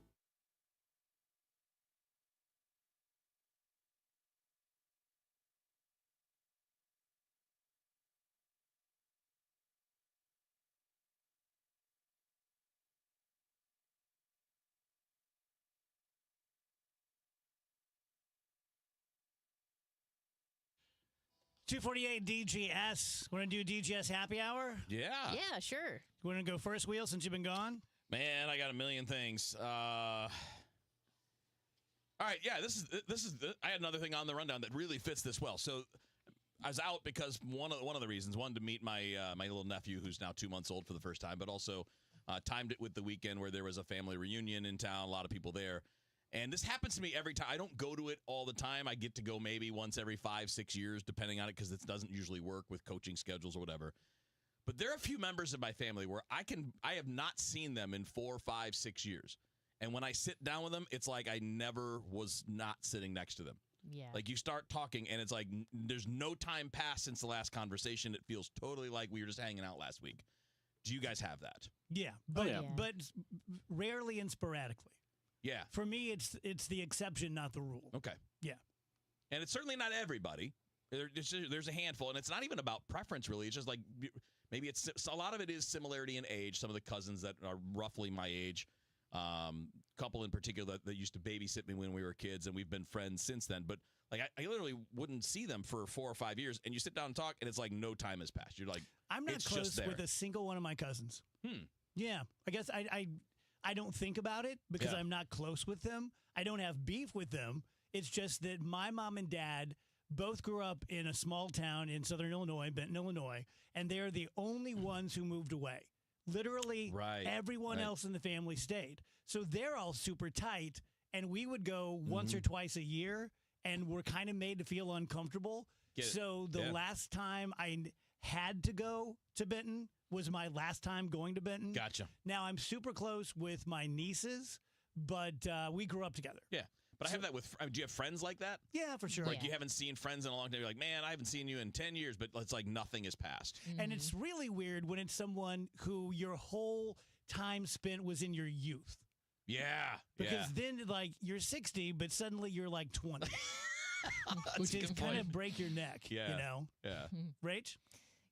.248 DGS. Want to do DGS happy hour? Yeah. Yeah, sure. You want to go first, Wheel, since you've been gone? Man, I got a million things. All right, yeah, this is. I had another thing on the rundown that really fits this well. So I was out because one of the reasons, one, to meet my my little nephew who's now 2 months old for the first time, but also timed it with the weekend where there was a family reunion in town, a lot of people there. And this happens to me every time. I don't go to it all the time. I get to go maybe once every 5-6 years, depending on it, because it doesn't usually work with coaching schedules or whatever. But there are a few members of my family where I have not seen them in 4, 5, 6 years. And when I sit down with them, it's like I never was not sitting next to them. Yeah. Like you start talking and it's like there's no time passed since the last conversation. It feels totally like we were just hanging out last week. Do you guys have that? Yeah, but rarely and sporadically. Yeah. For me, it's the exception, not the rule. Okay. Yeah. And it's certainly not everybody. There's a handful, and it's not even about preference, really. It's just like maybe it's a lot of it is similarity in age. Some of the cousins that are roughly my age, couple in particular that used to babysit me when we were kids, and we've been friends since then. But like I literally wouldn't see them for 4 or 5 years, and you sit down and talk, and it's like no time has passed. You're like, I'm not it's close just there. with a single one of my cousins. Yeah, I guess I don't think about it because I'm not close with them. I don't have beef with them. It's just that my mom and dad both grew up in a small town in southern Illinois, Benton, Illinois, and they're the only ones who moved away. Literally, everyone else in the family stayed. So they're all super tight, and we would go once or twice a year, and we're kind of made to feel uncomfortable. So the last time I had to go to Benton was my last time going to Benton. Gotcha. Now, I'm super close with my nieces, but we grew up together. Yeah. But I have that with, do you have friends like that? Yeah, for sure. Like you haven't seen friends in a long time. You're like, man, I haven't seen you in 10 years, but it's like nothing has passed. And it's really weird when it's someone who your whole time spent was in your youth. Yeah. Because then, like, you're 60, but suddenly you're like 20. Which is kind of break your neck, you know? Yeah. Rach?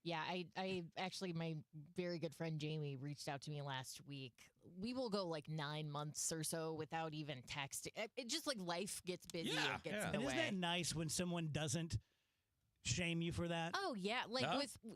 Yeah, I actually, my very good friend Jamie reached out to me last week. We will go like 9 months or so without even texting. It just like life gets busy. It gets in the And isn't way. that nice when someone doesn't shame you for that? Oh yeah, like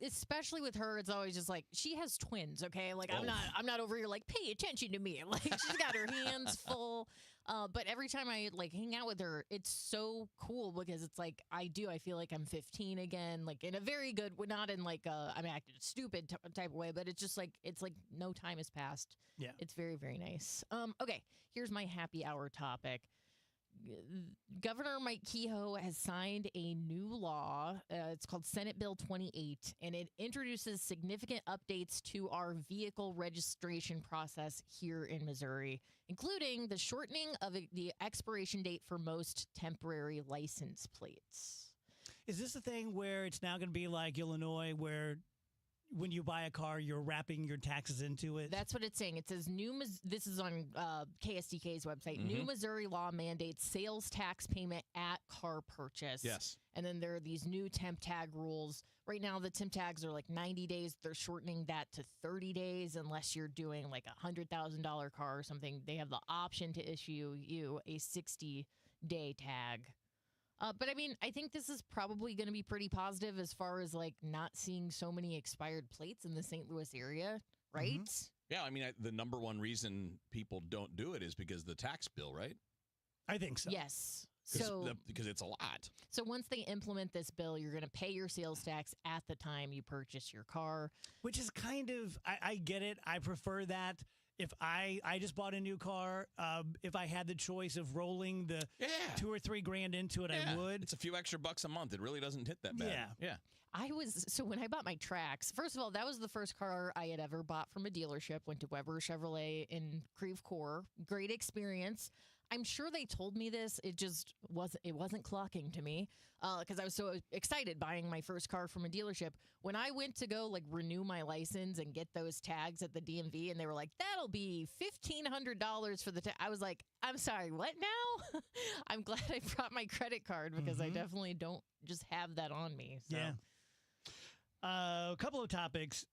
especially with her, it's always just like she has twins. Okay, like I'm not over here like pay attention to me. Like she's got her hands full. But every time I like hang out with her, it's so cool because it's like I feel like I'm 15 again, like in a very good, not in like I'm acting stupid type of way, but it's just like it's like no time has passed. Yeah, it's very, very nice. Okay, here's my happy hour topic. Governor Mike Kehoe has signed a new law. It's called Senate Bill 28, and it introduces significant updates to our vehicle registration process here in Missouri, including the shortening of the expiration date for most temporary license plates. Is this a thing where it's now going to be like Illinois, where when you buy a car, you're wrapping your taxes into it? That's what it's saying. It says this is on KSDK's website. New Missouri law mandates sales tax payment at car purchase. Yes. And then there are these new temp tag rules. Right now, the temp tags are like 90 days. They're shortening that to 30 days unless you're doing like a $100,000 car or something. They have the option to issue you a 60-day tag. But I mean, I think this is probably going to be pretty positive as far as like not seeing so many expired plates in the St. Louis area, right? Yeah, I mean, the number one reason people don't do it is because of the tax bill, right? I think so. Yes. Because it's a lot. So once they implement this bill, you're going to pay your sales tax at the time you purchase your car. Which is kind of, I get it. I prefer that. If I just bought a new car, if I had the choice of rolling the $2 or $3 grand into it, I would. It's a few extra bucks a month. It really doesn't hit that bad. Yeah. So when I bought my Trax, first of all, that was the first car I had ever bought from a dealership. Went to Weber Chevrolet in Creve Coeur. Great experience. I'm sure they told me this. It just wasn't clocking to me because I was so excited buying my first car from a dealership. When I went to go like renew my license and get those tags at the DMV, and they were like, "That'll be $1,500 for the tag." I was like, "I'm sorry, what now?" I'm glad I brought my credit card because I definitely don't just have that on me. So. Yeah. A couple of topics.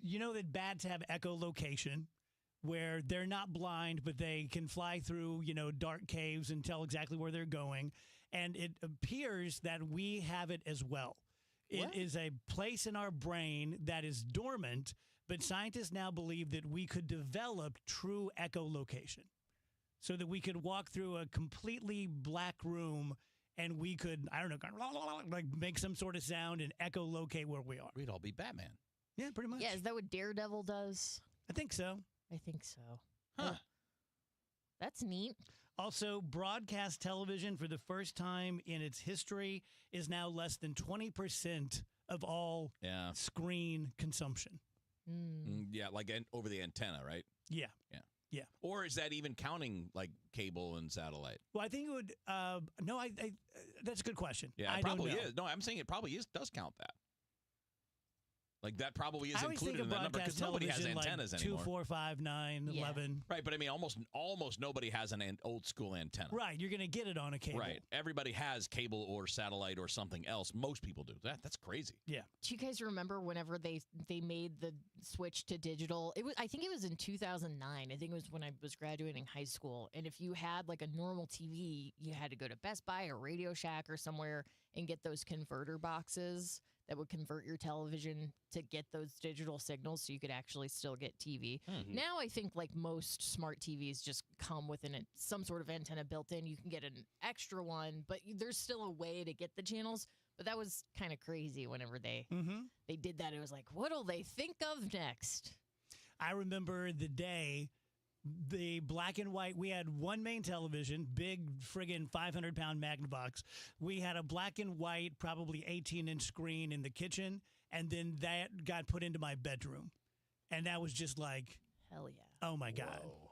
You know that bats have echolocation, where they're not blind, but they can fly through, dark caves and tell exactly where they're going. And it appears that we have it as well. It is a place in our brain that is dormant, but scientists now believe that we could develop true echolocation so that we could walk through a completely black room and we could, I don't know, like make some sort of sound and echolocate where we are. We'd all be Batman. Yeah, pretty much. Yeah, is that what Daredevil does? I think so. I think so. Huh. That's neat. Also, broadcast television for the first time in its history is now less than 20% of all screen consumption. Yeah, like over the antenna, right? Yeah. Yeah. Yeah. Or is that even counting like cable and satellite? Well, I think it would. No, that's a good question. Yeah, I it probably don't know. is. No, I'm saying it probably does count that. Like that probably is I always included think in of that number because nobody has broadcast antennas television, like anymore. 2, 4, 5, 9, 11. Right, but I mean, almost nobody has an old school antenna. Right, you're going to get it on a cable. Right, everybody has cable or satellite or something else. Most people do. That's crazy. Yeah. Do you guys remember whenever they made the switch to digital? I think it was in 2009. I think it was when I was graduating high school. And if you had like a normal TV, you had to go to Best Buy or Radio Shack or somewhere and get those converter boxes that would convert your television to get those digital signals so you could actually still get TV. Mm-hmm. Now I think like most smart TVs just come with some sort of antenna built in. You can get an extra one, but there's still a way to get the channels. But that was kind of crazy whenever they did that. It was like, what'll they think of next? I remember the day the black and white, we had one main television, big friggin' 500-pound Magnavox. We had a black and white, probably 18-inch screen in the kitchen, and then that got put into my bedroom. And that was just like, hell yeah. Oh, my God. Whoa.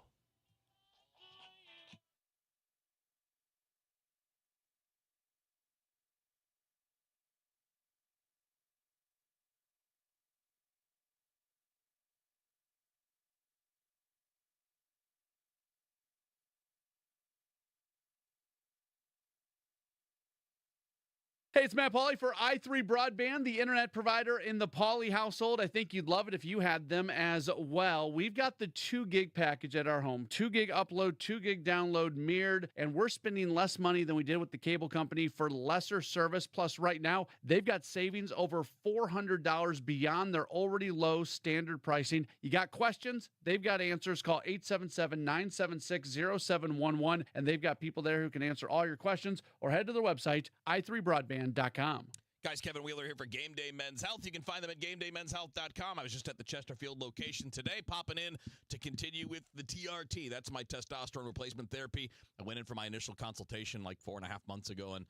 Hey, it's Matt Pauley for i3 Broadband, the internet provider in the Pauley household. I think you'd love it if you had them as well. We've got the 2 gig package at our home, 2 gig upload, 2 gig download mirrored, and we're spending less money than we did with the cable company for lesser service. Plus, right now, they've got savings over $400 beyond their already low standard pricing. You got questions? They've got answers. Call 877-976-0711, and they've got people there who can answer all your questions, or head to their website, i3broadband.com. Guys, Kevin Wheeler here for Game Day Men's Health. You can find them at GameDayMen'sHealth.com. I was just at the Chesterfield location today, popping in to continue with the TRT. That's my testosterone replacement therapy. I went in for my initial consultation like 4.5 months ago and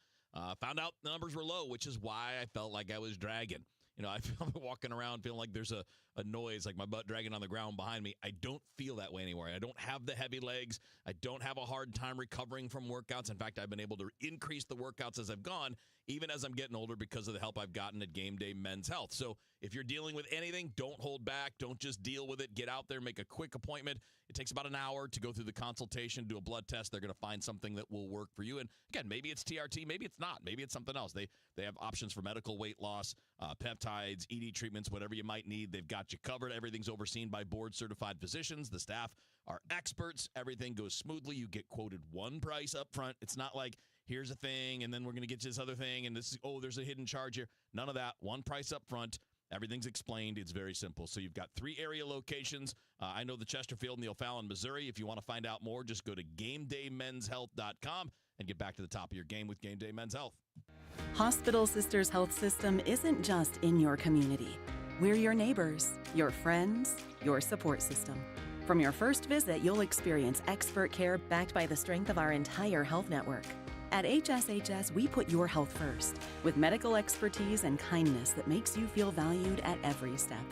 found out the numbers were low, which is why I felt like I was dragging. You know, I'm walking around feeling like there's a noise, like my butt dragging on the ground behind me. I don't feel that way anymore. I don't have the heavy legs. I don't have a hard time recovering from workouts. In fact, I've been able to increase the workouts as I've gone, even as I'm getting older because of the help I've gotten at Game Day Men's Health. So if you're dealing with anything, don't hold back. Don't just deal with it. Get out there, make a quick appointment. It takes about an hour to go through the consultation, do a blood test. They're going to find something that will work for you. And again, maybe it's TRT, maybe it's not. Maybe it's something else. They have options for medical weight loss, peptides, ED treatments, whatever you might need. They've got you covered. Everything's overseen by board-certified physicians. The staff are experts. Everything goes smoothly. You get quoted one price up front. It's not like, here's a thing, and then we're going to get you this other thing, and this is, there's a hidden charge here. None of that. One price up front. Everything's explained. It's very simple. So you've got 3 area locations. I know the Chesterfield and the O'Fallon, Missouri. If you want to find out more, just go to GameDayMen'sHealth.com and get back to the top of your game with Game Day Men's Health. Hospital Sisters Health System isn't just in your community. We're your neighbors, your friends, your support system. From your first visit, you'll experience expert care backed by the strength of our entire health network. At HSHS, we put your health first, with medical expertise and kindness that makes you feel valued at every step.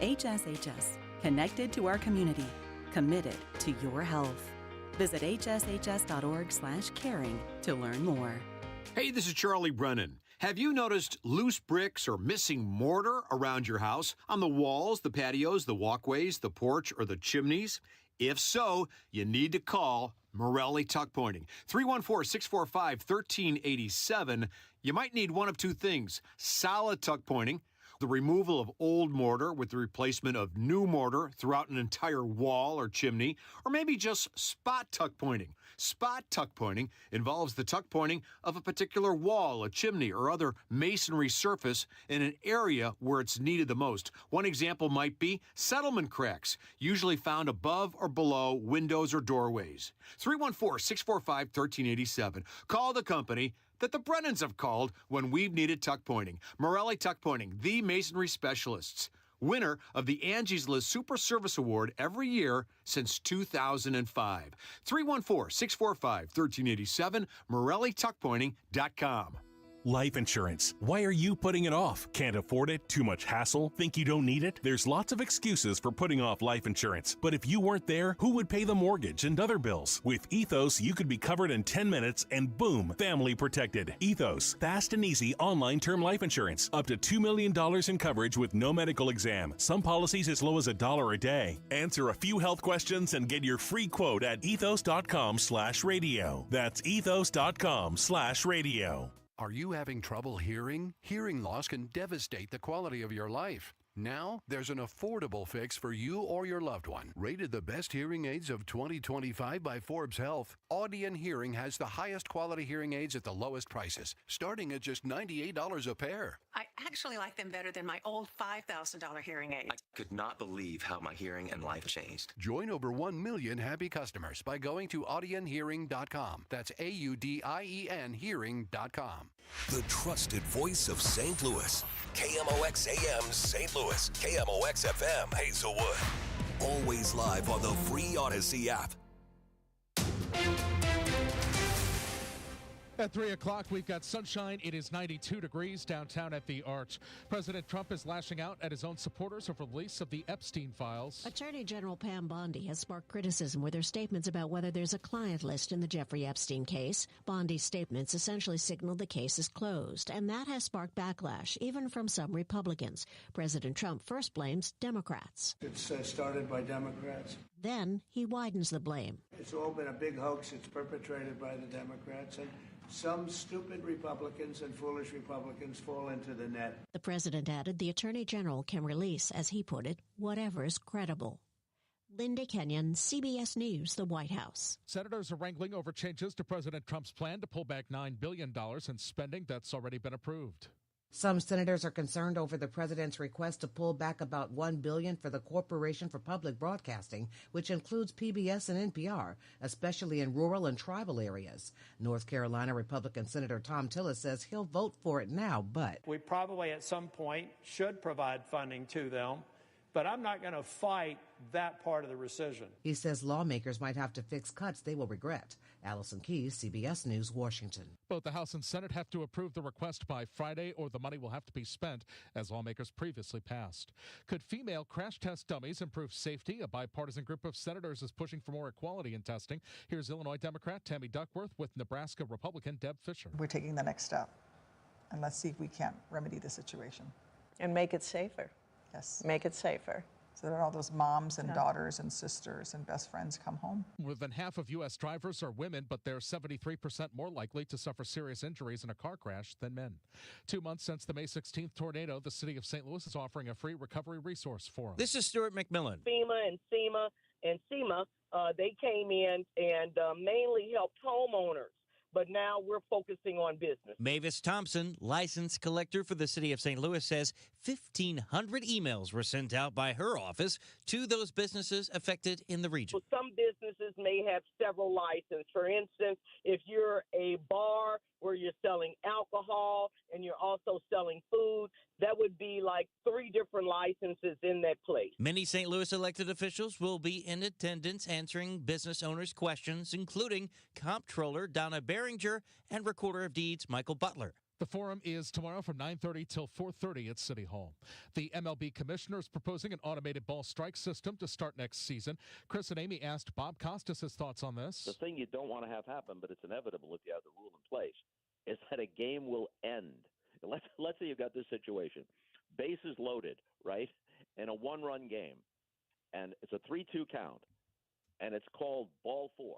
HSHS, connected to our community, committed to your health. Visit hshs.org/caring to learn more. Hey, this is Charlie Brennan. Have you noticed loose bricks or missing mortar around your house, on the walls, the patios, the walkways, the porch, or the chimneys? If so, you need to call Morelli Tuck Pointing. 314-645-1387. You might need one of 2 things: solid tuck pointing, the removal of old mortar with the replacement of new mortar throughout an entire wall or chimney, or maybe just spot tuck pointing. Spot tuck pointing involves the tuck pointing of a particular wall, a chimney, or other masonry surface in an area where it's needed the most. One example might be settlement cracks, usually found above or below windows or doorways. 314-645-1387. Call the company that the Brennans have called when we've needed tuck pointing. Morelli Tuck Pointing, the masonry specialists. winner of the Angie's List Super Service Award every year since 2005. 314-645-1387, MorelliTuckPointing.com. Life insurance. Why are you putting it off? Can't afford it? Too much hassle? Think you don't need it? There's lots of excuses for putting off life insurance. But if you weren't there, who would pay the mortgage and other bills? With Ethos, you could be covered in 10 minutes and boom, family protected. Ethos, fast and easy online term life insurance. Up to $2 million in coverage with no medical exam. Some policies as low as $1 a day. Answer a few health questions and get your free quote at ethos.com/radio. That's ethos.com/radio. Are you having trouble hearing? Hearing loss can devastate the quality of your life. Now, there's an affordable fix for you or your loved one. Rated the best hearing aids of 2025 by Forbes Health, Audion Hearing has the highest quality hearing aids at the lowest prices, starting at just $98 a pair. I actually like them better than my old $5,000 hearing aid. I could not believe how my hearing and life changed. Join over 1 million happy customers by going to audionhearing.com. That's AUDIEN hearing.com. The trusted voice of St. Louis. KMOX AM St. Louis. KMOX FM Hazelwood. Always live on the free Odyssey app. At 3 o'clock, we've got sunshine. It is 92 degrees downtown at the Arch. President Trump is lashing out at his own supporters over the release of the Epstein files. Attorney General Pam Bondi has sparked criticism with her statements about whether there's a client list in the Jeffrey Epstein case. Bondi's statements essentially signaled the case is closed, and that has sparked backlash, even from some Republicans. President Trump first blames Democrats. It's started by Democrats. Then he widens the blame. It's all been a big hoax. It's perpetrated by the Democrats, and some stupid Republicans and foolish Republicans fall into the net. The president added the attorney general can release, as he put it, whatever's credible. Linda Kenyon, CBS News, the White House. Senators are wrangling over changes to President Trump's plan to pull back $9 billion in spending that's already been approved. Some senators are concerned over the president's request to pull back about $1 billion for the Corporation for Public Broadcasting, which includes PBS and NPR, especially in rural and tribal areas. North Carolina Republican Senator Tom Tillis says he'll vote for it now, but we probably at some point should provide funding to them, but I'm not going to fight that part of the rescission. He says lawmakers might have to fix cuts they will regret. Allison Keyes, CBS News, Washington. Both the House and Senate have to approve the request by Friday, or the money will have to be spent, as lawmakers previously passed. Could female crash test dummies improve safety? A bipartisan group of senators is pushing for more equality in testing. Here's Illinois Democrat Tammy Duckworth with Nebraska Republican Deb Fischer. We're taking the next step, and let's see if we can't remedy the situation. And make it safer. Yes. Make it safer. So that all those moms and daughters and sisters and best friends come home. More than half of U.S. drivers are women, but they're 73% more likely to suffer serious injuries in a car crash than men. 2 months since the May 16th tornado, the city of St. Louis is offering a free recovery resource forum. This is Stuart McMillan. FEMA and SEMA, they came in and mainly helped homeowners. But now we're focusing on business. Mavis Thompson, license collector for the city of St. Louis, says 1,500 emails were sent out by her office to those businesses affected in the region. Well, some businesses may have several licenses. For instance, if you're a bar where you're selling alcohol and you're also selling food, that would be like 3 different licenses in that place. Many St. Louis elected officials will be in attendance answering business owners' questions, including Comptroller Donna Behringer and Recorder of Deeds Michael Butler. The forum is tomorrow from 9:30 till 4:30 at City Hall. The MLB commissioner is proposing an automated ball strike system to start next season. Chris and Amy asked Bob Costas his thoughts on this. The thing you don't want to have happen, but it's inevitable if you have the rule in place, is that a game will end. Let's say you've got this situation. Bases loaded, right, in a one-run game, and it's a 3-2 count, and it's called ball 4.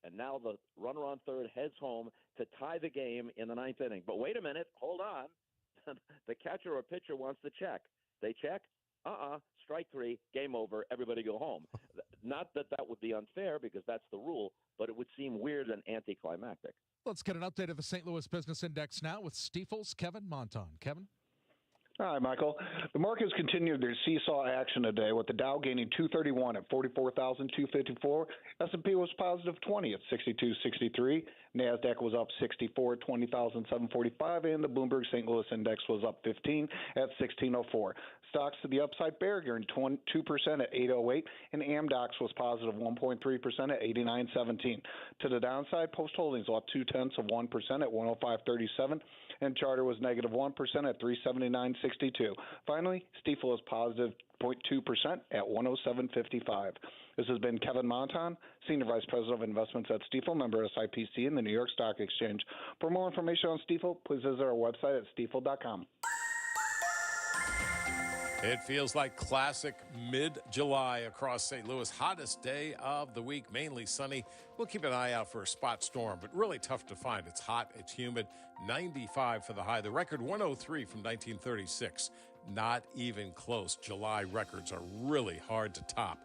And now the runner on third heads home to tie the game in the 9th inning. But wait a minute, hold on. The catcher or pitcher wants to check. They check. Strike 3, game over, everybody go home. Not that that would be unfair because that's the rule, but it would seem weird and anticlimactic. Let's get an update of the St. Louis Business Index now with Stifel's Kevin Monton. Kevin? Hi, Michael. The markets continued their seesaw action today, with the Dow gaining 231 at 44,254. S&P was positive 20 at 6263. NASDAQ was up 64 at 20,745, and the Bloomberg St. Louis Index was up 15 at 1604. Stocks to the upside, Bear gained 2% at 808, and Amdocs was positive 1.3% at 89.17. To the downside, Post Holdings lost 0.2% at 105.37, and Charter was negative 1% at 379.62. Finally, Stifel is positive 0.2% at 107.55. This has been Kevin Monton, Senior Vice President of Investments at Stifel, member SIPC in the New York Stock Exchange. For more information on Stifel, please visit our website at stifel.com. It feels like classic mid-July across St. Louis. Hottest day of the week, mainly sunny. We'll keep an eye out for a spot storm, but really tough to find. It's hot, it's humid. 95 for the high. The record 103 from 1936. Not even close. July records are really hard to top.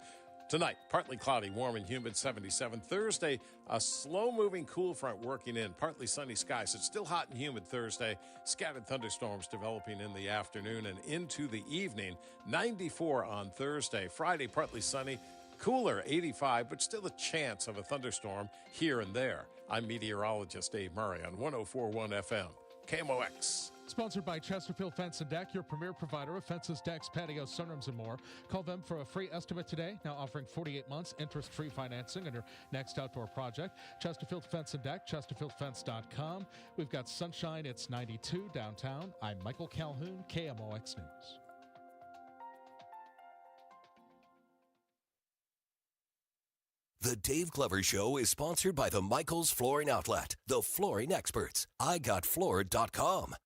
Tonight, partly cloudy, warm and humid, 77. Thursday, a slow-moving cool front working in, partly sunny skies. It's still hot and humid Thursday. Scattered thunderstorms developing in the afternoon and into the evening. 94 on Thursday. Friday, partly sunny, cooler, 85, but still a chance of a thunderstorm here and there. I'm meteorologist Dave Murray on 104.1 FM, KMOX. Sponsored by Chesterfield Fence and Deck, your premier provider of fences, decks, patios, sunrooms, and more. Call them for a free estimate today. Now offering 48 months interest-free financing on your next outdoor project. Chesterfield Fence and Deck, chesterfieldfence.com. We've got sunshine. It's 92 downtown. I'm Michael Calhoun, KMOX News. The Dave Glover Show is sponsored by the Michaels Flooring Outlet, the flooring experts. IGotFloored.com.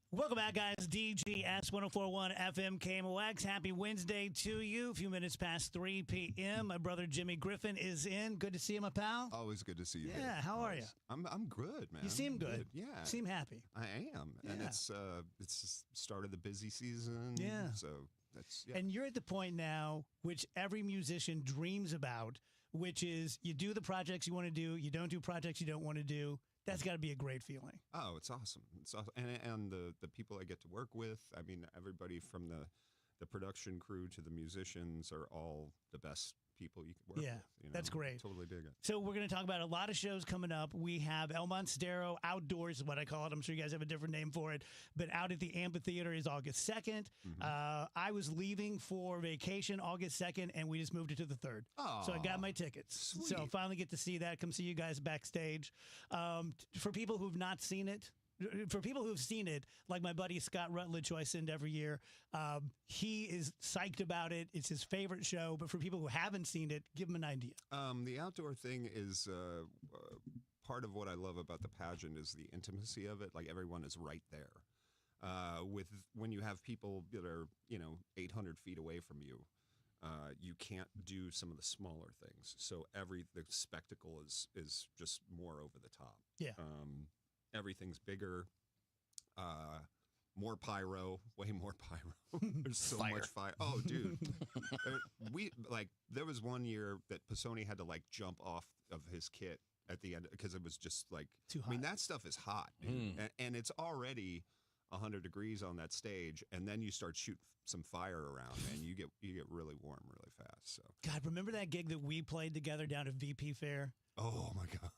Welcome back, guys. DGS 104.1 FM KMOX. Happy Wednesday to you. A few minutes past 3 p.m. My brother Jimmy Griffin is in. Good to see you, my pal. Always good to see you. Yeah, how are you? I'm good, man. You seem good. Yeah, You seem happy. I am, and Yeah. it's the start of the busy season. Yeah. So that's And you're at the point now which every musician dreams about, which is you do the projects you want to do, you don't do projects you don't want to do. That's got to be a great feeling. Oh, it's awesome. It's awesome. And the people I get to work with, I mean, everybody from the production crew to the musicians are all the best people you can work with. You know? That's great. Totally dig it. So we're going to talk about a lot of shows coming up. We have El Monstero Outdoors is what I call it. I'm sure you guys have a different name for it. But out at the amphitheater is August 2nd. I was leaving for vacation August 2nd, and we just moved it to the 3rd. So I got my tickets. Sweet. So I'll finally get to see that. Come see you guys backstage. For people who've not seen it, for people who've seen it, like my buddy Scott Rutledge, who I send every year, he is psyched about it. It's his favorite show. But for people who haven't seen it, give them an idea. The outdoor thing is part of what I love about the pageant is the intimacy of it. Like everyone is right there. When you have people that are 800 feet away from you, you can't do some of the smaller things. So the spectacle is just more over the top. Yeah. Everything's bigger, more pyro, way more pyro. There's so much fire. Oh, dude. There was one year that Pisoni had to jump off of his kit at the end because it was just too hot. I mean, that stuff is hot, and it's already 100 degrees on that stage, and then you start shooting some fire around, and you get really warm really fast. So God, remember that gig that we played together down at VP Fair? Oh my God.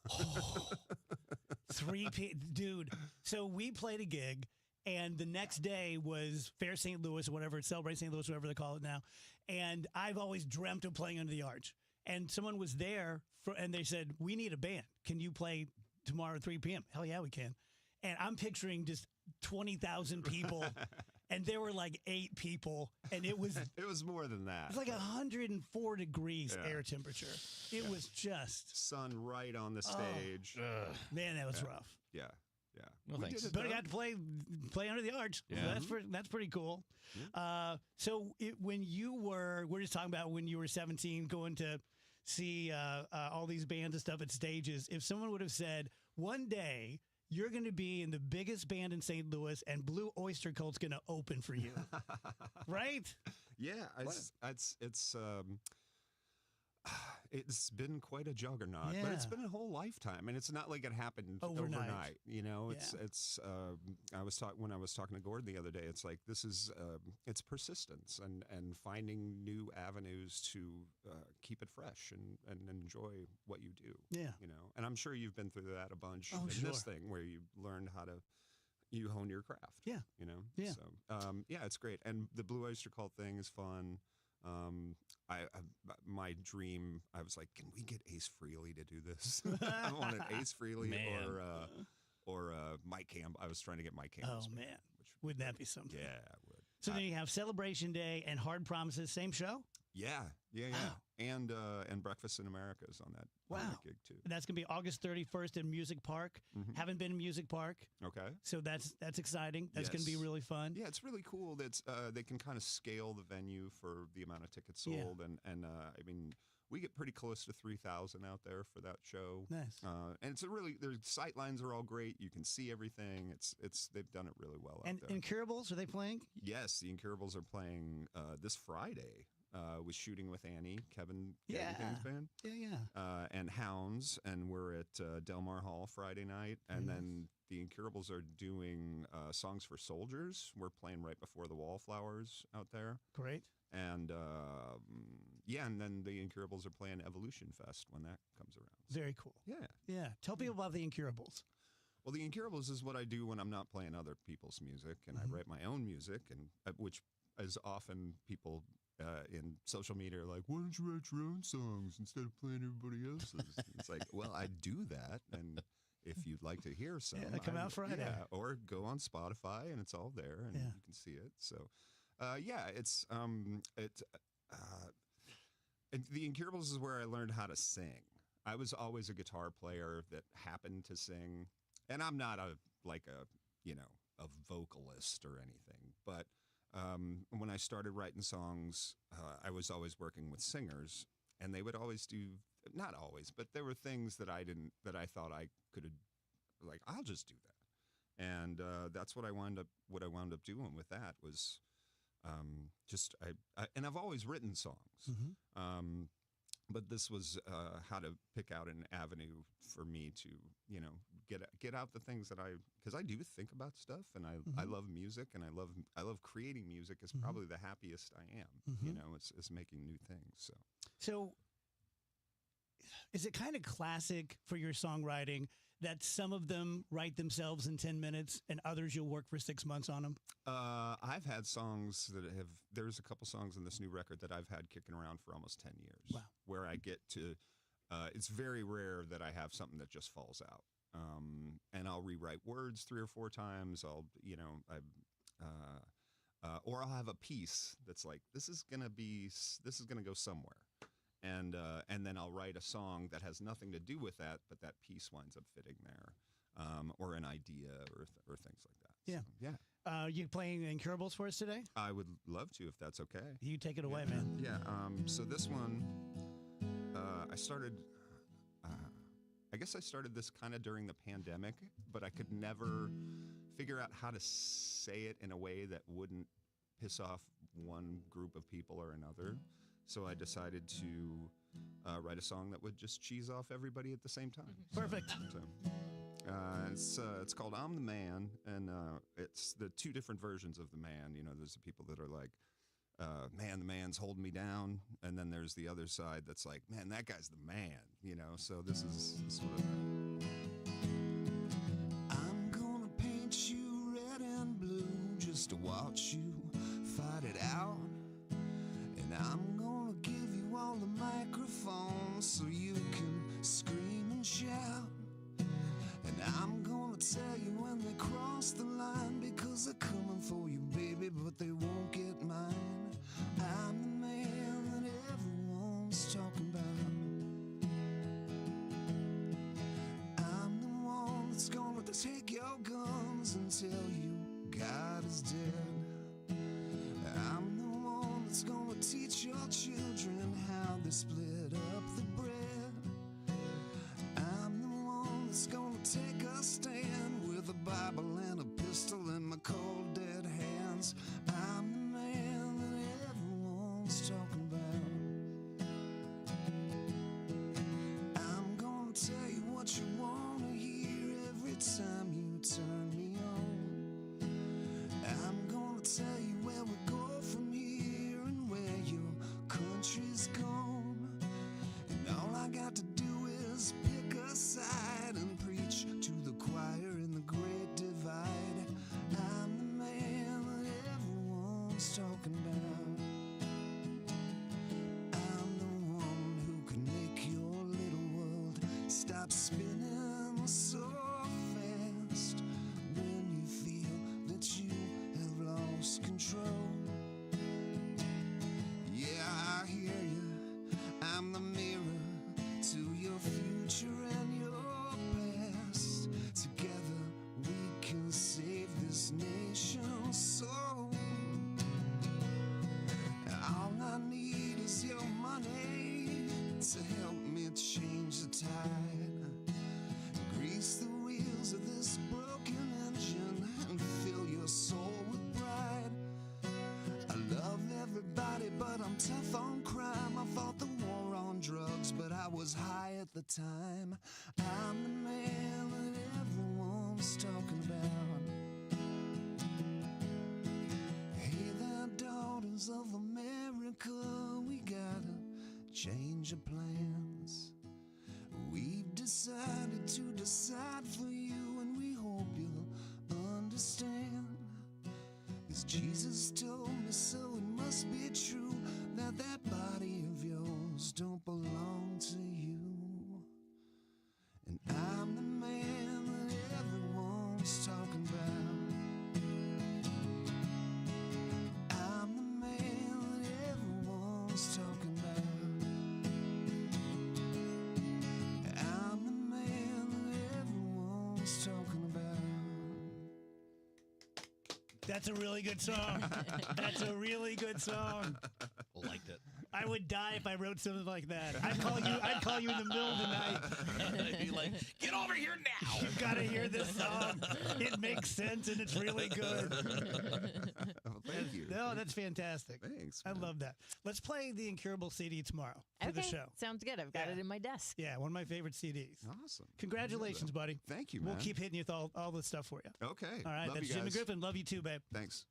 3P, dude. So we played a gig, and the next day was Fair St. Louis or whatever, Celebrate St. Louis, whatever they call it now. And I've always dreamt of playing Under the Arch. And someone was there, and they said, "We need a band. Can you play tomorrow at 3 p.m.? Hell yeah, we can. And I'm picturing just 20,000 people, and there were 8 people, and it was more than that. It was 104 degrees air temperature. It was just sun right on the stage. Man, that was rough. Yeah. Well, thanks. But I got to play Under the Arch. Yeah. So that's pretty cool. So when we're just talking about when you were 17, going to see all these bands and stuff at stages. If someone would have said one day you're going to be in the biggest band in St. Louis, and Blue Oyster Cult's going to open for you, right? Yeah, it's been quite a juggernaut, but it's been a whole lifetime, and it's not like it happened overnight. You know, I was when I was talking to Gordon the other day, it's like this is it's persistence and finding new avenues to keep it fresh and enjoy what you do. Yeah, you know, and I'm sure you've been through that a bunch in sure. this thing where you learn how to. You hone your craft. Yeah. You know? Yeah. So, yeah, it's great. And the Blue Oyster Cult thing is fun. My dream, I was like, can we get Ace Frehley to do this? I wanted Ace Frehley or Mike Campbell. I was trying to get Mike Campbell. Oh, man. Wouldn't that be something? Yeah, I would. So then you have Celebration Day and Hard Promises, same show? Yeah. And Breakfast in America is on that gig too. And that's going to be August 31st in Music Park. Haven't been in Music Park. Okay. So that's exciting. That's going to be really fun. Yeah, it's really cool that they can kind of scale the venue for the amount of tickets sold. And I mean, we get pretty close to 3,000 out there for that show. Nice. And it's their sight lines are all great. You can see everything. They've done it really well out there. Incurables, are they playing? Yes, the Incurables are playing this Friday. With Shooting with Annie, Kevin King's band. Yeah. And Hounds, and we're at Del Mar Hall Friday night. And then the Incurables are doing Songs for Soldiers. We're playing right before the Wallflowers out there. Great. And and then the Incurables are playing Evolution Fest when that comes around. Very cool. Yeah. Yeah. Tell people about the Incurables. Well, the Incurables is what I do when I'm not playing other people's music, and I write my own music, and which is often people in social media are like, why don't you write your own songs instead of playing everybody else's? It's like, well, I do that, and if you'd like to hear some, come out Friday. Yeah, or go on Spotify, and it's all there, and you can see it. So, it's and the Incurables is where I learned how to sing. I was always a guitar player that happened to sing, and I'm not a vocalist or anything, but when I started writing songs, I was always working with singers, and they would always do, not always, but there were things that I thought I could have, like, I'll just do that. And that's what I wound up doing with that was and I've always written songs. But this was how to pick out an avenue for me to, get out the things that because I do think about stuff, and I love music, and I love creating music. Is probably the happiest I am. It's making new things. So is it kind of classic for your songwriting that some of them write themselves in 10 minutes and others you'll work for 6 months on them? I've had songs there's a couple songs in this new record that I've had kicking around for almost 10 years. Wow. Where I get to, it's very rare that I have something that just falls out. And I'll rewrite words 3 or 4 times. Or I'll have a piece that's like, this is gonna go somewhere. And then I'll write a song that has nothing to do with that, but that piece winds up fitting there, or an idea, or things like that. Yeah, so, yeah. You playing Incurables for us today? I would love to, if that's okay. You take it away, man. Yeah. So this one, I started. I guess I started this kind of during the pandemic, but I could never figure out how to say it in a way that wouldn't piss off one group of people or another. So I decided to write a song that would just cheese off everybody at the same time. Perfect. So, it's called I'm the Man, and it's the 2 different versions of the man. There's the people that are like, man, the man's holding me down. And then there's the other side that's like, man, that guy's the man, So this is sort of... I'm gonna paint you red and blue just to watch you fight it out. And I'm gonna give you all the microphones so you can scream and shout. And I'm gonna tell you when they cross the line, because they're coming for you, baby, but they won't get mine. I'm the man that everyone's talking about. I'm the one that's gonna take your guns and tell you God is dead. I'm the one that's gonna teach your children how they split up the bread. I'm the one that's gonna take a stand start spinning so fast when you feel that you have lost control. Yeah, I hear you. I'm the mirror to your future and your past. Together we can save this nation's soul. All I need is your money to help me change the tide. Grease the wheels of this broken engine and fill your soul with pride. I love everybody, but I'm tough on crime. I fought the war on drugs, but I was high at the time. I'm the man that everyone's talking about. Hey there, daughters of America, we gotta change our plans. We've decided to decide for you, and we hope you'll understand. 'Cause Jesus told me so, it must be true that that body of yours don't belong to you. And I'm the man that everyone's talking about. I'm the man that everyone's talking about. I'm the man that everyone's talking about. That's a really good song. That's a really good song. Liked it. I would die if I wrote something like that. I'd call you in the middle of the night. I'd be like, get over here now. You've got to hear this song. It makes sense and it's really good. Thank you. No, that's fantastic. Thanks. I love that. Let's play the Incurable CD tomorrow for the Okay, show. sounds good. I've got it in my desk. Yeah, one of my favorite CDs. Awesome. Congratulations, buddy. Thank you, We'll man. keep hitting you with all the stuff for you. Okay. All right, Love that's you Jimmy guys. Griffin. Love you too, babe. Thanks.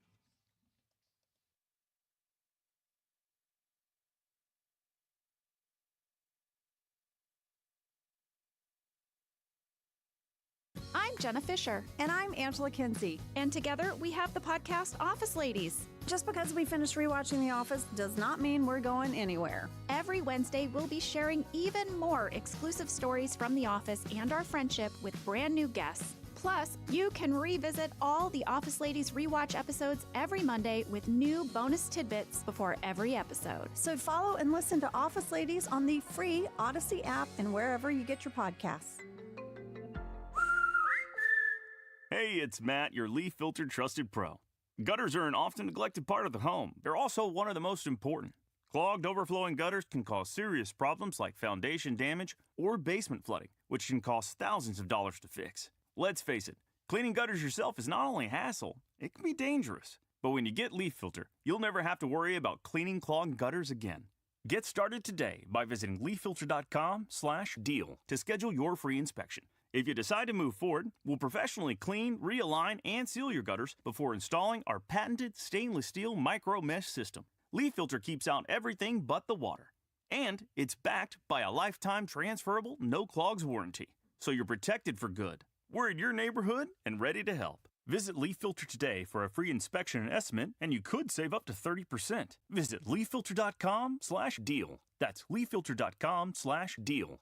I'm Jenna Fisher. And I'm Angela Kinsey. And together we have the podcast Office Ladies. Just because we finished rewatching The Office does not mean we're going anywhere. Every Wednesday, we'll be sharing even more exclusive stories from The Office and our friendship with brand new guests. Plus, you can revisit all the Office Ladies rewatch episodes every Monday with new bonus tidbits before every episode. So follow and listen to Office Ladies on the free Odyssey app and wherever you get your podcasts. Hey, it's Matt, your leaf filter trusted pro. Gutters are an often neglected part of the home. They're also one of the most important. Clogged, overflowing gutters can cause serious problems like foundation damage or basement flooding, which can cost thousands of dollars to fix. Let's face it, cleaning gutters yourself is not only a hassle, it can be dangerous. But when you get Leaf Filter, you'll never have to worry about cleaning clogged gutters again. Get started today by visiting leaffilter.com/deal to schedule your free inspection. If you decide to move forward, we'll professionally clean, realign, and seal your gutters before installing our patented stainless steel micro mesh system. Leaf Filter keeps out everything but the water. And it's backed by a lifetime transferable no clogs warranty. So you're protected for good. We're in your neighborhood and ready to help. Visit Leaf Filter today for a free inspection and estimate, and you could save up to 30%. Visit leaffilter.com/deal. That's leaffilter.com/deal.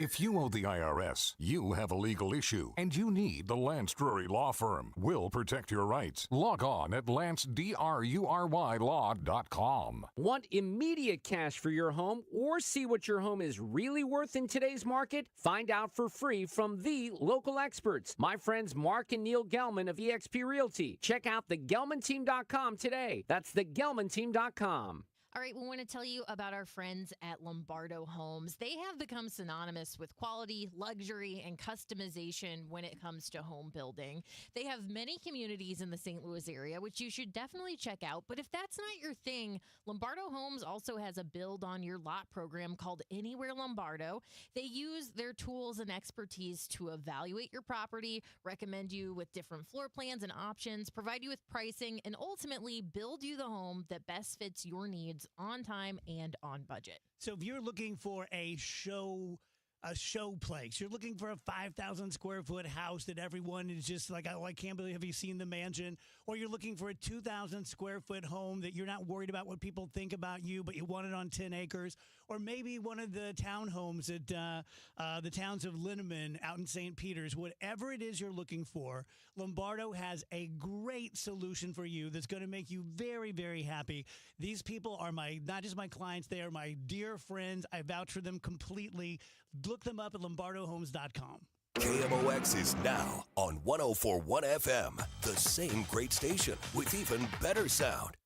If you owe the IRS, you have a legal issue, and you need the Lance Drury Law Firm. We'll protect your rights. Log on at lancedrurylaw.com. Want immediate cash for your home or see what your home is really worth in today's market? Find out for free from the local experts, my friends Mark and Neil Gelman of eXp Realty. Check out thegelmanteam.com today. That's thegelmanteam.com. All right, we want to tell you about our friends at Lombardo Homes. They have become synonymous with quality, luxury, and customization when it comes to home building. They have many communities in the St. Louis area, which you should definitely check out. But if that's not your thing, Lombardo Homes also has a build on your lot program called Anywhere Lombardo. They use their tools and expertise to evaluate your property, recommend you with different floor plans and options, provide you with pricing, and ultimately build you the home that best fits your needs on time and on budget. So if you're looking for a show a show place. You're looking for a 5,000 square foot house that everyone is just like, oh, I can't believe, have you seen the mansion? Or you're looking for a 2,000 square foot home that you're not worried about what people think about you, but you want it on 10 acres. Or maybe one of the townhomes at the towns of Linneman out in St. Peters. Whatever it is you're looking for, Lombardo has a great solution for you that's going to make you very, very happy. These people are not just my clients, they are my dear friends. I vouch for them completely. Look them up at lombardohomes.com. KMOX is now on 104.1 FM, the same great station with even better sound.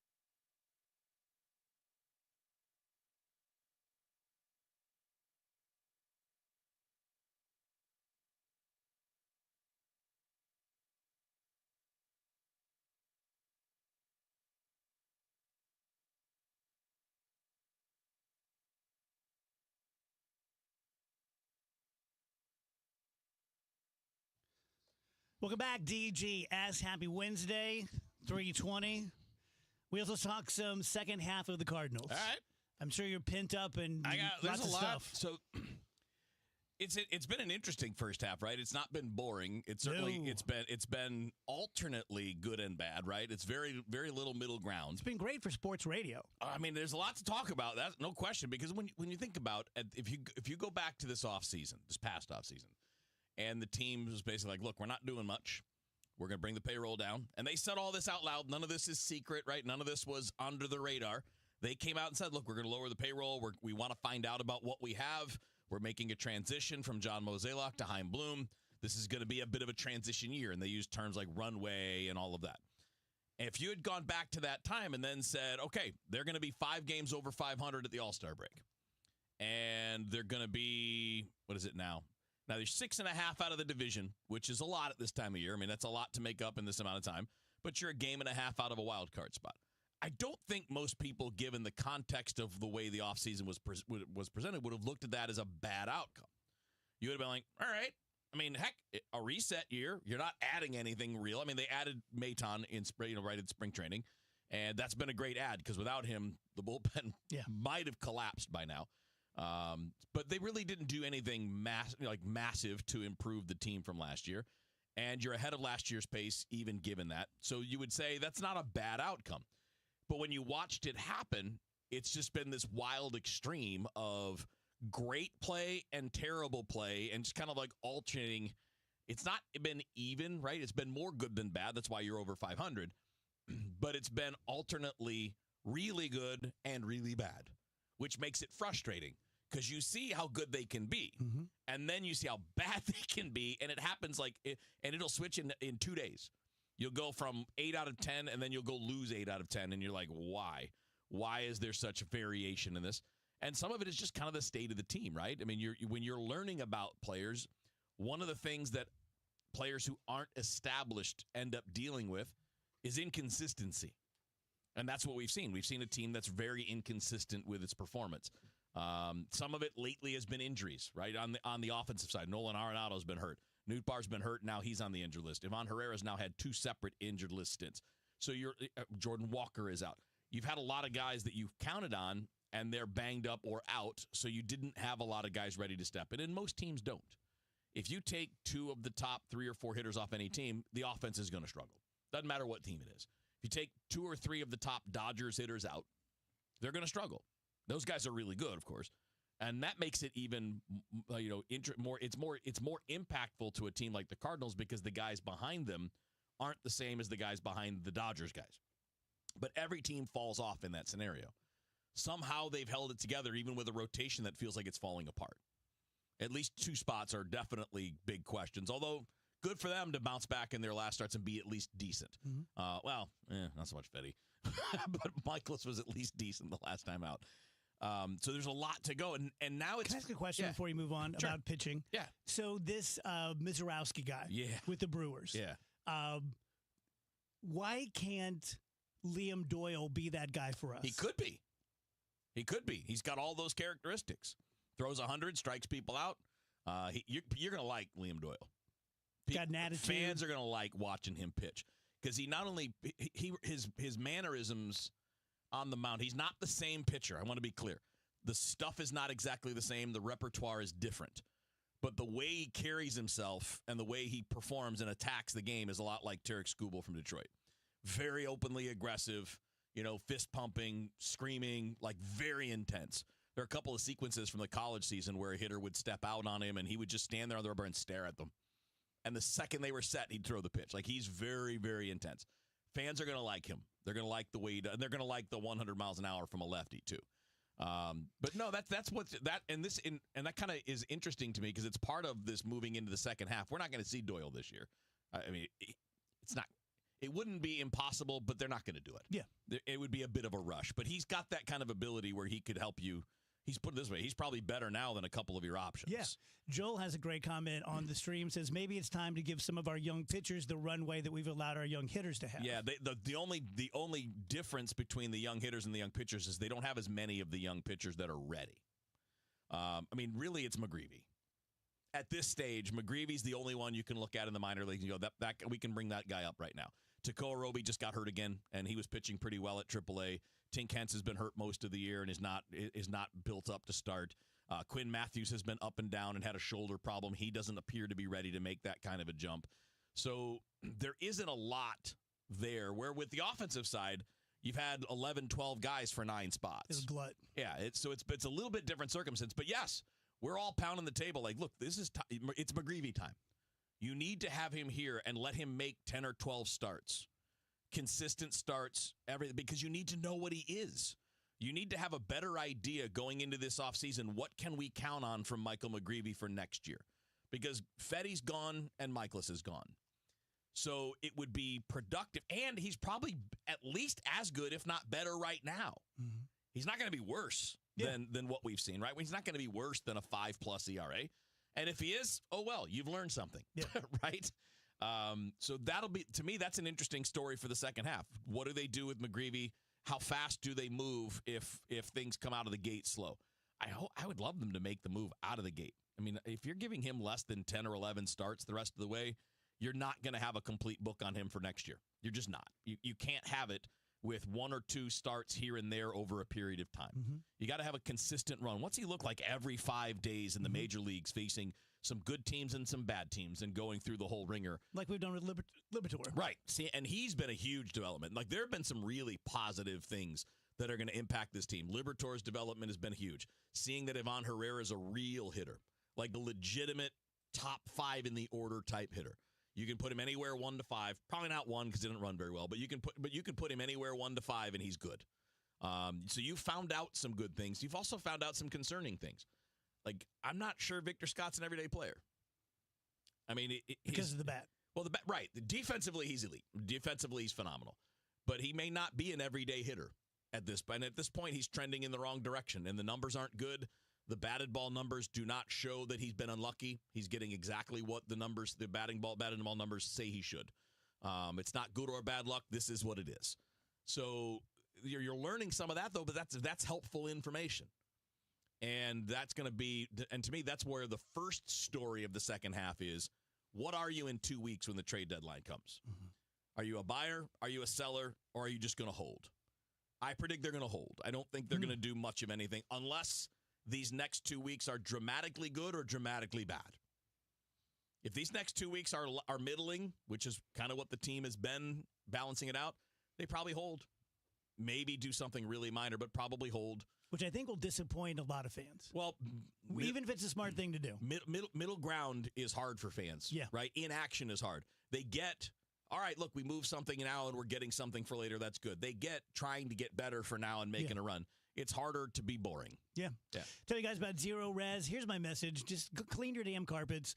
Welcome back, DGS. Happy Wednesday, 3:20. We also talk some second half of the Cardinals. All right. I'm sure you're pent up and There's lots a of lot. stuff. So it's been an interesting first half, right? It's not been boring. It's certainly No. it's been alternately good and bad, right? It's very little middle ground. It's been great for sports radio. I mean, there's a lot to talk about. That's no question, because when you think about if you go back to this past offseason, and the team was basically like, look, we're not doing much. We're going to bring the payroll down. And they said all this out loud. None of this is secret, right? None of this was under the radar. They came out and said, look, we're going to lower the payroll. We want to find out about what we have. We're making a transition from John Mozeliak to Chaim Bloom. This is going to be a bit of a transition year. And they used terms like runway and all of that. And if you had gone back to that time and then said, okay, they're going to be 5 games over 500 at the All-Star break. And they're going to be, what is it now? Now, there's 6.5 out of the division, which is a lot at this time of year. I mean, that's a lot to make up in this amount of time. But you're a game and a half out of a wild card spot. I don't think most people, given the context of the way the offseason was presented, would have looked at that as a bad outcome. You would have been like, all right. I mean, heck, a reset year. You're not adding anything real. I mean, they added Maton right in spring training, and that's been a great add because without him, the bullpen might have collapsed by now. But they really didn't do anything massive to improve the team from last year. And you're ahead of last year's pace, even given that. So you would say that's not a bad outcome. But when you watched it happen, it's just been this wild extreme of great play and terrible play and just kind of like alternating. It's not been even, right? It's been more good than bad. That's why you're over 500. But it's been alternately really good and really bad, which makes it frustrating because you see how good they can be. Mm-hmm. And then you see how bad they can be. And it happens and it'll switch in 2 days. You'll go from 8 out of 10, and then you'll go lose 8 out of 10. And you're like, why? Why is there such a variation in this? And some of it is just kind of the state of the team, right? I mean, when you're learning about players, one of the things that players who aren't established end up dealing with is inconsistency. And that's what we've seen. We've seen a team that's very inconsistent with its performance. Some of it lately has been injuries, right? On the offensive side, Nolan Arenado's been hurt. Nootbaar's been hurt. Now he's on the injured list. Ivan Herrera's now had 2 separate injured list stints. So Jordan Walker is out. You've had a lot of guys that you've counted on, and they're banged up or out, so you didn't have a lot of guys ready to step in, and most teams don't. If you take 2 of the top 3 or 4 hitters off any team, the offense is going to struggle. Doesn't matter what team it is. If you take 2 or 3 of the top Dodgers hitters out, they're going to struggle. Those guys are really good, of course, and that makes it even more. It's more impactful to a team like the Cardinals because the guys behind them aren't the same as the guys behind the Dodgers guys. But every team falls off in that scenario. Somehow they've held it together, even with a rotation that feels like it's falling apart. At least 2 spots are definitely big questions, although good for them to bounce back in their last starts and be at least decent. Mm-hmm. Not so much Fetty. But Michaelis was at least decent the last time out. So there's a lot to go. And now it's... Can I ask a question before you move on about pitching? Yeah. So this Mizorowski guy with the Brewers. Yeah. Why can't Liam Doyle be that guy for us? He could be. He's got all those characteristics. Throws 100, strikes people out. You're going to like Liam Doyle. Got an attitude. Fans are going to like watching him pitch because he not only his mannerisms on the mound. He's not the same pitcher. I want to be clear. The stuff is not exactly the same. The repertoire is different. But the way he carries himself and the way he performs and attacks the game is a lot like Tarek Skubal from Detroit. Very openly aggressive, fist pumping, screaming, like very intense. There are a couple of sequences from the college season where a hitter would step out on him and he would just stand there on the rubber and stare at them. And the second they were set, he'd throw the pitch. Like, he's very, very intense. Fans are going to like him. They're going to like the way he does, and they're going to like the 100 miles an hour from a lefty too. But no, that's what that and that kind of is interesting to me because it's part of this moving into the second half. We're not going to see Doyle this year. I mean, it's not. It wouldn't be impossible, but they're not going to do it. Yeah, it would be a bit of a rush. But he's got that kind of ability where he could help you. He's put it this way. He's probably better now than a couple of your options. Yeah. Joel has a great comment on the stream. Says maybe it's time to give some of our young pitchers the runway that we've allowed our young hitters to have. Yeah. The only difference between the young hitters and the young pitchers is they don't have as many of the young pitchers that are ready. I mean, really, it's McGreevy. At this stage, McGreevy's the only one you can look at in the minor leagues and go, that we can bring that guy up right now. Takeo Roby just got hurt again, and he was pitching pretty well at AAA. Tink Hence has been hurt most of the year and is not built up to start. Quinn Matthews has been up and down and had a shoulder problem. He doesn't appear to be ready to make that kind of a jump. So there isn't a lot there, where with the offensive side, you've had 11, 12 guys for 9 spots. It's a glut. Yeah, it's a little bit different circumstance. But yes, we're all pounding the table like, look, it's McGreevy time. You need to have him here and let him make 10 or 12 starts. Consistent starts, everything, because you need to know what he is. You need to have a better idea going into this offseason. What can we count on from Michael McGreevy for next year? Because Feddy's gone and Michaelis is gone. So it would be productive. And he's probably at least as good, if not better, right now. Mm-hmm. He's not going to be worse than what we've seen, right? He's not going to be worse than a 5+ ERA. And if he is, oh, well, you've learned something, right? So that'll be, to me, that's an interesting story for the second half. What do they do with McGreevy? How fast do they move if things come out of the gate slow? I would love them to make the move out of the gate. I mean, if you're giving him less than 10 or 11 starts the rest of the way, you're not going to have a complete book on him for next year. You're just not. You can't have it with 1 or 2 starts here and there over a period of time. Mm-hmm. You got to have a consistent run. What's he look like every 5 days in the major leagues, facing some good teams and some bad teams and going through the whole ringer? Like we've done with Liberatore. Right. See, and he's been a huge development. Like, there have been some really positive things that are going to impact this team. Liberatore's development has been huge. Seeing that Ivan Herrera is a real hitter, like a legitimate top 5 in the order type hitter. You can put him anywhere 1 to 5. Probably not 1 because he didn't run very well, but you can put him anywhere 1 to 5 and he's good. So you found out some good things. You've also found out some concerning things. Like, I'm not sure Victor Scott's an everyday player. I mean, because of the bat. Well, right. Defensively, he's elite. Defensively, he's phenomenal. But he may not be an everyday hitter at this point. And at this point, he's trending in the wrong direction, and the numbers aren't good. The batted ball numbers do not show that he's been unlucky. He's getting exactly what the batted ball numbers say he should. It's not good or bad luck. This is what it is. So you're learning some of that, though, but that's helpful information. And that's going to be, and to me, that's where the first story of the second half is, what are you in 2 weeks when the trade deadline comes? Mm-hmm. Are you a buyer? Are you a seller? Or are you just going to hold? I predict they're going to hold. I don't think they're going to do much of anything unless these next 2 weeks are dramatically good or dramatically bad. If these next 2 weeks are middling, which is kind of what the team has been balancing it out, they probably hold. Maybe do something really minor, but probably hold. Which I think will disappoint a lot of fans. Well, even if it's a smart thing to do. Middle ground is hard for fans. Yeah. Right? Inaction is hard. They get, all right, look, we move something now and we're getting something for later. That's good. They get trying to get better for now and making a run. It's harder to be boring. Yeah. Tell you guys about Zero Res. Here's my message. Just clean your damn carpets.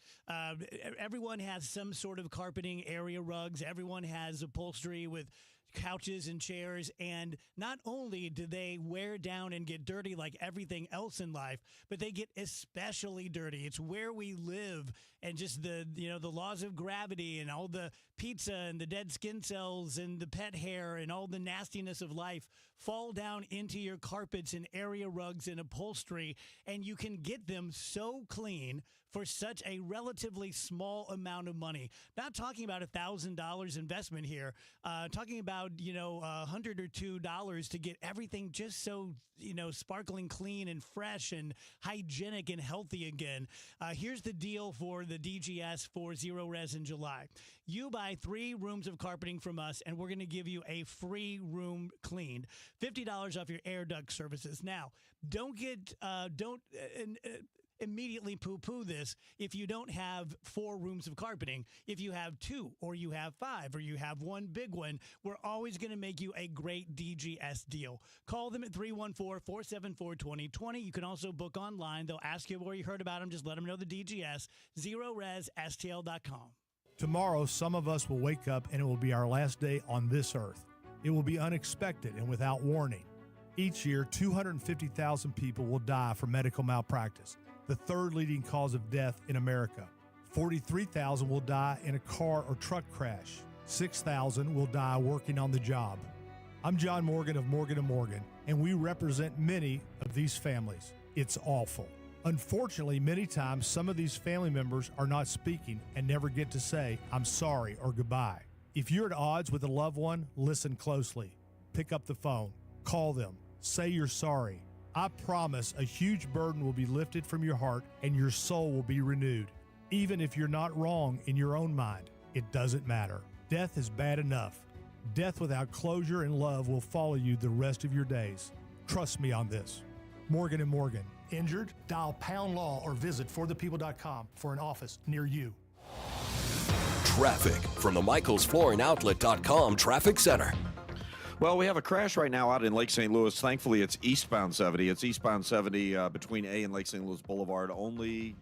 Everyone has some sort of carpeting, area rugs. Everyone has upholstery with couches and chairs, and not only do they wear down and get dirty like everything else in life, but they get especially dirty. It's where we live, and just the laws of gravity and all the pizza and the dead skin cells and the pet hair and all the nastiness of life fall down into your carpets and area rugs and upholstery, and you can get them so clean for such a relatively small amount of money. Not talking about $1,000 investment here, talking about about, $100 or $2 to get everything just so, sparkling clean and fresh and hygienic and healthy again. Here's the deal for the DGS for Zero Res in July. You buy 3 rooms of carpeting from us, and we're going to give you a free room cleaned. $50 off your air duct services. Now, don't immediately poo-poo this if you don't have 4 rooms of carpeting. If you have 2 or you have 5 or you have 1 big one, we're always going to make you a great DGS deal. Call them at 314-474-2020. You can also book online. They'll ask you where you heard about them. Just let them know the DGS. ZeroResSTL.com. Tomorrow, some of us will wake up and it will be our last day on this earth. It will be unexpected and without warning. Each year, 250,000 people will die from medical malpractice, the 3rd leading cause of death in America. 43,000 will die in a car or truck crash. 6,000 will die working on the job. I'm John Morgan of Morgan & Morgan, and we represent many of these families. It's awful. Unfortunately, many times some of these family members are not speaking and never get to say, "I'm sorry" or "goodbye." If you're at odds with a loved one, listen closely. Pick up the phone. Call them. Say you're sorry. I promise a huge burden will be lifted from your heart and your soul will be renewed. Even if you're not wrong in your own mind, it doesn't matter. Death is bad enough. Death without closure and love will follow you the rest of your days. Trust me on this. Morgan & Morgan. Injured? Dial # law or visit forthepeople.com for an office near you. Traffic from the MichaelsFlooringOutlet.com Traffic Center. Well, we have a crash right now out in Lake St. Louis. Thankfully, it's eastbound 70. It's eastbound 70 between A and Lake St. Louis Boulevard. Only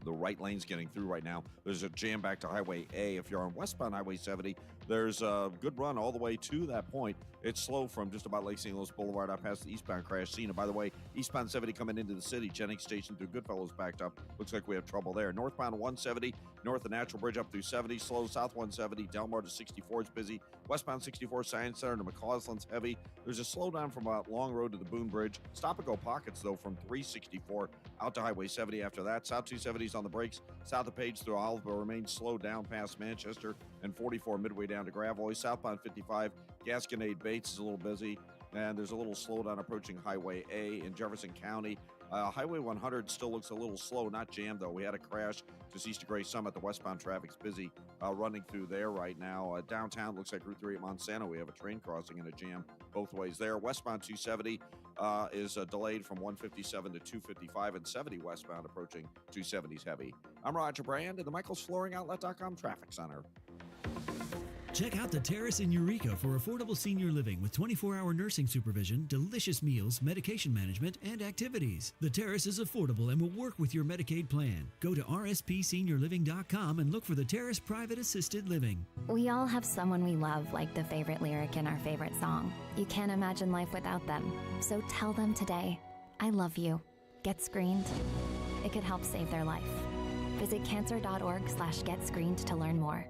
the right lane's getting through right now. There's a jam back to Highway A. If you're on westbound Highway 70, there's a good run all the way to that point. It's slow from just about Lake St. Louis Boulevard out past the eastbound crash scene. And by the way, eastbound 70 coming into the city, Jennings Station through Goodfellows backed up. Looks like we have trouble there. Northbound 170, north of Natural Bridge up through 70, slow. South 170, Delmar to 64 is busy. Westbound 64, Science Center to McCausland's heavy. There's a slowdown from Long Road to the Boone Bridge. Stop and go pockets, though, from 364 out to Highway 70 after that. South 270 is on the brakes. South of Page through Oliveville remains slowed down past Manchester and 44 midway down to Gravois. Southbound 55, Gasconade Bates is a little busy, and there's a little slowdown approaching Highway A in Jefferson County. Highway 100 still looks a little slow, not jammed though. We had a crash just east of Gray Summit. The westbound traffic's busy running through there right now. Downtown looks like Route 3 at Monsanto. We have a train crossing and a jam both ways there. Westbound 270 is delayed from 157 to 255, and 70 westbound approaching 270's heavy. I'm Roger Brand at the MichaelsFlooringOutlet.com Traffic Center. Check out The Terrace in Eureka for affordable senior living with 24-hour nursing supervision, delicious meals, medication management, and activities. The Terrace is affordable and will work with your Medicaid plan. Go to rspseniorliving.com and look for The Terrace Private Assisted Living. We all have someone we love, like the favorite lyric in our favorite song. You can't imagine life without them. So tell them today, "I love you." Get screened. It could help save their life. Visit cancer.org/getscreened to learn more.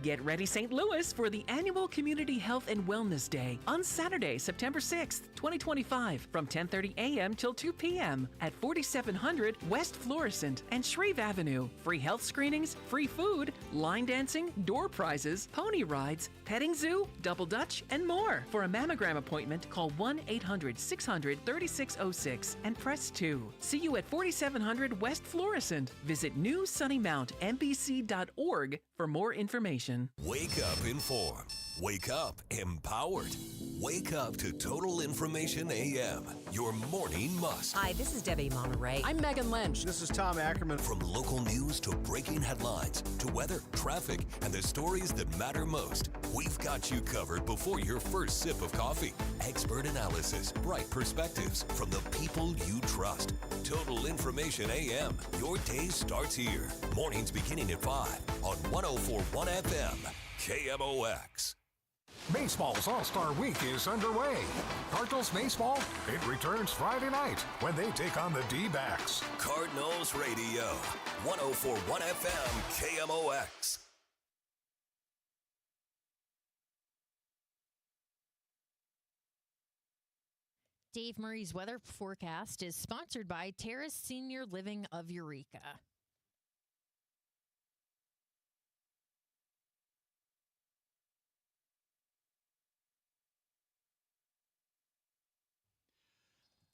Get ready, St. Louis, for the annual Community Health and Wellness Day on Saturday, September 6th, 2025, from 10:30 a.m. till 2 p.m. at 4700 West Florissant and Shreve Avenue. Free health screenings, free food, line dancing, door prizes, pony rides, petting zoo, double dutch, and more. For a mammogram appointment, call 1-800-600-3606 and press 2. See you at 4700 West Florissant. Visit newsunnymountmbc.org for more information. Wake up informed. Wake up empowered. Wake up to Total Information AM, your morning must. Hi, this is Debbie Monterey. I'm Megan Lynch. This is Tom Ackerman. From local news to breaking headlines to weather, traffic, and the stories that matter most, we've got you covered before your first sip of coffee. Expert analysis, bright perspectives from the people you trust. Total Information AM. Your day starts here. Mornings beginning at 5 on 104.1 FM. KMOX. Baseball's All-Star Week is underway. Cardinals baseball, it returns Friday night when they take on the D-backs. Cardinals Radio, 104.1 FM, KMOX. Dave Murray's weather forecast is sponsored by Terrace Senior Living of Eureka.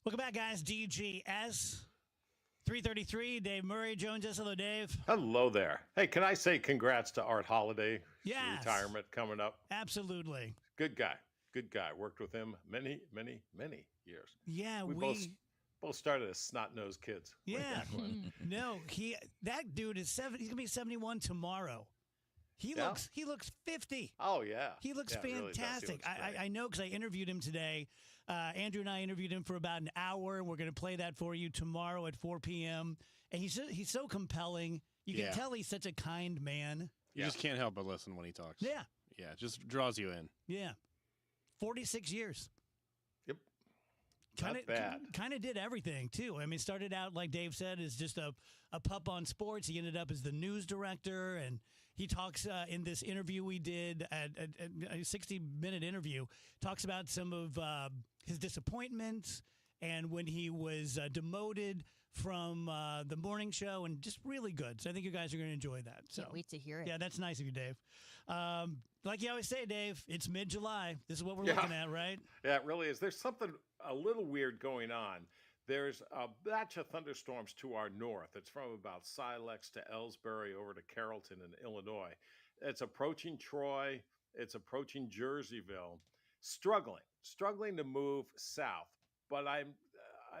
Welcome back, guys. DGS 333. Dave Murray joins us. Hello, Dave. Hello there. Hey, can I say congrats to Art Holiday? Yes. Retirement coming up. Absolutely. Good guy. Good guy. Worked with him many, many, many years. Yeah, we both started as snot-nosed kids. way Yeah. back when. No, that dude is 70. He's gonna be 71 tomorrow. He Yeah. looks 50. Oh yeah. He looks Yeah, it really does. He fantastic. looks great. I know because I interviewed him today. Andrew and I interviewed him for about an hour, and we're going to play that for you tomorrow at 4 p.m. And he's so compelling. You can Yeah. tell he's such a kind man. You just can't help but listen when he talks. Yeah. Yeah, it just draws you in. Yeah. 46 years. Yep. Not bad. Kind of did everything, too. I mean, started out, like Dave said, as just a pup on sports. He ended up as the news director, and he talks in this interview we did, a 60-minute interview, talks about some of his disappointments and when he was demoted from the morning show, and just really good. So I think you guys are going to enjoy that. So Can't wait to hear it. yeah, that's nice of you, Dave. Like you always say, Dave, it's mid-July. This is what we're looking at, right? Yeah, it really is. There's something a little weird going on. There's a batch of thunderstorms to our north. It's from about Silex to Ellsbury over to Carrollton in Illinois. It's approaching Troy. It's approaching Jerseyville. Struggling to move south. But I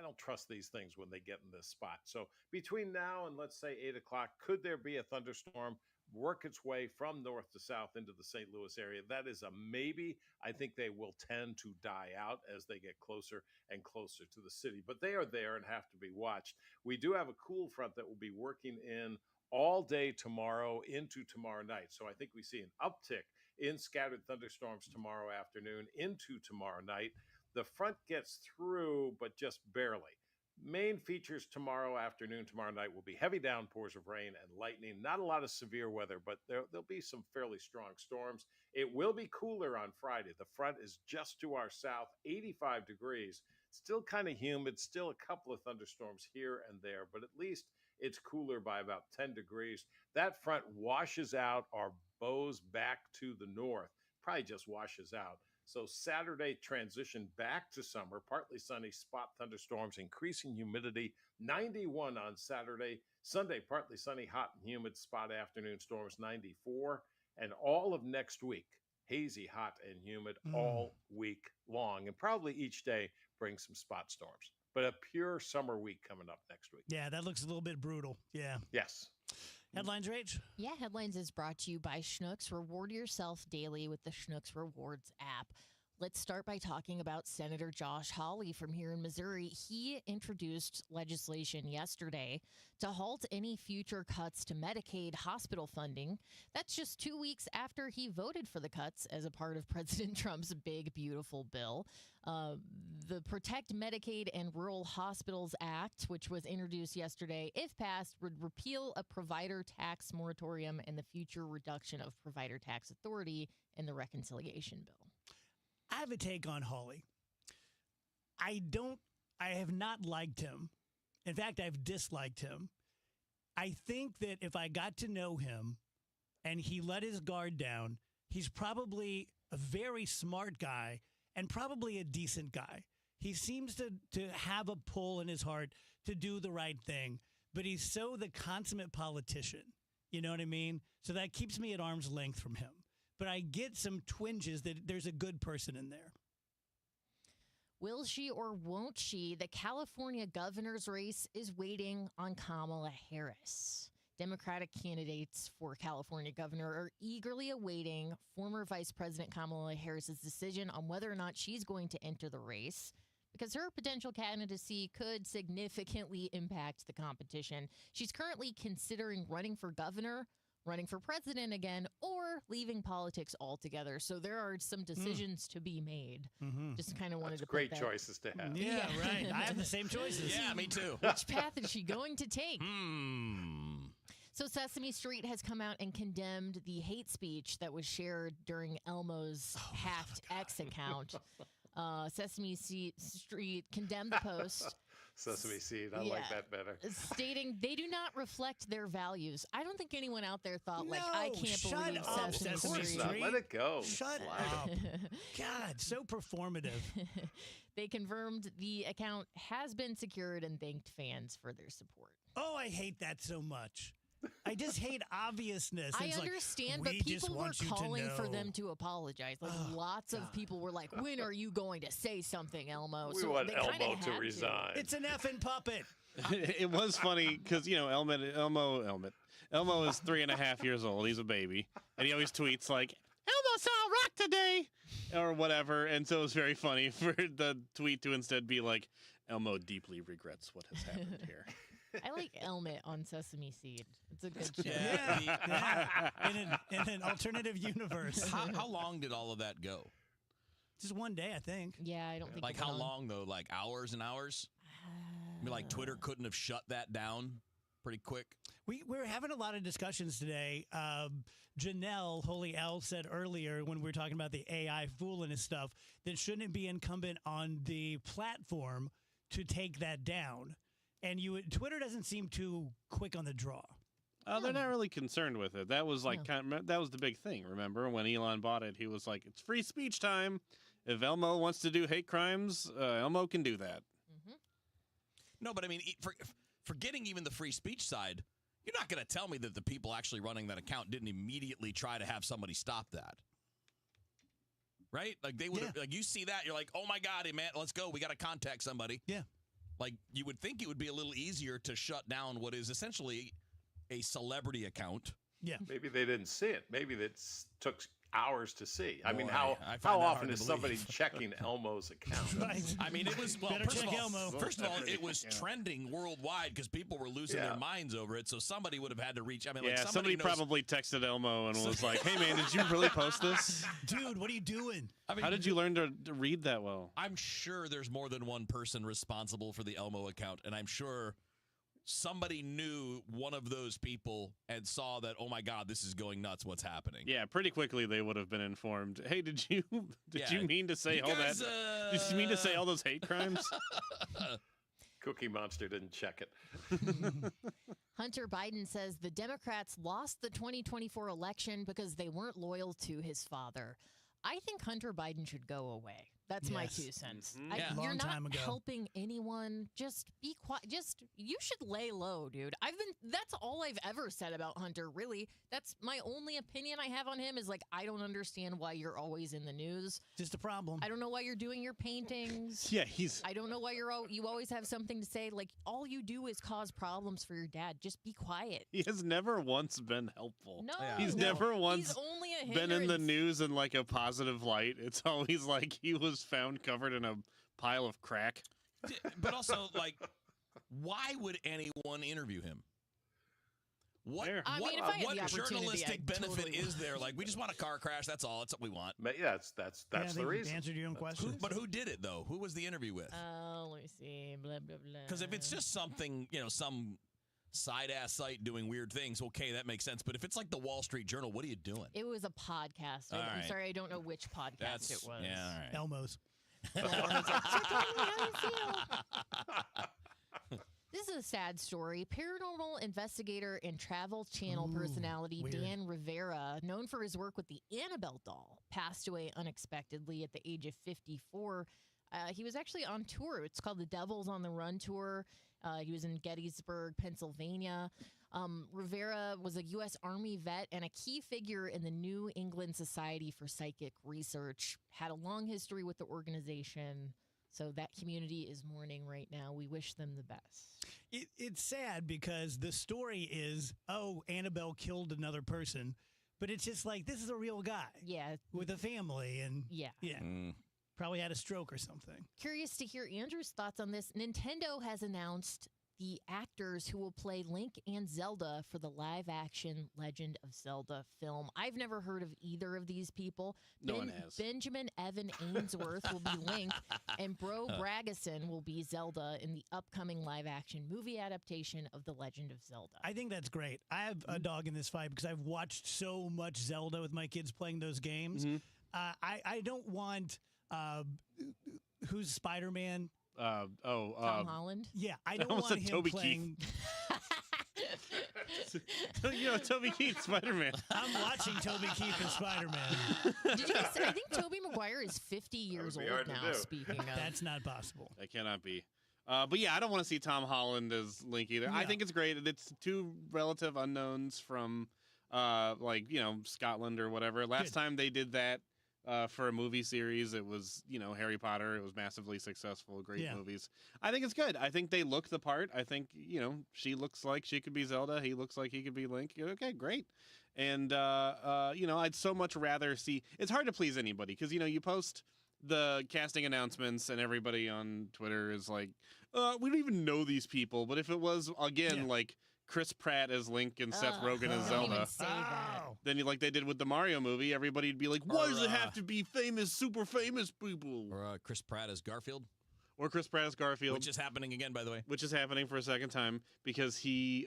don't trust these things when they get in this spot. So between now and let's say 8 o'clock, could there be a thunderstorm work its way from north to south into the St. Louis area? That is a maybe. I think they will tend to die out as they get closer and closer to the city. But they are there and have to be watched. We do have a cool front that will be working in all day tomorrow into tomorrow night. So I think we see an uptick in scattered thunderstorms tomorrow afternoon into tomorrow night. The front gets through, but just barely. Main features tomorrow afternoon, tomorrow night will be heavy downpours of rain and lightning. Not a lot of severe weather, but there'll be some fairly strong storms. It will be cooler on Friday. The front is just to our south, 85 degrees. Still kind of humid, still a couple of thunderstorms here and there, but at least it's cooler by about 10 degrees. That front washes out or bows back to the north, probably just washes out. So Saturday transition back to summer, partly sunny, spot thunderstorms, increasing humidity, 91 on Saturday. Sunday, partly sunny, hot and humid, spot afternoon storms, 94. And all of next week, hazy, hot and humid all week long. And probably each day brings some spot storms. But a pure summer week coming up next week. Yeah, that looks a little bit brutal. Yeah. Yes. Headlines, Rach? Yeah, Headlines is brought to you by Schnucks. Reward yourself daily with the Schnucks Rewards app. Let's start by talking about Senator Josh Hawley from here in Missouri. He introduced legislation yesterday to halt any future cuts to Medicaid hospital funding. That's just 2 weeks after he voted for the cuts as a part of President Trump's big, beautiful bill. The Protect Medicaid and Rural Hospitals Act, which was introduced yesterday, if passed, would repeal a provider tax moratorium and the future reduction of provider tax authority in the reconciliation bill. I have a take on Hawley. I have not liked him. In fact, I've disliked him. I think that if I got to know him and he let his guard down, he's probably a very smart guy and probably a decent guy. He seems to have a pull in his heart to do the right thing, but he's so the consummate politician. You know what I mean? So that keeps me at arm's length from him. But I get some twinges that there's a good person in there. Will she or won't she? The California governor's race is waiting on Kamala Harris. Democratic candidates for California governor are eagerly awaiting former Vice President Kamala Harris's decision on whether or not she's going to enter the race, because her potential candidacy could significantly impact the competition. She's currently considering running for governor, running for president again, or leaving politics altogether. So there are some decisions to be made. Just kind of wanted to Great put that. choices to have. Yeah, right. I have the same choices. Yeah, me too. Which path is she going to take? So Sesame Street has come out and condemned the hate speech that was shared during Elmo's hacked X account. Sesame Street condemned the post. Sesame Seed. I like that better. Stating they do not reflect their values. I don't think anyone out there thought, I can't shut believe up, Sesame Sesame Street. Street. Let it go. Shut Slide up. God, so performative. They confirmed the account has been secured and thanked fans for their support. Oh, I hate that so much. I just hate obviousness. I It's like, understand, but "We just people were want you to calling for know." them to apologize. Like lots of people were like, "When are you going to say something, Elmo?" We want they kinda Elmo to had resign. It's an effing puppet. It was funny because Elmo is 3.5 years old. He's a baby, and he always tweets like, "Elmo saw a rock today," or whatever. And so it was very funny for the tweet to instead be like, "Elmo deeply regrets what has happened here." I like Elmet on Sesame Seed. It's a good show. In an alternative universe. How long did all of that go? Just one day, I think. Yeah, I don't think. Like it went how on. long though? Like hours and hours? I mean, like Twitter couldn't have shut that down pretty quick. We're having a lot of discussions today. Janelle Holy L said earlier when we were talking about the AI fooling and stuff that shouldn't it be incumbent on the platform to take that down. And Twitter doesn't seem too quick on the draw. They're not really concerned with it. That was like that was the big thing. Remember when Elon bought it? He was like, "It's free speech time. If Elmo wants to do hate crimes, Elmo can do that." No, but I mean, forgetting even the free speech side, you're not going to tell me that the people actually running that account didn't immediately try to have somebody stop that. Right? Like they would like you see that, you're like, "Oh my God, man, let's go. We got to contact somebody." Yeah. Like you would think it would be a little easier to shut down what is essentially a celebrity account. Yeah. Maybe they didn't see it. Maybe that took hours to see. I mean, Boy, how I find how that often hard to is somebody believe. checking Elmo's account? Right. I mean, it was Better first of check all, Elmo. first of all, it was trending worldwide because people were losing their minds over it. So somebody would have had to reach. I mean, like Yeah, somebody knows, probably texted Elmo and was like, "Hey man, did you really post this? Dude, what are you doing?" I mean, How did you learn to read that well?" I'm sure there's more than one person responsible for the Elmo account, and I'm sure somebody knew one of those people and saw that, oh my God, this is going nuts. What's happening? Yeah, pretty quickly they would have been informed. Hey, did you mean to say You all guys, that? Did you mean to say all those hate crimes? Cookie Monster didn't check it. Hunter Biden says the Democrats lost the 2024 election because they weren't loyal to his father. I think Hunter Biden should go away. That's my Yes. 2 cents. Mhm. Yeah. You're Long not time ago. helping anyone. Just be quiet. You should lay low, dude. That's all I've ever said about Hunter, really. That's my only opinion I have on him is like, I don't understand why you're always in the news. Just a problem. I don't know why you're doing your paintings. Yeah, I don't know why you always have something to say. Like, all you do is cause problems for your dad. Just be quiet. He has never once been helpful. No, He's never once He's only a been in the hindrance. news in like a positive light. It's always like he was found covered in a pile of crack. But also, like, why would anyone interview him? What, I mean, if I had what the opportunity, journalistic I benefit totally is there? Like, we just want a car crash. That's all. That's what we want. Yeah, that's the reason. Answered your own question. But who did it, though? Who was the interview with? Let me see. Blah, blah, blah. Because if it's just something, some side-ass site doing weird things, okay, that makes sense. But if it's like the Wall Street Journal, what are you doing? It was a podcast. All I'm right. sorry, I don't know which podcast it was. Yeah, all right. Elmo's. This is a sad story. Paranormal investigator and Travel Channel personality weird. Dan Rivera, known for his work with the Annabelle doll, passed away unexpectedly at the age of 54. He was actually on tour. It's called the Devils on the Run tour. He was in Gettysburg, Pennsylvania. Rivera was a U.S. Army vet and a key figure in the New England Society for Psychic Research. Had a long history with the organization. So that community is mourning right now. We wish them the best. It's sad because the story is, Annabelle killed another person, but it's just like, this is a real guy. Yeah. With a family and Yeah. Probably had a stroke or something. Curious to hear Andrew's thoughts on this. Nintendo has announced the actors who will play Link and Zelda for the live-action Legend of Zelda film. I've never heard of either of these people. No one has. Benjamin Evan Ainsworth will be Link, and Bro Bragison will be Zelda in the upcoming live-action movie adaptation of The Legend of Zelda. I think that's great. I have a dog in this fight because I've watched so much Zelda with my kids playing those games. I don't want who's Spider-Man? Tom Holland? Yeah, I I don't almost want said him Toby playing. Toby Keith, Spider-Man. I'm watching Toby Keith as Spider-Man. Did you guys, I think Tobey Maguire is 50 years be old hard to now, do. speaking of. That's not possible. That cannot be. But yeah, I don't want to see Tom Holland as Link either. I No. think it's great. It's two relative unknowns from, Scotland or whatever. Last time they did that for a movie series, it was, Harry Potter. It was massively successful, great Yeah. movies. I think it's good. I think they look the part. I think, she looks like she could be Zelda. He looks like he could be Link. Okay, great. And, I'd so much rather see. It's hard to please anybody because, you post the casting announcements and everybody on Twitter is like, we don't even know these people. But if it was, again, like Chris Pratt as Link and Seth Rogen as don't even Zelda, say that. then like they did with the Mario movie, everybody'd be like, why does it have to be famous, super famous people? Or Chris Pratt as Garfield. Or Chris Pratt as Garfield. Which is happening again, by the way. Which is happening for a second time because he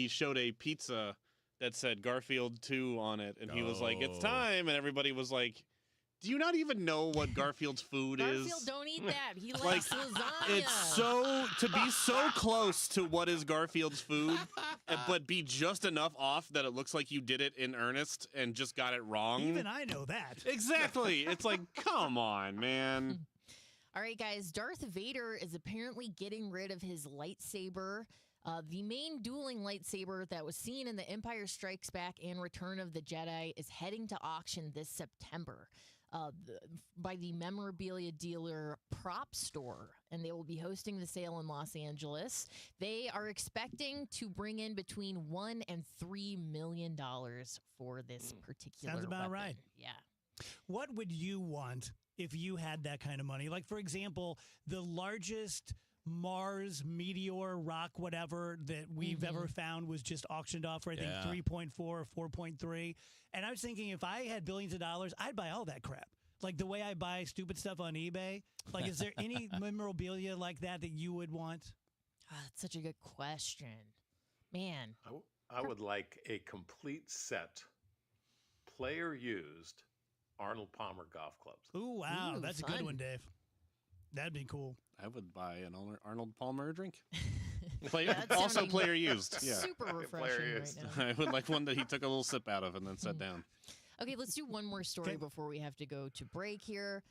showed a pizza that said Garfield 2 on it. And he was like, it's time. And everybody was like, do you not even know what Garfield's food is? Garfield, don't eat that. He Like, likes lasagna. it's to be so close to what is Garfield's food, but be just enough off that it looks like you did it in earnest and just got it wrong. Even I know that. Exactly. It's like, come on, man. All right, guys. Darth Vader is apparently getting rid of his lightsaber. The main dueling lightsaber that was seen in The Empire Strikes Back and Return of the Jedi is heading to auction this September by the memorabilia dealer Prop Store, and they will be hosting the sale in Los Angeles. They are expecting to bring in between $1 and $3 million for this particular Sounds about weapon. right. Yeah. What would you want if you had that kind of money? Like, for example, the largest Mars meteor rock, whatever that we've ever found was just auctioned off for, I think, Yeah. 3.4 or 4.3. And I was thinking if I had billions of dollars, I'd buy all that crap. Like the way I buy stupid stuff on eBay. Like, is there any memorabilia like that you would want? That's such a good question. Man. I would like a complete set, player used Arnold Palmer golf clubs. Ooh, wow. Ooh, That's a fun. good one, Dave. That'd be cool. I would buy an Arnold Palmer drink. That's Also sounding player used. Yeah. Super refreshing right now. I would like one that he took a little sip out of and then set down. Okay, let's do one more story before we have to go to break here.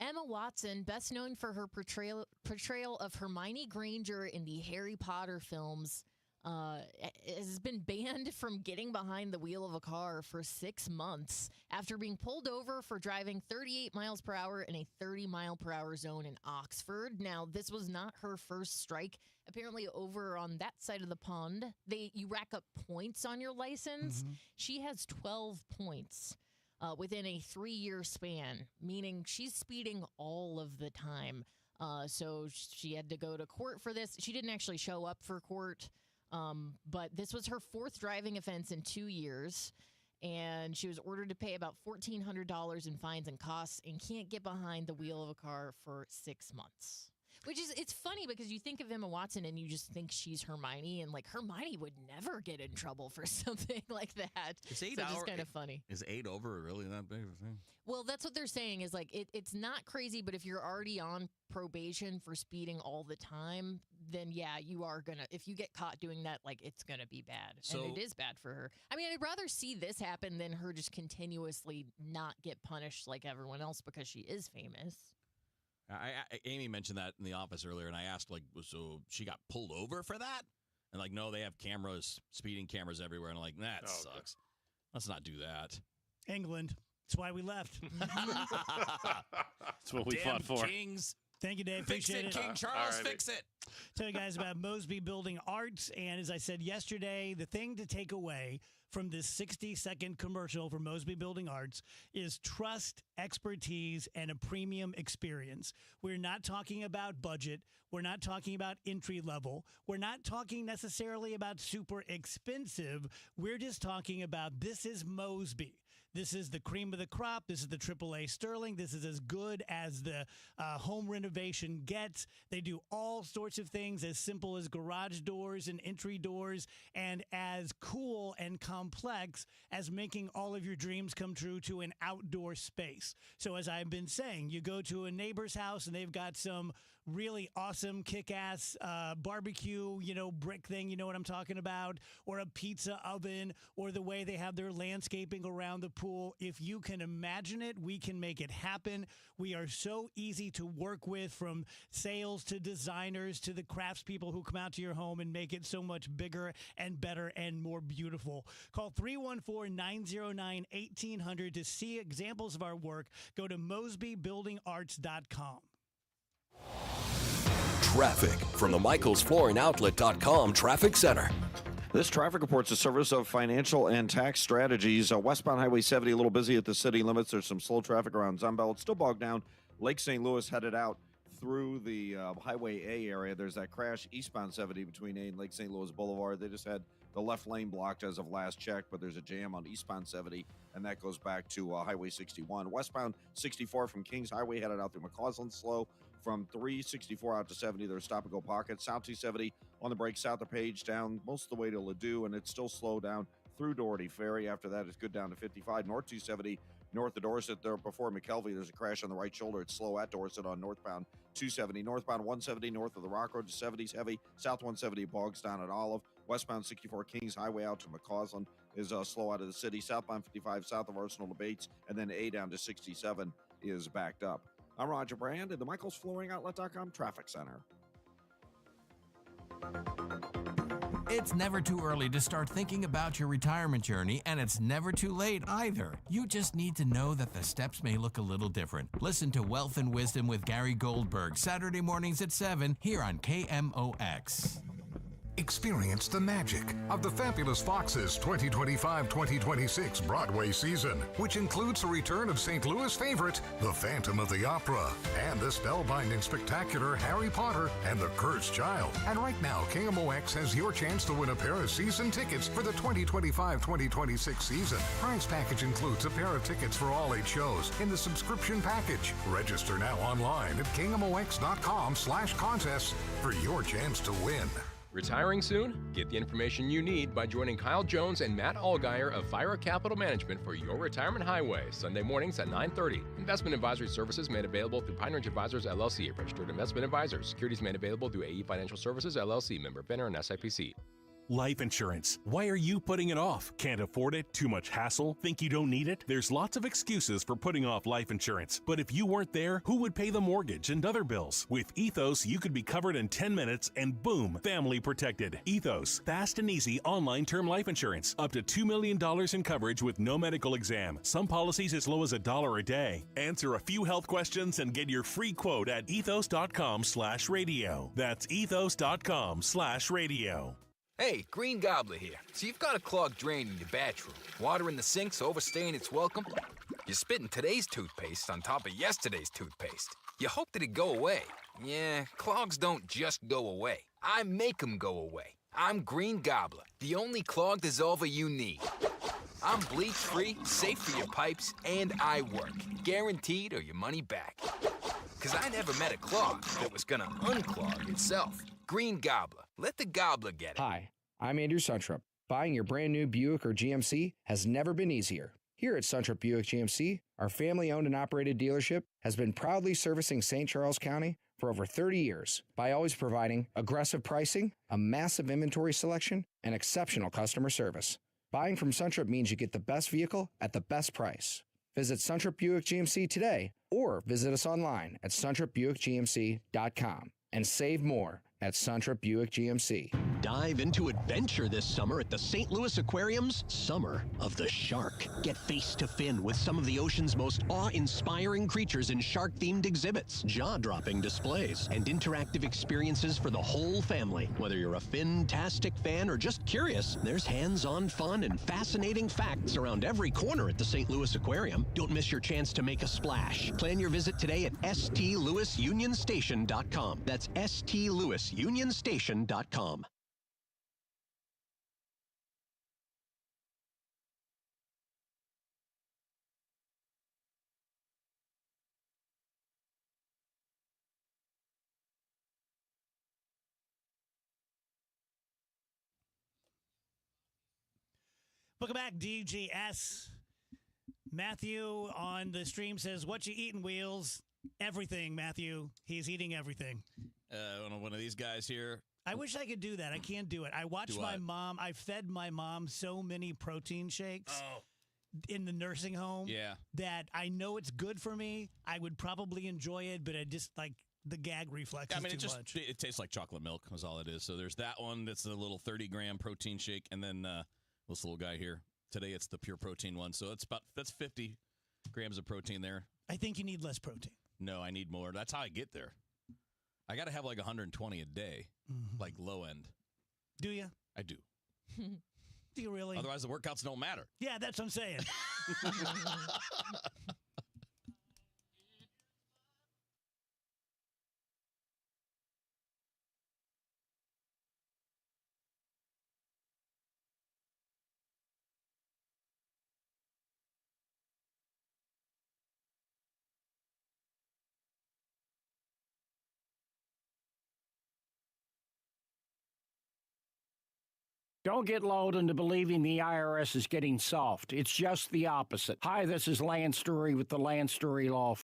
Emma Watson, best known for her portrayal of Hermione Granger in the Harry Potter films, has been banned from getting behind the wheel of a car for 6 months after being pulled over for driving 38 miles per hour in a 30-mile-per-hour zone in Oxford. Now, this was not her first strike. Apparently, over on that side of the pond, you rack up points on your license. She has 12 points within a 3-year span, meaning she's speeding all of the time. So she had to go to court for this. She didn't actually show up for court. But this was her 4th driving offense in 2 years, and she was ordered to pay about $1,400 in fines and costs and can't get behind the wheel of a car for 6 months. It's funny because you think of Emma Watson and you just think she's Hermione, and like Hermione would never get in trouble for something like that. Is So 8 it's hour, kind of funny. Is 8 over really that big of a thing? Well, that's what they're saying is like it's not crazy, but if you're already on probation for speeding all the time, then yeah, you are gonna. If you get caught doing that, like it's gonna be bad, So- and it is bad for her. I mean, I'd rather see this happen than her just continuously not get punished like everyone else because she is famous. Amy mentioned that in the office earlier, and I asked, like, so she got pulled over for that? And like, no, they have cameras, speeding cameras everywhere. And I'm like, that sucks. Let's not do that. England. That's why we left. That's what we Damn fought for. Kings. Thank you, Dave. Fix Appreciate it, King Charles. Fix it. Tell you guys about Mosby Building Arts. And as I said yesterday, the thing to take away from this 60-second commercial for Mosby Building Arts is trust, expertise, and a premium experience. We're not talking about budget. We're not talking about entry level. We're not talking necessarily about super expensive. We're just talking about this is Mosby. This is the cream of the crop. This is the AAA Sterling. This is as good as the home renovation gets. They do all sorts of things as simple as garage doors and entry doors, and as cool and complex as making all of your dreams come true to an outdoor space. So as I've been saying, you go to a neighbor's house and they've got some really awesome, kick-ass barbecue, brick thing, you know what I'm talking about, or a pizza oven, or the way they have their landscaping around the pool. If you can imagine it, we can make it happen. We are so easy to work with, from sales to designers to the craftspeople who come out to your home and make it so much bigger and better and more beautiful. Call 314-909-1800 to see examples of our work. Go to mosbybuildingarts.com. Traffic from the MichaelsFlooringOutlet.com Traffic Center. This traffic report's a service of Financial and Tax Strategies. Westbound Highway 70, a little busy at the city limits. There's some slow traffic around Zumbel. It's still bogged down. Lake St. Louis headed out through the Highway A area. There's that crash eastbound 70 between A and Lake St. Louis Boulevard. They just had the left lane blocked as of last check, but there's a jam on eastbound 70, and that goes back to Highway 61. Westbound 64 from Kings Highway headed out through McCausland slow. From 364 out to 70, there's stop-and-go pockets. South 270 on the break south of Page down most of the way to Ladue, and it's still slow down through Doherty Ferry. After that, it's good down to 55. North 270 north of Dorset there before McKelvey. There's a crash on the right shoulder. It's slow at Dorset on northbound 270. Northbound 170 north of the Rock Road to 70's heavy. South 170 bogs down at Olive. Westbound 64 Kings Highway out to McCausland is slow out of the city. Southbound 55 south of Arsenal to Bates, and then A down to 67 is backed up. I'm Roger Brand at the MichaelsFlooringOutlet.com Traffic Center. It's never too early to start thinking about your retirement journey, and it's never too late either. You just need to know that the steps may look a little different. Listen to Wealth and Wisdom with Gary Goldberg, Saturday mornings at 7 here on KMOX. Experience the magic of the Fabulous Foxes 2025-2026 Broadway season, which includes the return of St. Louis favorite, The Phantom of the Opera, and the spellbinding spectacular Harry Potter and the Cursed Child. And right now, KMOX has your chance to win a pair of season tickets for the 2025-2026 season. Prize package includes a pair of tickets for all 8 shows in the subscription package. Register now online at KMOX.com/contests for your chance to win. Retiring soon? Get the information you need by joining Kyle Jones and Matt Allgaier of Fira Capital Management for Your Retirement Highway, Sunday mornings at 9:30. Investment advisory services made available through Pine Ridge Advisors, LLC, a registered investment advisor. Securities made available through AE Financial Services, LLC, member FINRA and SIPC. Life insurance. Why are you putting it off? Can't afford it? Too much hassle? Think you don't need it? There's lots of excuses for putting off life insurance. But if you weren't there, who would pay the mortgage and other bills? With Ethos, you could be covered in 10 minutes and boom, family protected. Ethos, fast and easy online term life insurance. Up to $2 million in coverage with no medical exam. Some policies as low as $1 a day. Answer a few health questions and get your free quote at ethos.com/radio. That's ethos.com/radio. Hey, Green Gobbler here. So you've got a clogged drain in your bathroom. Water in the sink's overstaying its welcome. You're spitting today's toothpaste on top of yesterday's toothpaste. You hope that it go away. Yeah, clogs don't just go away. I make them go away. I'm Green Gobbler, the only clog dissolver you need. I'm bleach-free, safe for your pipes, and I work. Guaranteed or your money back. Because I never met a clog that was gonna unclog itself. Green Gobbler. Let the gobbler get it. Hi, I'm Andrew Suntrup. Buying your brand new Buick or GMC has never been easier. Here at Suntrup Buick GMC, our family-owned and operated dealership has been proudly servicing St. Charles County for over 30 years by always providing aggressive pricing, a massive inventory selection, and exceptional customer service. Buying from Suntrup means you get the best vehicle at the best price. Visit Suntrup Buick GMC today or visit us online at suntrupbuickgmc.com and save more at Suntrup Buick GMC. Dive into adventure this summer at the St. Louis Aquarium's Summer of the Shark. Get face to fin with some of the ocean's most awe-inspiring creatures in shark-themed exhibits, jaw-dropping displays, and interactive experiences for the whole family. Whether you're a fin-tastic fan or just curious, there's hands-on fun and fascinating facts around every corner at the St. Louis Aquarium. Don't miss your chance to make a splash. Plan your visit today at stlouisunionstation.com. That's stlouisunionstation.com. Welcome back, DGS. Matthew on the stream says, "What you eating, Wheels?" Everything, Matthew. He's eating everything. One of these guys here. I wish I could do that. I can't do it. I watched my mom. I fed my mom so many protein shakes in the nursing home that I know it's good for me. I would probably enjoy it, but I just like the gag reflex is too much. It tastes like chocolate milk is all it is. So there's that one that's a little 30-gram protein shake, and then this little guy here. Today it's the pure protein one. So that's 50 grams of protein there. I think you need less protein. No, I need more. That's how I get there. I got to have like 120 a day, like low end. Do you? I do. Do you really? Otherwise, the workouts don't matter. Yeah, that's what I'm saying. Don't get lulled into believing the IRS is getting soft. It's just the opposite. Hi, this is Lance Story with the Lance Story Law